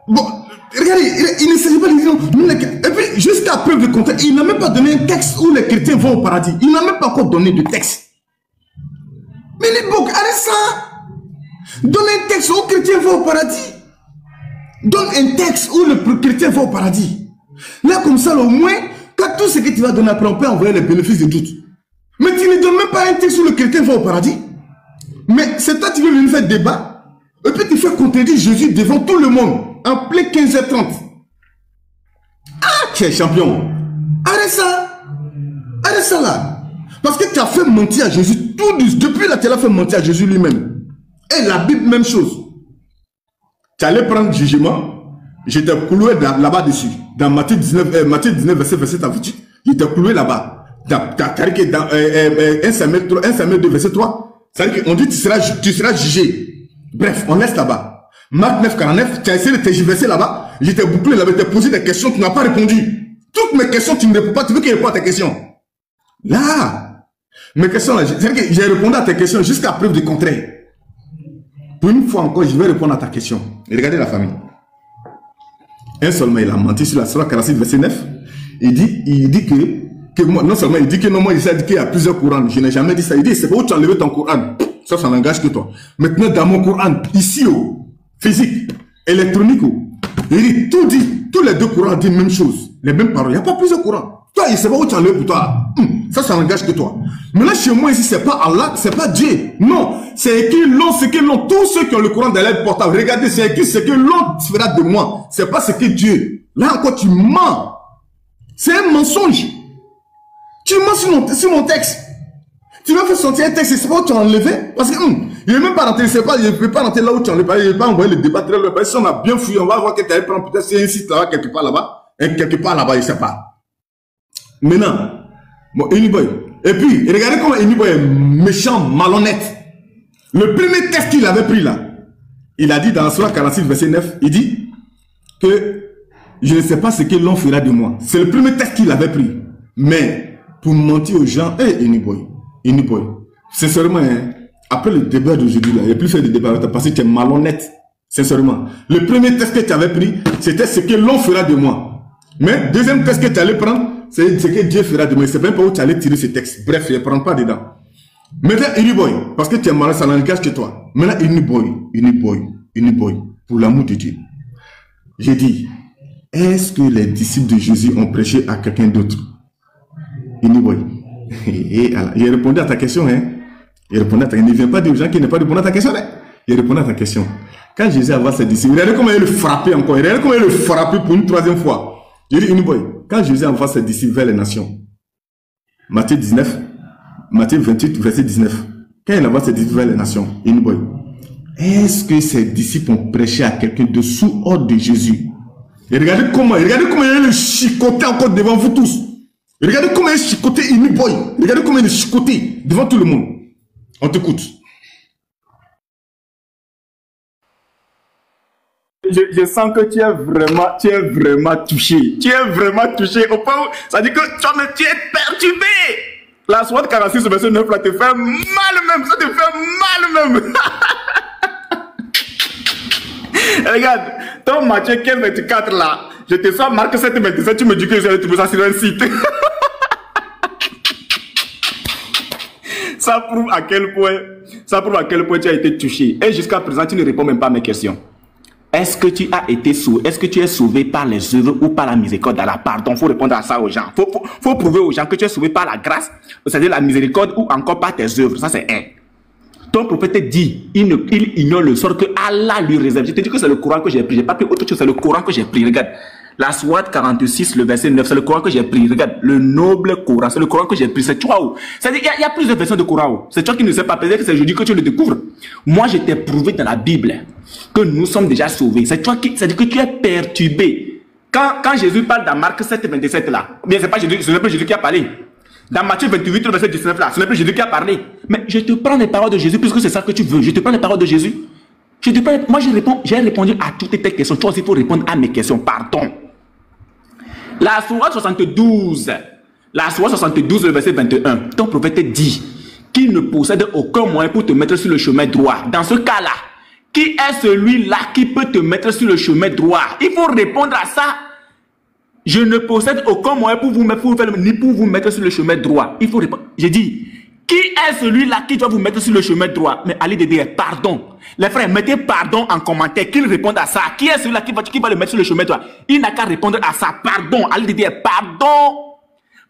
bon, regardez, il ne s'agit pas de dire, et puis jusqu'à preuve de contraire, il n'a même pas donné un texte où les chrétiens vont au paradis. Il n'a même pas encore donné de texte. Mais les boucs, arrête ça. Donne un texte où les chrétiens vont au paradis. Donne un texte où le chrétien va au paradis. Là, comme ça, au moins, quand tout ce que tu vas donner après, on peut envoyer les bénéfices de doute. Mais tu ne donnes même pas un texte où le chrétien va au paradis. Mais c'est toi qui veux lui faire débat. Et puis tu fais contredire Jésus devant tout le monde. En plein 15h30. Ah, tu es champion. Arrête ça. Arrête ça là. Parce que tu as fait mentir à Jésus. Depuis là, tu as fait mentir à Jésus lui-même. Et la Bible, même chose. Tu allais prendre jugement. J'étais cloué là-bas dessus. Dans Matthieu 19, verset 27 à 28. J'étais cloué là-bas. Dans 1 Samuel 2, verset 3. C'est-à-dire qu'on dit tu seras jugé. Bref, on laisse là-bas. Marc 9, 49, tu as essayé de te verser là-bas. J'étais bouclé là-bas, tu as posé des questions, tu n'as pas répondu. Toutes mes questions, tu ne réponds pas, tu veux qu'il réponde à tes questions. Là, mes questions là, c'est-à-dire que j'ai répondu à tes questions jusqu'à preuve du contraire. Pour une fois encore, je vais répondre à ta question. Et regardez la famille. Un seulement, il a menti sur la Surah 46, verset 9. Il dit que moi, non seulement il dit que non, moi, il dit qu'il y a plusieurs Courans. Je n'ai jamais dit ça. Il dit, c'est pas où tu as enlevé ton Coran. Ça n'engage que toi. Maintenant, dans mon Coran, ici, physique, électronique, il dit, tous les deux Corans disent la même chose. Les mêmes paroles. Il n'y a pas plusieurs Corans. Toi, il ne sait pas où tu as enlevé pour toi. Ça n'engage que toi. Maintenant, chez moi, ici, c'est pas Allah, c'est pas Dieu. Non. C'est écrit l'on, ce que l'on, tous ceux qui ont le Coran dans l'aide portable. Regardez, c'est écrit ce que l'on fera de moi. C'est pas ce que Dieu. Là encore, tu mens. C'est un mensonge. Tu mens sur mon texte. Tu vas faire sortir un texte, c'est pas où tu as enlevé. Parce que, il ne veut même pas rentrer, il ne peut pas rentrer là où tu as enlevé. Il ne veut pas envoyer le débat très loin. Parce que si on a bien fouillé, on va voir que tu allais prendre peut-être un site là-bas, quelque part là-bas. Et quelque part là-bas, il ne sait pas. Maintenant, bon, Eniboy. Et puis, regardez comment Eniboy est méchant, malhonnête. Le premier texte qu'il avait pris là, il a dit dans la Surah 46, verset 9, il dit que je ne sais pas ce que l'on fera de moi. C'est le premier texte qu'il avait pris. Mais, pour mentir aux gens, Eniboy, sincèrement, hein, après le débat d'aujourd'hui, il n'y a plus fait de débat parce que tu es malhonnête. Sincèrement. Le premier texte que tu avais pris, c'était ce que l'on fera de moi. Mais, deuxième texte que tu allais prendre, c'est ce que Dieu fera de moi. C'est même pas où tu allais tirer ce texte. Bref, je ne prends pas dedans. Maintenant, Eniboy, parce que tu es malade, ça n'engage que toi. Maintenant, Eniboy, pour l'amour de Dieu. J'ai dit, est-ce que les disciples de Jésus ont prêché à quelqu'un d'autre? Eniboy. J'ai répondu à ta question, hein. Il ne vient pas des gens qui n'ont pas répondu à ta question, hein. Il répondait à ta question. Quand Jésus a vu ses disciples, regardez comment il le frappait encore. Regardez comment il le frappait pour une troisième fois. Il dit, Eniboy, quand Jésus envoie ses disciples vers les nations, Matthieu 28, verset 19, quand il envoie ses disciples vers les nations, Iniboy, est-ce que ses disciples ont prêché à quelqu'un de sous ordre de Jésus? Et regardez comment il est le chicoté encore devant vous tous. Et regardez comment il est chicoté Iniboy. Regardez comment il est chicoté devant tout le monde. On t'écoute. Je sens que tu es vraiment touché. Tu es vraiment touché. Au point où ça dit que tu es perturbé. La SWAT 46 verset 9 là te fait mal même. Ça te fait mal même. Regarde, ton Matthieu 15, 24 là, je te sors Marc 7, 27, tu me dis que j'allais trouver ça sur un site. Ça prouve à quel point tu as été touché. Et jusqu'à présent, tu ne réponds même pas à mes questions. Est-ce que tu as été sauvé? Est-ce que tu es sauvé par les œuvres ou par la miséricorde? Alors, pardon, il faut répondre à ça aux gens. Faut prouver aux gens que tu es sauvé par la grâce, c'est-à-dire la miséricorde, ou encore par tes œuvres. Ça, c'est un. Ton prophète dit, il ignore le sort que Allah lui réserve. Je te dis que c'est le Coran que j'ai pris. Je n'ai pas pris autre chose, c'est le Coran que j'ai pris. Regarde, la Sourate 46, le verset 9, c'est le Coran que j'ai pris. Regarde, le noble Coran, c'est le Coran que j'ai pris. C'est toi. C'est-à-dire, il y a plusieurs versions de Coran. C'est toi qui ne sais pas. Peut-être que c'est aujourd'hui que tu le découvres. Moi, je t'ai prouvé dans la Bible que nous sommes déjà sauvés. C'est toi qui, c'est-à-dire que tu es perturbé. Quand Jésus parle dans Marc 7, 27 là, bien, c'est pas Jésus, ce n'est pas Jésus qui a parlé. Dans Matthieu 28, verset 19 là, ce n'est plus Jésus qui a parlé. Mais je te prends les paroles de Jésus puisque c'est ça que tu veux. Je te prends les paroles de Jésus. Moi, j'ai répondu à toutes tes questions. Toi aussi, il faut répondre à mes questions. Pardon. La Sourate 72, le verset 21, ton prophète dit qu'il ne possède aucun moyen pour te mettre sur le chemin droit. Dans ce cas-là, qui est celui-là qui peut te mettre sur le chemin droit? Il faut répondre à ça. Je ne possède aucun moyen pour vous mettre sur le chemin droit. Il faut répondre. J'ai dit, qui est celui-là qui doit vous mettre sur le chemin droit? Mais allez de dire pardon. Les frères, mettez pardon en commentaire, qu'ils répondent à ça. Qui est celui-là qui va le mettre sur le chemin droit? Il n'a qu'à répondre à ça. Pardon. Allez de dire pardon.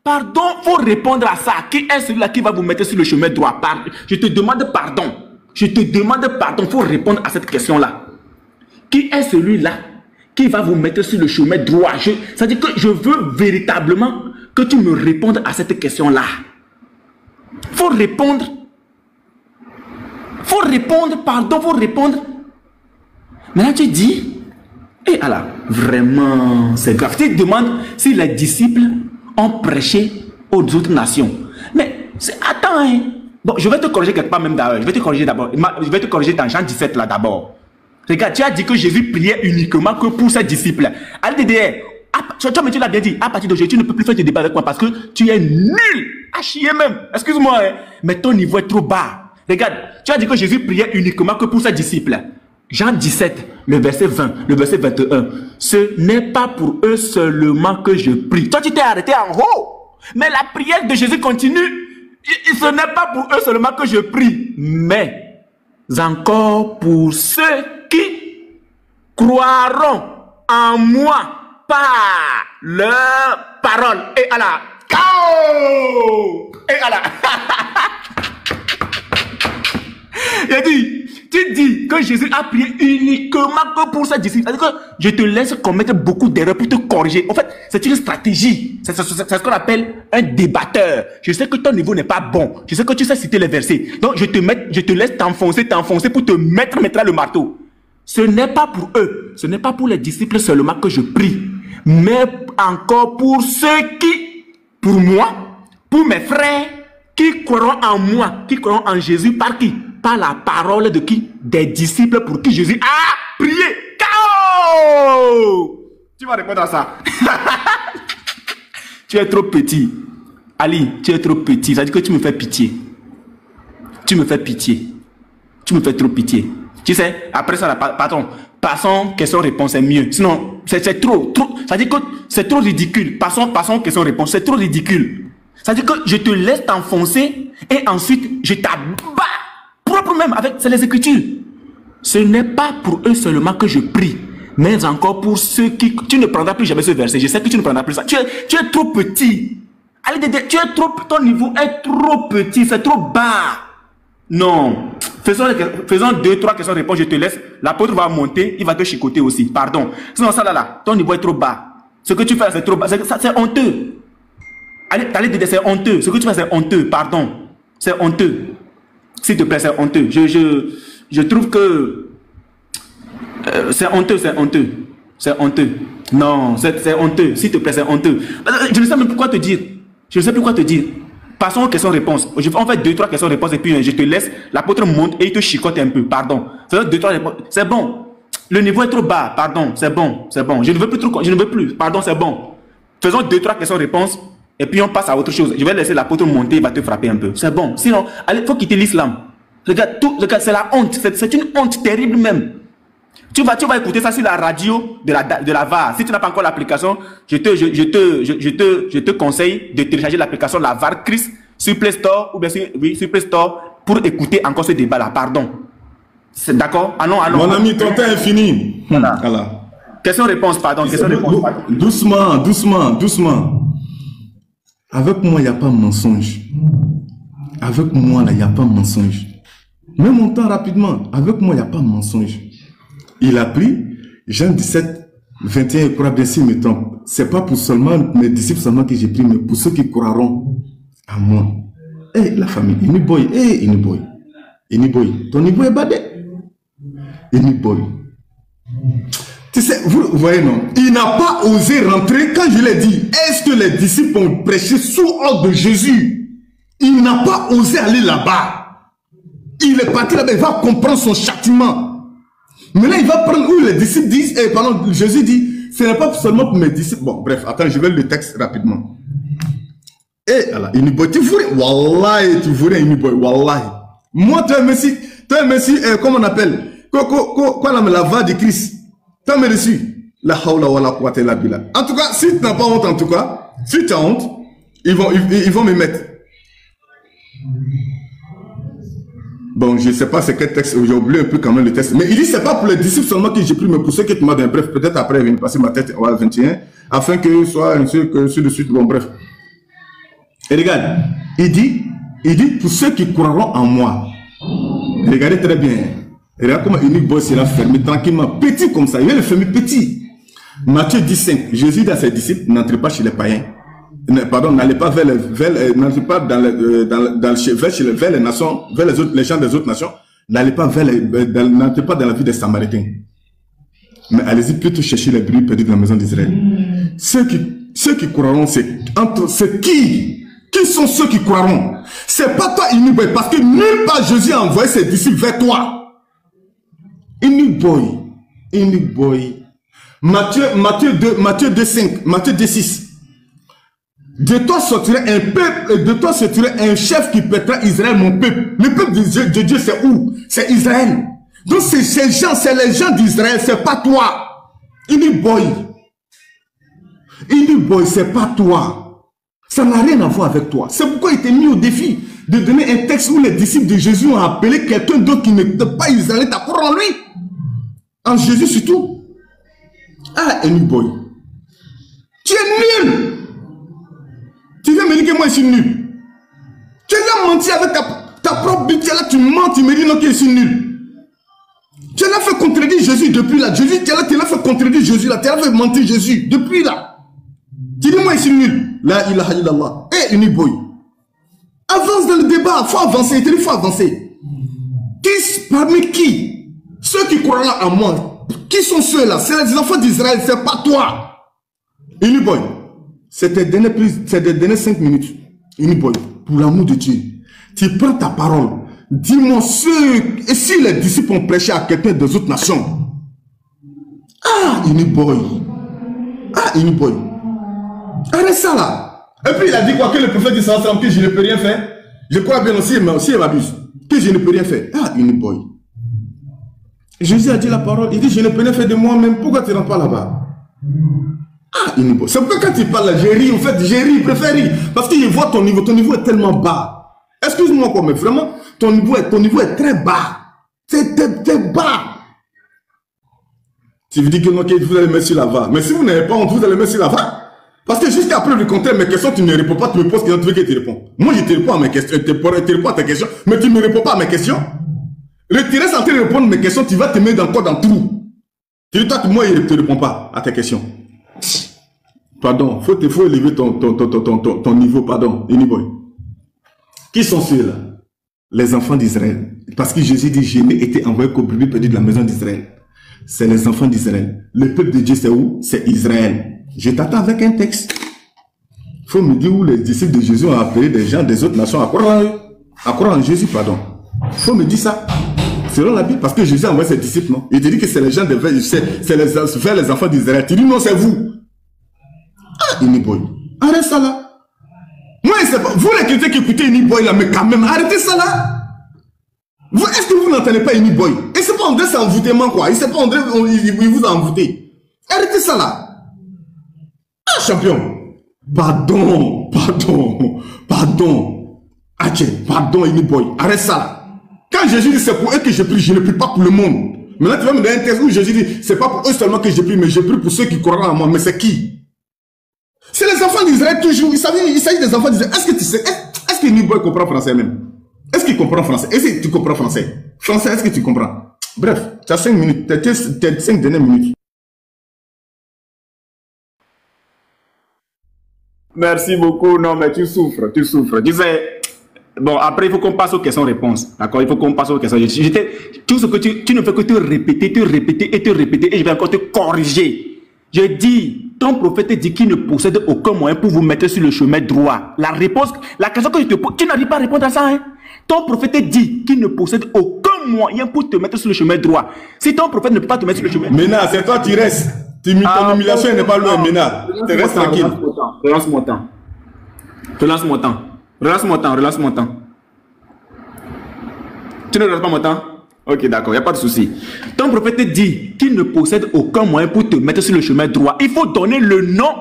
Pardon, faut répondre à ça. Qui est celui-là qui va vous mettre sur le chemin droit? Je te demande pardon. Je te demande pardon. Faut répondre à cette question-là. Qui est celui-là qui va vous mettre sur le chemin droit? C'est-à-dire que je veux véritablement que tu me répondes à cette question-là. Faut répondre. Faut répondre, pardon, faut répondre. Maintenant tu dis, et alors, vraiment, c'est grave. Tu te demandes si les disciples ont prêché aux autres nations. Mais, attends, hein. Bon, je vais te corriger quelque part même d'ailleurs. Je vais te corriger d'abord. Je vais te corriger dans Jean 17 là d'abord. Regarde, tu as dit que Jésus priait uniquement que pour ses disciples. Allez, tu l'as bien dit, à partir d'aujourd'hui, tu ne peux plus faire tes débats avec moi parce que tu es nul à chier même. Excuse-moi, hein, mais ton niveau est trop bas. Regarde, tu as dit que Jésus priait uniquement que pour ses disciples. Jean 17, le verset 20, le verset 21. Ce n'est pas pour eux seulement que je prie. Toi, tu t'es arrêté en haut. Mais la prière de Jésus continue. Ce n'est pas pour eux seulement que je prie, mais encore pour ceux qui croiront en moi par leur parole. Et à la KO. Et à la il dit, tu dis que Jésus a prié uniquement que pour ses disciples. C'est-à-dire que je te laisse commettre beaucoup d'erreurs pour te corriger. En fait, c'est une stratégie. C'est ce qu'on appelle un débatteur. Je sais que ton niveau n'est pas bon. Je sais que tu sais citer les versets. Donc, je te laisse t'enfoncer pour te mettre maintenant le marteau. Ce n'est pas pour eux. Ce n'est pas pour les disciples seulement que je prie. Mais encore pour ceux qui, pour moi, pour mes frères, qui croiront en moi, qui croiront en Jésus, par qui? Par la parole de qui? Des disciples pour qui Jésus a prié. KO. Tu vas répondre à ça. Tu es trop petit. Ali, tu es trop petit. Ça veut dire que tu me fais pitié. Tu me fais pitié. Tu me fais trop pitié. Tu sais, après ça, pardon, passons question-réponse, c'est mieux. Sinon, c'est trop. Ça veut dire que c'est trop ridicule. Passons question-réponse, c'est trop ridicule. Ça veut dire que je te laisse t'enfoncer et ensuite je t'abats. Propre même, c'est les Écritures. Ce n'est pas pour eux seulement que je prie, mais encore pour ceux qui... Tu ne prendras plus jamais ce verset. Je sais que tu ne prendras plus ça. Tu es trop petit. Allez, ton niveau est trop petit, c'est trop bas. Non. Faisons 2-3 questions-réponses, je te laisse. L'apôtre va monter, il va te chicoter aussi. Pardon. Sinon, ça là, ton niveau est trop bas. Ce que tu fais, c'est trop bas. C'est honteux. Allez, c'est honteux. Ce que tu fais, c'est honteux. Pardon. C'est honteux. S'il te plaît, c'est honteux. Je trouve que c'est honteux, c'est honteux. C'est honteux. Non, c'est honteux. S'il te plaît, c'est honteux. Je ne sais même plus quoi te dire. Je ne sais plus quoi te dire. Passons aux questions-réponses. On fait 2-3 questions-réponses et puis je te laisse. L'apôtre monte et il te chicote un peu. Pardon. C'est 2-3 réponses. C'est bon. Le niveau est trop bas. Pardon. C'est bon. C'est bon. Je ne veux plus trop. Je ne veux plus. Pardon, c'est bon. Faisons 2-3 questions-réponses et puis on passe à autre chose. Je vais laisser l'apôtre monter. Il va te frapper un peu. C'est bon. Sinon, il faut quitter l'islam. Regarde, c'est la honte. C'est une honte terrible même. Tu vas écouter ça sur la radio de la VAR. Si tu n'as pas encore l'application, je te conseille de télécharger l'application la VAR Christ sur Play Store ou bien sur Play Store pour écouter encore ce débat-là. Pardon. C'est d'accord? Allons. Mon ami, ton temps est fini. Voilà. Question-réponse, pardon. Doucement. Avec moi, il n'y a pas de mensonge. Avec moi, là, il n'y a pas de mensonge. Mets mon temps rapidement. Avec moi, il n'y a pas de mensonge. Il a pris Jean 17, 21, il croit bien s'il me trompe. C'est pas pour seulement mes disciples seulement que j'ai pris, mais pour ceux qui croiront à moi. La famille, Iniboy, Iniboy, ton niveau est badé. Iniboy. Tu sais, vous voyez non, il n'a pas osé rentrer quand je l'ai dit. Est-ce que les disciples ont prêché sous ordre de Jésus? Il n'a pas osé aller là-bas. Il est parti là-bas, il va comprendre son châtiment. Maintenant, il va prendre où les disciples disent, Jésus dit, ce n'est pas seulement pour mes disciples. Bon, bref, attends, je vais le texte rapidement. Alors, Iniboy, tu voudrais, Wallahi, tu voudrais Iniboy, Wallahi. Moi, tu as merci, comment on appelle, quoi la va de Christ, tu as reçu. La hawla wa la quwwata illa billah. En tout cas, si tu n'as pas honte, en tout cas, si tu as honte, ils vont me mettre. Bon, je ne sais pas c'est quel texte, j'ai oublié un peu quand même le texte. Mais il dit, c'est pas pour les disciples seulement que j'ai pris, mais pour ceux qui te demandent, bref, peut-être après, il vient passer ma tête à 21, afin que soit sur le suite, bon, bref. Et regarde, il dit, pour ceux qui croiront en moi. Regardez très bien. Regarde comment Unique Boy s'est fermé tranquillement, petit comme ça, il vient le fermer petit. Matthieu 10,5, Jésus dit à ses disciples, n'entrez pas chez les païens. Pardon, n'allez pas vers les nations, vers les gens des autres nations. N'allez pas n'entrez pas dans la vie des Samaritains. Mais allez-y plutôt chercher les brebis perdus dans la maison d'Israël. Ceux qui croiront, c'est qui? Qui sont ceux qui croiront? C'est pas toi, Iniboy, parce que nulle part Jésus a envoyé ses disciples vers toi. Iniboy. Matthieu 2,5, Matthieu 2,6. De toi sortirait un peuple, de toi sortirait un chef qui pètera Israël, mon peuple. Le peuple de Dieu, c'est où? C'est Israël. Donc c'est ces gens, c'est les gens d'Israël, c'est pas toi. Iniboy, c'est pas toi. Ça n'a rien à voir avec toi. C'est pourquoi il t'est mis au défi de donner un texte où les disciples de Jésus ont appelé quelqu'un d'autre qui n'est pas Israël à croire en lui. En Jésus surtout. Iniboy, tu es nul. Tu viens me dire que moi je suis nul. Tu as menti avec ta propre bite, là tu mens, tu me dis non que je suis nul. Tu l'as fait contredire Jésus depuis là. Jésus, tu l'as fait contredire Jésus là. Tu l'as fait mentir Jésus depuis là. Tu dis moi je suis nul. La ilaha illallah. Iniboy. Avance dans le débat, il faut avancer, il faut avancer. Parmi qui? Ceux qui croient là en moi. Qui sont ceux-là? C'est les enfants d'Israël, c'est pas toi. Iniboy. C'est des dernières 5 minutes. Iniboy, pour l'amour de Dieu, tu prends ta parole. Dis-moi et si les disciples ont prêché à quelqu'un des autres nations. Iniboy. Iniboy. Arrête ça là. Et puis il a dit quoi? Que le prophète dit ça, que je ne peux rien faire. Je crois bien aussi, mais aussi il m'abuse. Que je ne peux rien faire. Iniboy. Jésus a dit la parole. Il dit je ne peux rien faire de moi-même. Pourquoi tu ne rentres pas là-bas? C'est pourquoi quand tu parles, j'ai ri, en fait, je préfère rire. Parce qu'il voit ton niveau est tellement bas. Excuse-moi quoi, mais vraiment, ton niveau est très bas. C'est très bas. Tu veux dire que non, vous allez mettre sur la VAR. Mais si vous n'avez pas honte, vous allez mettre sur la VAR. Parce que jusqu'à preuve du contraire, mes questions, tu ne réponds pas, tu me poses question, tu veux que tu réponds. Moi, je te réponds à mes questions, tu réponds à tes questions, mais tu ne me réponds pas à mes questions. Tu restes en train de répondre à mes questions, tu vas te mettre dans le trou. Tu dis, toi, moi, je ne te réponds pas à tes questions. Pardon, faut élever ton niveau, pardon, Iniboy. Qui sont ceux-là? les enfants d'Israël. Parce que Jésus dit, je n'ai été envoyé qu'au brebis perdu de la maison d'Israël. C'est les enfants d'Israël. Le peuple de Dieu, c'est où? C'est Israël. Je t'attends avec un texte. Il faut me dire où les disciples de Jésus ont appelé des gens des autres nations à croire en Jésus, pardon. Il faut me dire ça. Selon la Bible, parce que Jésus a envoyé ses disciples, non? Il te dit que c'est les gens c'est les enfants d'Israël. Tu dis non, c'est vous. Ah, Iniboy. Arrête ça là. Moi, c'est pas. Vous les chrétiens qui écoutez Iniboy là, mais quand même, arrêtez ça là. Est-ce que vous n'entendez pas Iniboy? Et c'est pas André, c'est envoûtement quoi. Et c'est pas André, il vous a envoûté. Arrêtez ça là. Ah, champion. Pardon. Pardon, Iniboy. Arrête ça là. Quand Jésus dit c'est pour eux que je prie, je ne prie pas pour le monde. Maintenant, tu vas me donner un texte où Jésus dit c'est pas pour eux seulement que je prie, mais je prie pour ceux qui croiront en moi. Mais c'est qui? C'est les enfants d'Israël toujours. Il s'agit des enfants d'Israël. Est-ce que tu sais, est-ce que Niboy comprend français même? Est-ce qu'il comprend français? Est-ce que tu comprends français? Français, est-ce que tu comprends? Bref, tu as 5 minutes, tes 5 dernières minutes. Merci beaucoup. Non, mais tu souffres. Tu sais, bon, après, il faut qu'on passe aux questions-réponses. D'accord? Il faut qu'on passe aux questions. Tout ce que tu ne fais que te répéter, et je vais encore te corriger. Je dis, ton prophète dit qu'il ne possède aucun moyen pour vous mettre sur le chemin droit. La question que je te pose, tu n'arrives pas à répondre à ça, hein? Ton prophète dit qu'il ne possède aucun moyen pour te mettre sur le chemin droit. Si ton prophète ne peut pas te mettre sur le chemin droit... Maintenant, c'est toi qui restes. Ton humiliation n'est pas loin, maintenant. Reste tranquille. Relance mon temps. Tu ne relances pas mon temps? Ok, d'accord, il n'y a pas de souci. Ton prophète dit qu'il ne possède aucun moyen pour te mettre sur le chemin droit. Il faut donner le nom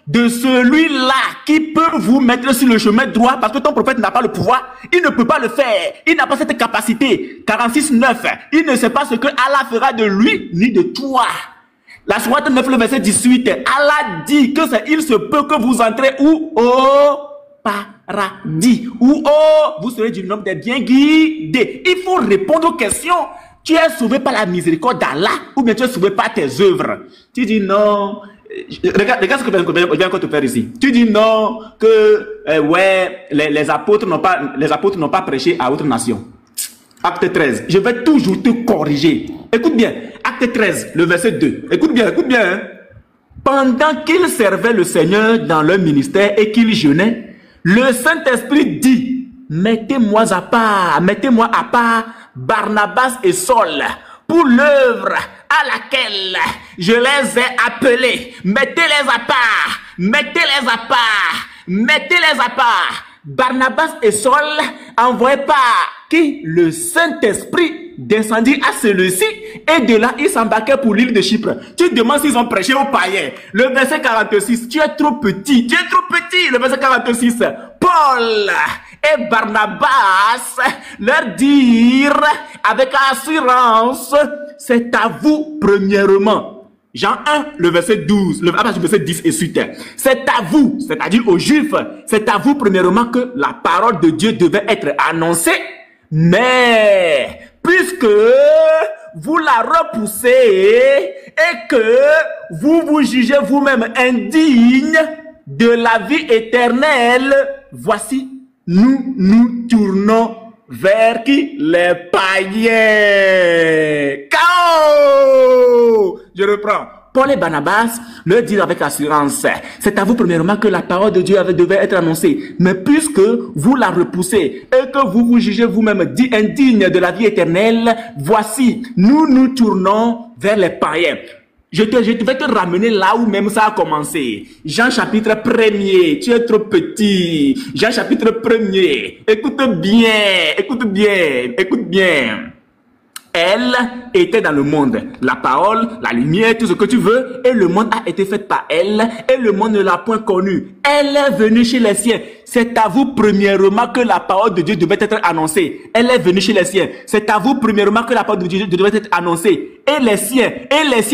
de celui-là qui peut vous mettre sur le chemin droit parce que ton prophète n'a pas le pouvoir. Il ne peut pas le faire. Il n'a pas cette capacité. 46:9. Il ne sait pas ce que Allah fera de lui ni de toi. La sourate 9, le verset 18. Allah dit que il se peut que vous entrez où? Au paradis. Ou vous serez du nombre des bien guidés. Il faut répondre aux questions. Tu es sauvé par la miséricorde d'Allah ou bien tu es sauvé par tes œuvres? Tu dis non. Regarde ce que je viens encore te faire ici. Tu dis non que ouais, les apôtres n'ont pas prêché à autre nation. Acte 13. Je vais toujours te corriger. Écoute bien. Acte 13, le verset 2. Écoute bien. Hein? Pendant qu'ils servaient le Seigneur dans leur ministère et qu'ils jeûnaient, le Saint-Esprit dit, mettez-moi à part Barnabas et Saul pour l'œuvre à laquelle je les ai appelés. Mettez-les à part. Barnabas et Saul envoyés par qui le Saint-Esprit descendit à celui-ci et de là ils s'embarquaient pour l'île de Chypre. Tu te demandes s'ils ont prêché aux païens. Le verset 46, tu es trop petit. Le verset 46, Paul et Barnabas leur dirent avec assurance, c'est à vous premièrement. Jean 1, le verset 12, le verset 10 et suite. C'est à vous, c'est-à-dire aux Juifs, c'est à vous premièrement que la parole de Dieu devait être annoncée. Mais, puisque vous la repoussez et que vous vous jugez vous-même indigne de la vie éternelle, voici, nous tournons vers qui? Les païens. K.O. Je reprends. Paul et Barnabas leur disent avec assurance, c'est à vous premièrement que la parole de Dieu devait être annoncée. Mais puisque vous la repoussez et que vous vous jugez vous-même indigne de la vie éternelle, voici, nous tournons vers les païens. Je vais te ramener là où même ça a commencé. Jean chapitre 1er. Tu es trop petit. Jean chapitre 1er. Écoute bien. Elle était dans le monde. La parole, la lumière, tout ce que tu veux. Et le monde a été fait par elle. Et le monde ne l'a point connue. Elle est venue chez les siens. C'est à vous premièrement que la parole de Dieu devait être annoncée. Elle est venue chez les siens. C'est à vous premièrement que la parole de Dieu devait être annoncée. Et les siens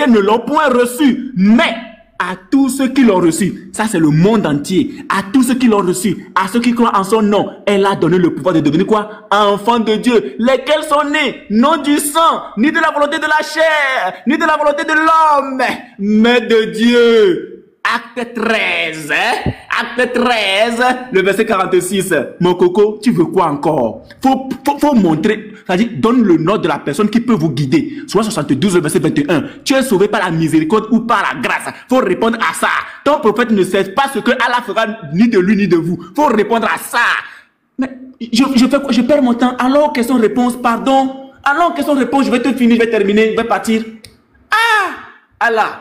ne l'ont point reçue. Mais à tous ceux qui l'ont reçu, ça c'est le monde entier, à tous ceux qui l'ont reçu, à ceux qui croient en son nom, elle a donné le pouvoir de devenir quoi? Enfants de Dieu, lesquels sont nés, non du sang, ni de la volonté de la chair, ni de la volonté de l'homme, mais de Dieu. Acte 13, hein? Acte 13, le verset 46. Mon coco, tu veux quoi encore? Faut montrer, c'est-à-dire, donne le nom de la personne qui peut vous guider. Soit 72, le verset 21. Tu es sauvé par la miséricorde ou par la grâce. Faut répondre à ça. Ton prophète ne sait pas ce que Allah fera ni de lui ni de vous. Faut répondre à ça. Mais je fais quoi? Je perds mon temps. Alors, question-réponse, pardon. Alors, question-réponse, je vais te finir, je vais terminer, je vais partir. Ah! Allah!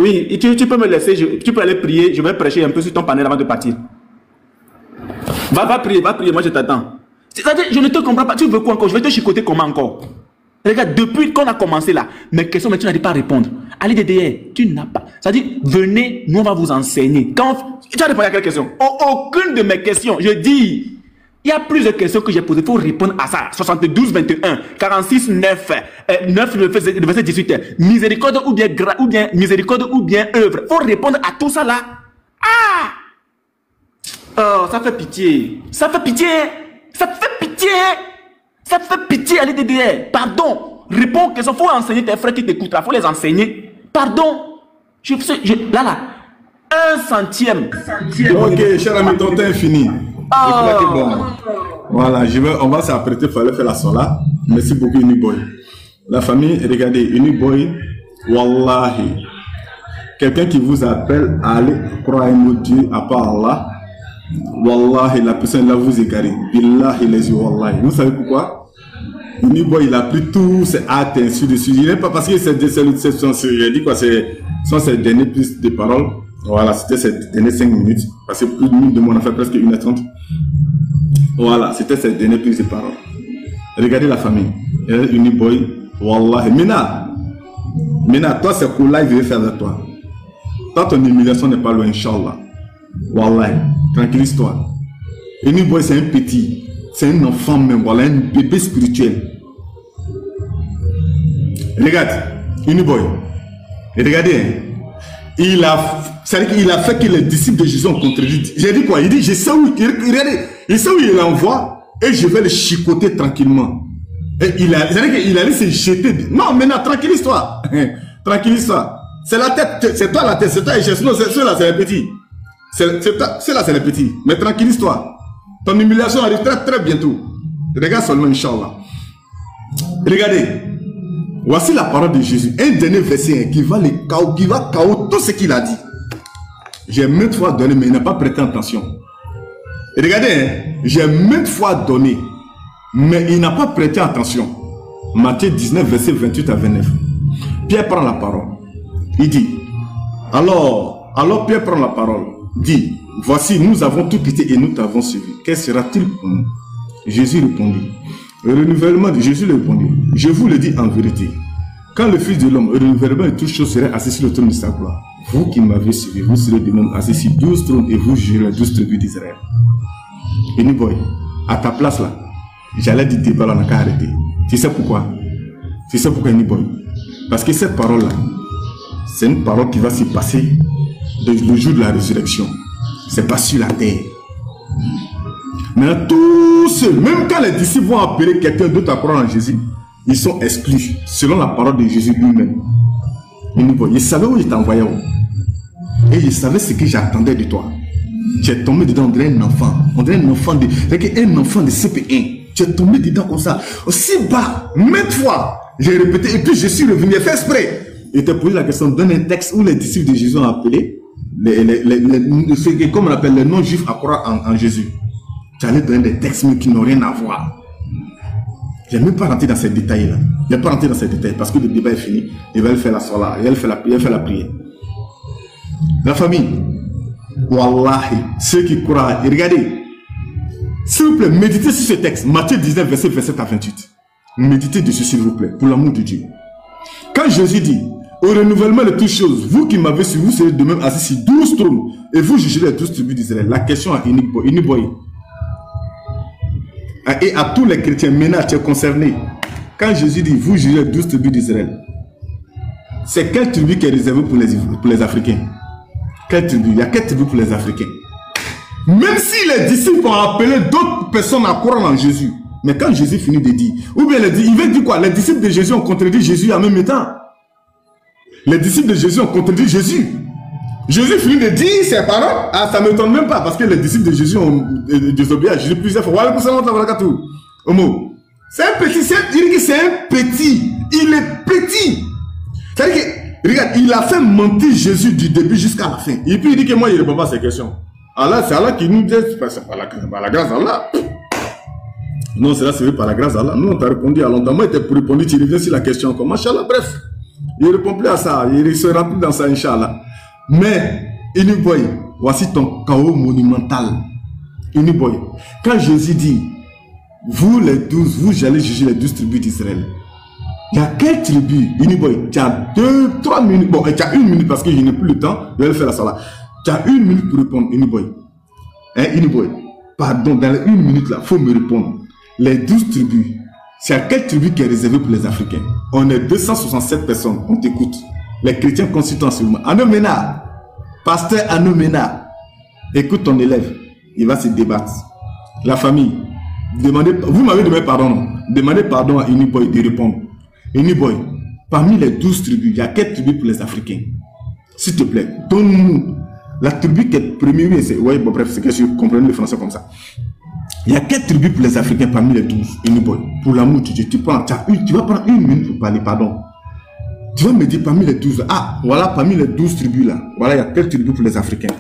Oui, et tu peux me laisser, tu peux aller prier, je vais prêcher un peu sur ton panel avant de partir. Va prier, moi je t'attends. C'est-à-dire, je ne te comprends pas, tu veux quoi encore? Je vais te chicoter comment encore? Regarde, depuis qu'on a commencé là, mes questions, mais tu n'arrives pas à répondre. Allez derrière, tu n'as pas. C'est-à-dire, venez, nous on va vous enseigner. Quand tu as répondu à quelle question? Aucune de mes questions, je dis. Il y a plusieurs questions que j'ai posées. Il faut répondre à ça. 72, 21, 46, 9, 9, le verset 18. Miséricorde ou bien miséricorde ou bien œuvre. Il faut répondre à tout ça là. Ah! Oh, ça fait pitié. Ça fait pitié. Ça fait pitié. Ça fait pitié, allez derrière. Pardon. Réponds aux questions. Il faut enseigner tes frères qui t'écoutent là. Il faut les enseigner. Pardon. Là. 1/100. Ok, cher ami, ton temps est fini. Bon. Voilà, on va s'apprêter, il fallait faire la sola. Merci beaucoup, Uniboy. La famille, regardez, Uniboy, Wallahi, quelqu'un qui vous appelle à aller croire en Dieu à part Allah, Wallahi, la personne là vous égarez. Billahi, les yeux, Wallahi. Vous savez pourquoi? Uniboy, il a pris tous ses actes ainsi de suite. Il n'est pas parce que c'est ses dernières pistes de paroles. Voilà, c'était ces dernières 5 minutes. Parce que plus de minutes de moi, on a fait presque 1h30. Voilà, c'était ces dernières prises de parole. Regardez la famille. Uniboy, Wallah. Mina, toi, c'est cool là, il veut faire avec toi. Toi, ton humiliation n'est pas loin, Inch'Allah. Wallah, tranquillise-toi. Uniboy, c'est un petit. C'est un enfant même, voilà, un bébé spirituel. Regarde, Uniboy. Regardez, il a fait que les disciples de Jésus ont contredit. J'ai dit quoi? Il dit, je sais où, il sait où il l'envoie et je vais le chicoter tranquillement. Et il allait se jeter. Non, maintenant, tranquillise-toi. Tranquillise-toi. C'est la tête, c'est toi la tête, c'est toi les gestes. Non, ceux-là, c'est les petits. Ceux-là, c'est les petits. Mais tranquillise-toi. Ton humiliation arrive très, très bientôt. Regarde seulement, Inch'Allah. Regardez. Voici la parole de Jésus. Un dernier verset qui va KO tout ce qu'il a dit. J'ai maintes fois donné, mais il n'a pas prêté attention. Et regardez, j'ai maintes fois donné, mais il n'a pas prêté attention. Matthieu 19, verset 28 à 29. Pierre prend la parole. Il dit, alors Pierre prend la parole. Dit, voici, nous avons tout quitté et nous t'avons suivi. Quel sera-t-il pour nous? Jésus répondit. Le renouvellement de Jésus répondit. Je vous le dis en vérité. Quand le Fils de l'homme, le renouvellement de toutes choses serait assis sur le trône de sa gloire, vous qui m'avez suivi, vous serez de même assis sur 12 trônes et vous jugerez les 12 tribus d'Israël. Uniboy, à ta place là, j'allais dire débat là, on n'a qu'à arrêter. Tu sais pourquoi? Tu sais pourquoi, Uniboy? Parce que cette parole là, c'est une parole qui va se passer le jour de la résurrection. C'est pas sur la terre. Maintenant, tous ceux, même quand les disciples vont appeler quelqu'un d'autre à croire en Jésus, ils sont exclus, selon la parole de Jésus lui-même. Il savait où il t'envoyait. Et il savait ce que j'attendais de toi. Tu es tombé dedans, on dirait un enfant. On dirait un enfant de CP1. Tu es tombé dedans comme ça. Aussi bas, maintes fois, j'ai répété, et puis je suis revenu, j'ai fait exprès. Il t'a posé la question, donne un texte où les disciples de Jésus ont appelé, comme on appelle les non-juifs à croire en Jésus. Tu allais donner des textes mais qui n'ont rien à voir. Je n'ai même pas rentré dans ces détails-là. Je n'ai pas rentré dans ces détails parce que le débat est fini. Il va faire la sola, il va faire la prière. La famille, Wallahi, ceux qui croient, regardez, s'il vous plaît, méditez sur ce texte. Matthieu 19, verset 27 à 28. Méditez dessus, s'il vous plaît, pour l'amour de Dieu. Quand Jésus dit, au renouvellement de toutes choses, vous qui m'avez suivi, vous serez de même assis sur 12 trônes et vous jugerez les 12 tribus d'Israël. La question à Uniboy. Et à tous les chrétiens, maintenant tu es concerné. Quand Jésus dit, vous jugez les 12 tribus d'Israël, c'est quelle tribu qui est réservée pour les Africains? Quelle tribu? Il y a quelle tribu pour les Africains? Même si les disciples ont appelé d'autres personnes à croire en Jésus, mais quand Jésus finit de dire, ou bien il veut dire quoi? Les disciples de Jésus ont contredit Jésus en même temps. Les disciples de Jésus ont contredit Jésus. Jésus finit de dire ses paroles. Ah, ça ne m'étonne même pas parce que les disciples de Jésus ont désobéi à Jésus plusieurs fois. Voilà, c'est un petit, il dit que c'est un petit. Il est petit. C'est-à-dire que, regarde, il a fait mentir Jésus du début jusqu'à la fin. Et puis il dit que moi, il ne répond pas à ces questions. Allah, c'est Allah qui nous dit, c'est pas la grâce d'Allah. Non, c'est par la grâce d'Allah. Nous, on t'a répondu à longtemps. Moi, il était pour répondre, tu reviens sur la question encore. Machallah, bref. Il ne répond plus à ça. Il se remplit dans ça, Inch'Allah. Mais, Iniboy, voici ton chaos monumental. Iniboy, quand Jésus dit, vous les 12, vous allez juger les 12 tribus d'Israël. Il y a quelle tribu? Iniboy, tu as 2-3 minutes. Bon, tu as 1 minute parce que je n'ai plus le temps. Je vais le faire la salle. Tu as 1 minute pour répondre, Iniboy. Hein, Iniboy? Pardon, dans les 1 minute là, il faut me répondre. Les 12 tribus, c'est à quelle tribu qui est réservée pour les Africains? On est 267 personnes, on t'écoute. Les chrétiens consultants sur moi. Anomena, pasteur Anomena, écoute ton élève, il va se débattre. La famille, demandez, vous m'avez demandé pardon, non? Demandez pardon à Iniboy de répondre. Iniboy, parmi les 12 tribus, il y a quelle tribu pour les Africains? S'il te plaît, donne-nous la tribu qui est première. Oui, bon, bref, c'est que je comprends le français comme ça. Il y a quelle tribu pour les Africains parmi les 12? Iniboy, pour l'amour de Dieu, tu vas prendre 1 minute pour parler, pardon. Tu vas me dire parmi les 12, ah, voilà, parmi les 12 tribus là, voilà, il y a quelle tribu pour les Africains?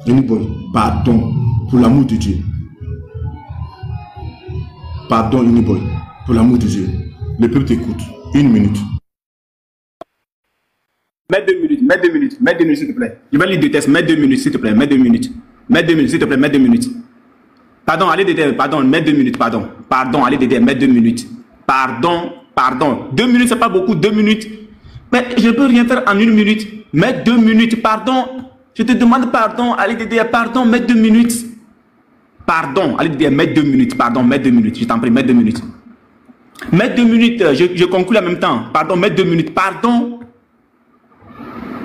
Iniboy, pardon, pour l'amour de Dieu. Pardon, Iniboy, pour l'amour de Dieu. Le peuple t'écoute. 1 minute. Mets 2 minutes, mets 2 minutes, mets 2 minutes, s'il te plaît. Je vais lire 2 tests, mets 2 minutes, s'il te plaît, mets 2 minutes. Mets 2 minutes, s'il te plaît, mets 2 minutes. Pardon, allez Dédé, pardon, mets 2 minutes, pardon. Pardon, allez Dédé, mets 2 minutes. Pardon, pardon. 2 minutes, c'est pas beaucoup, 2 minutes. Mais je ne peux rien faire en 1 minute. Mets 2 minutes, pardon. Je te demande pardon, allez Dédé, pardon, mets 2 minutes. Pardon, allez Dédé, mets 2 minutes, pardon, mets 2 minutes. Je t'en prie, mets 2 minutes. Mets 2 minutes, je conclue en même temps. Pardon, mets 2 minutes, pardon.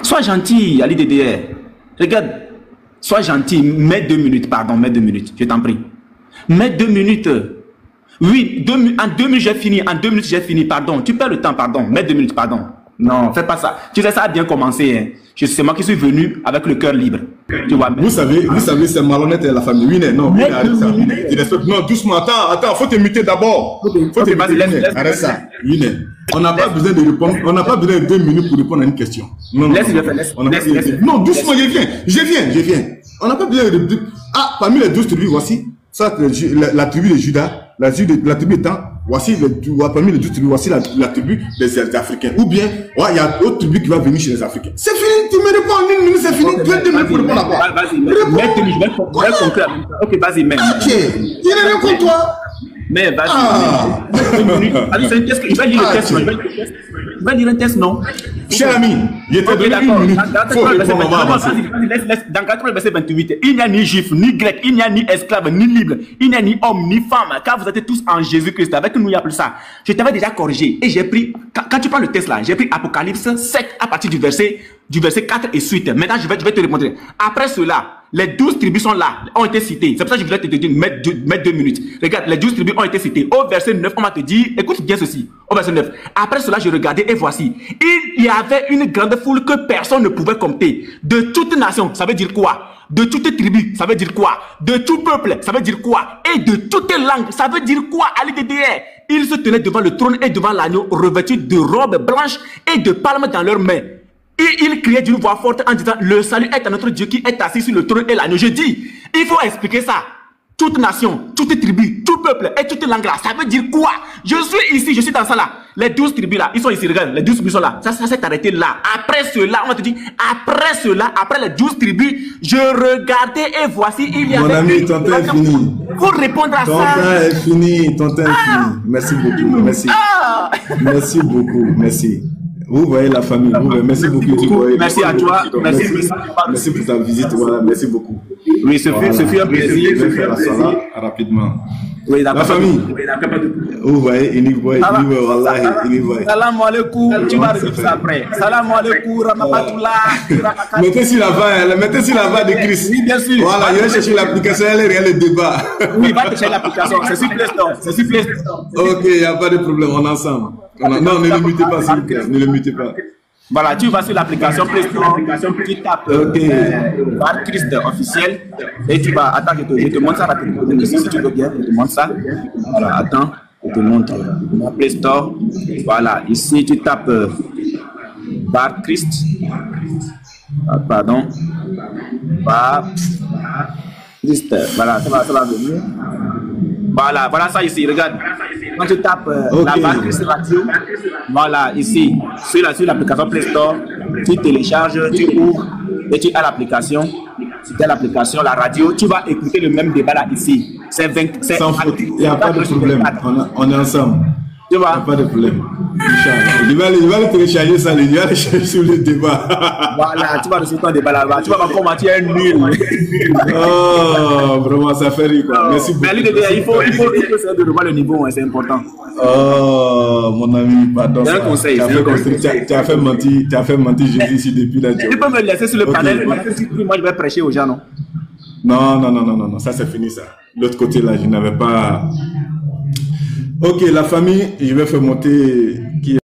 Sois gentil, allez Dédé. Regarde. Sois gentil, mets 2 minutes, pardon, mets 2 minutes, je t'en prie. Mets 2 minutes. Oui, en 2 minutes j'ai fini, en 2 minutes j'ai fini, pardon. Tu perds le temps, pardon, mets 2 minutes, pardon. Non, fais pas ça. Tu sais, ça a bien commencé. Hein. C'est moi qui suis venu avec le cœur libre. Tu vois, vous savez, c'est malhonnête la famille. Oui, non, non, doucement, attends, faut te muter d'abord. Faut te muter. Arrête ça. Oui, on n'a pas besoin de répondre, on n'a pas besoin de 2 minutes pour répondre à une question. Non, non, non, doucement, je viens. On n'a pas besoin de... Ah, parmi les 12 tribus, voici, ça, la tribu de Judas, la tribu étant, voici, parmi les 12 tribus, voici la tribu des Africains. Ou bien, il y a d'autres tribus qui vont venir chez les Africains. C'est fini, tu me réponds en 1 minute, c'est fini, tu as 2 minutes pour répondre à quoi? Vas-y, ok, vas-y, mets. Ok, il n'est rien contre toi. Mais vas-y, 2 minutes. Je vais lire le test, je vais lire un test, non? Cher ami, il était donné 1 minute. Dans 4 verset 28, il n'y a ni juif, ni grec, il n'y a ni esclave, ni libre, il n'y a ni homme, ni femme, car vous êtes tous en Jésus-Christ. Avec nous, il y a plus ça. Je t'avais déjà corrigé et j'ai pris, quand tu prends le test là, j'ai pris Apocalypse 7 à partir du verset 4 et suite. Maintenant, je vais te répondre. Après cela, les 12 tribus sont là, ont été citées. C'est pour ça que je voulais te dire, mettre 2 minutes. Regarde, les 12 tribus ont été citées. Au verset 9, on va te dire, écoute bien ceci. Au verset 9. Après cela, je regardais et voici. Il y avait une grande foule que personne ne pouvait compter. De toute nation, ça veut dire quoi? De toute tribu, ça veut dire quoi? De tout peuple, ça veut dire quoi? Et de toute langue, ça veut dire quoi? Allez derrière. Ils se tenaient devant le trône et devant l'agneau, revêtus de robes blanches et de palmes dans leurs mains. Et il criait d'une voix forte en disant, le salut est à notre Dieu qui est assis sur le trône et l'agneau. Je dis, il faut expliquer ça. Toute nation, toute tribu, tout peuple et toute langue là, ça veut dire quoi? Je suis ici, je suis dans ça là. Les 12 tribus là, ils sont ici, regarde, les 12 tribus sont là. Ça s'est arrêté là. Après cela, on va te dire, après les 12 tribus, je regardais et voici, il y avait... Mon ami, ton temps est fini. Pour répondre à ça... Ton temps est fini, ton temps est fini. Merci beaucoup, merci. Merci beaucoup, merci. Vous voyez la famille, merci beaucoup. Merci à toi, merci pour ta visite, voilà, merci beaucoup. Oui, ce fut un plaisir. Je vais faire la salat rapidement. Oui, la famille, vous voyez, il y voit, Salam alaikum, tu vas revivre ça après. Salam alaikum, Ramapatoula. Mettez sur la vanne de Christ. Oui, bien sûr. Voilà, je vais chercher l'application, elle est le débat. Oui, va chercher l'application, c'est sur Play Store. Ok, il n'y a pas de problème, on est ensemble. Non, ne le mutez pas, s'il vous plaît, ne le mutez pas. Voilà, tu vas sur l'application Play Store, tu tapes Bar Christ officiel et tu vas. Attends, je te montre ça rapidement. Si tu veux bien, je te montre ça. Voilà, attends, je te montre. Play Store. Voilà, ici tu tapes Bar Christ. Pardon. Bar Christ. Voilà, ça va venir. Voilà ça ici, regarde. Quand tu tapes la Bar Christ Radio, voilà, ici, sur l'application Play Store, tu télécharges, tu ouvres et tu as l'application. C'était l'application, la radio, tu vas écouter le même débat là ici. C'est 20. Sans faute, il n'y a pas de problème. On est ensemble. Tu vois? Il n'y a pas de problème. Il va le télécharger ça, il va le chercher sur le débat. Voilà, tu vas recevoir ton débat là-bas. Tu vas me commenter un nul. Oh, vraiment, ça fait rire quoi. Merci beaucoup. Mais il faut essayer de revoir le niveau, hein, c'est important. Oh, mon ami, pardon. C'est un conseil. Tu as fait mentir Jésus ici depuis la journée. Tu peux me laisser sur le panel, moi je vais prêcher aux gens, non? Non, ça c'est fini ça. L'autre côté là, je n'avais pas. Ok, la famille, je vais faire monter.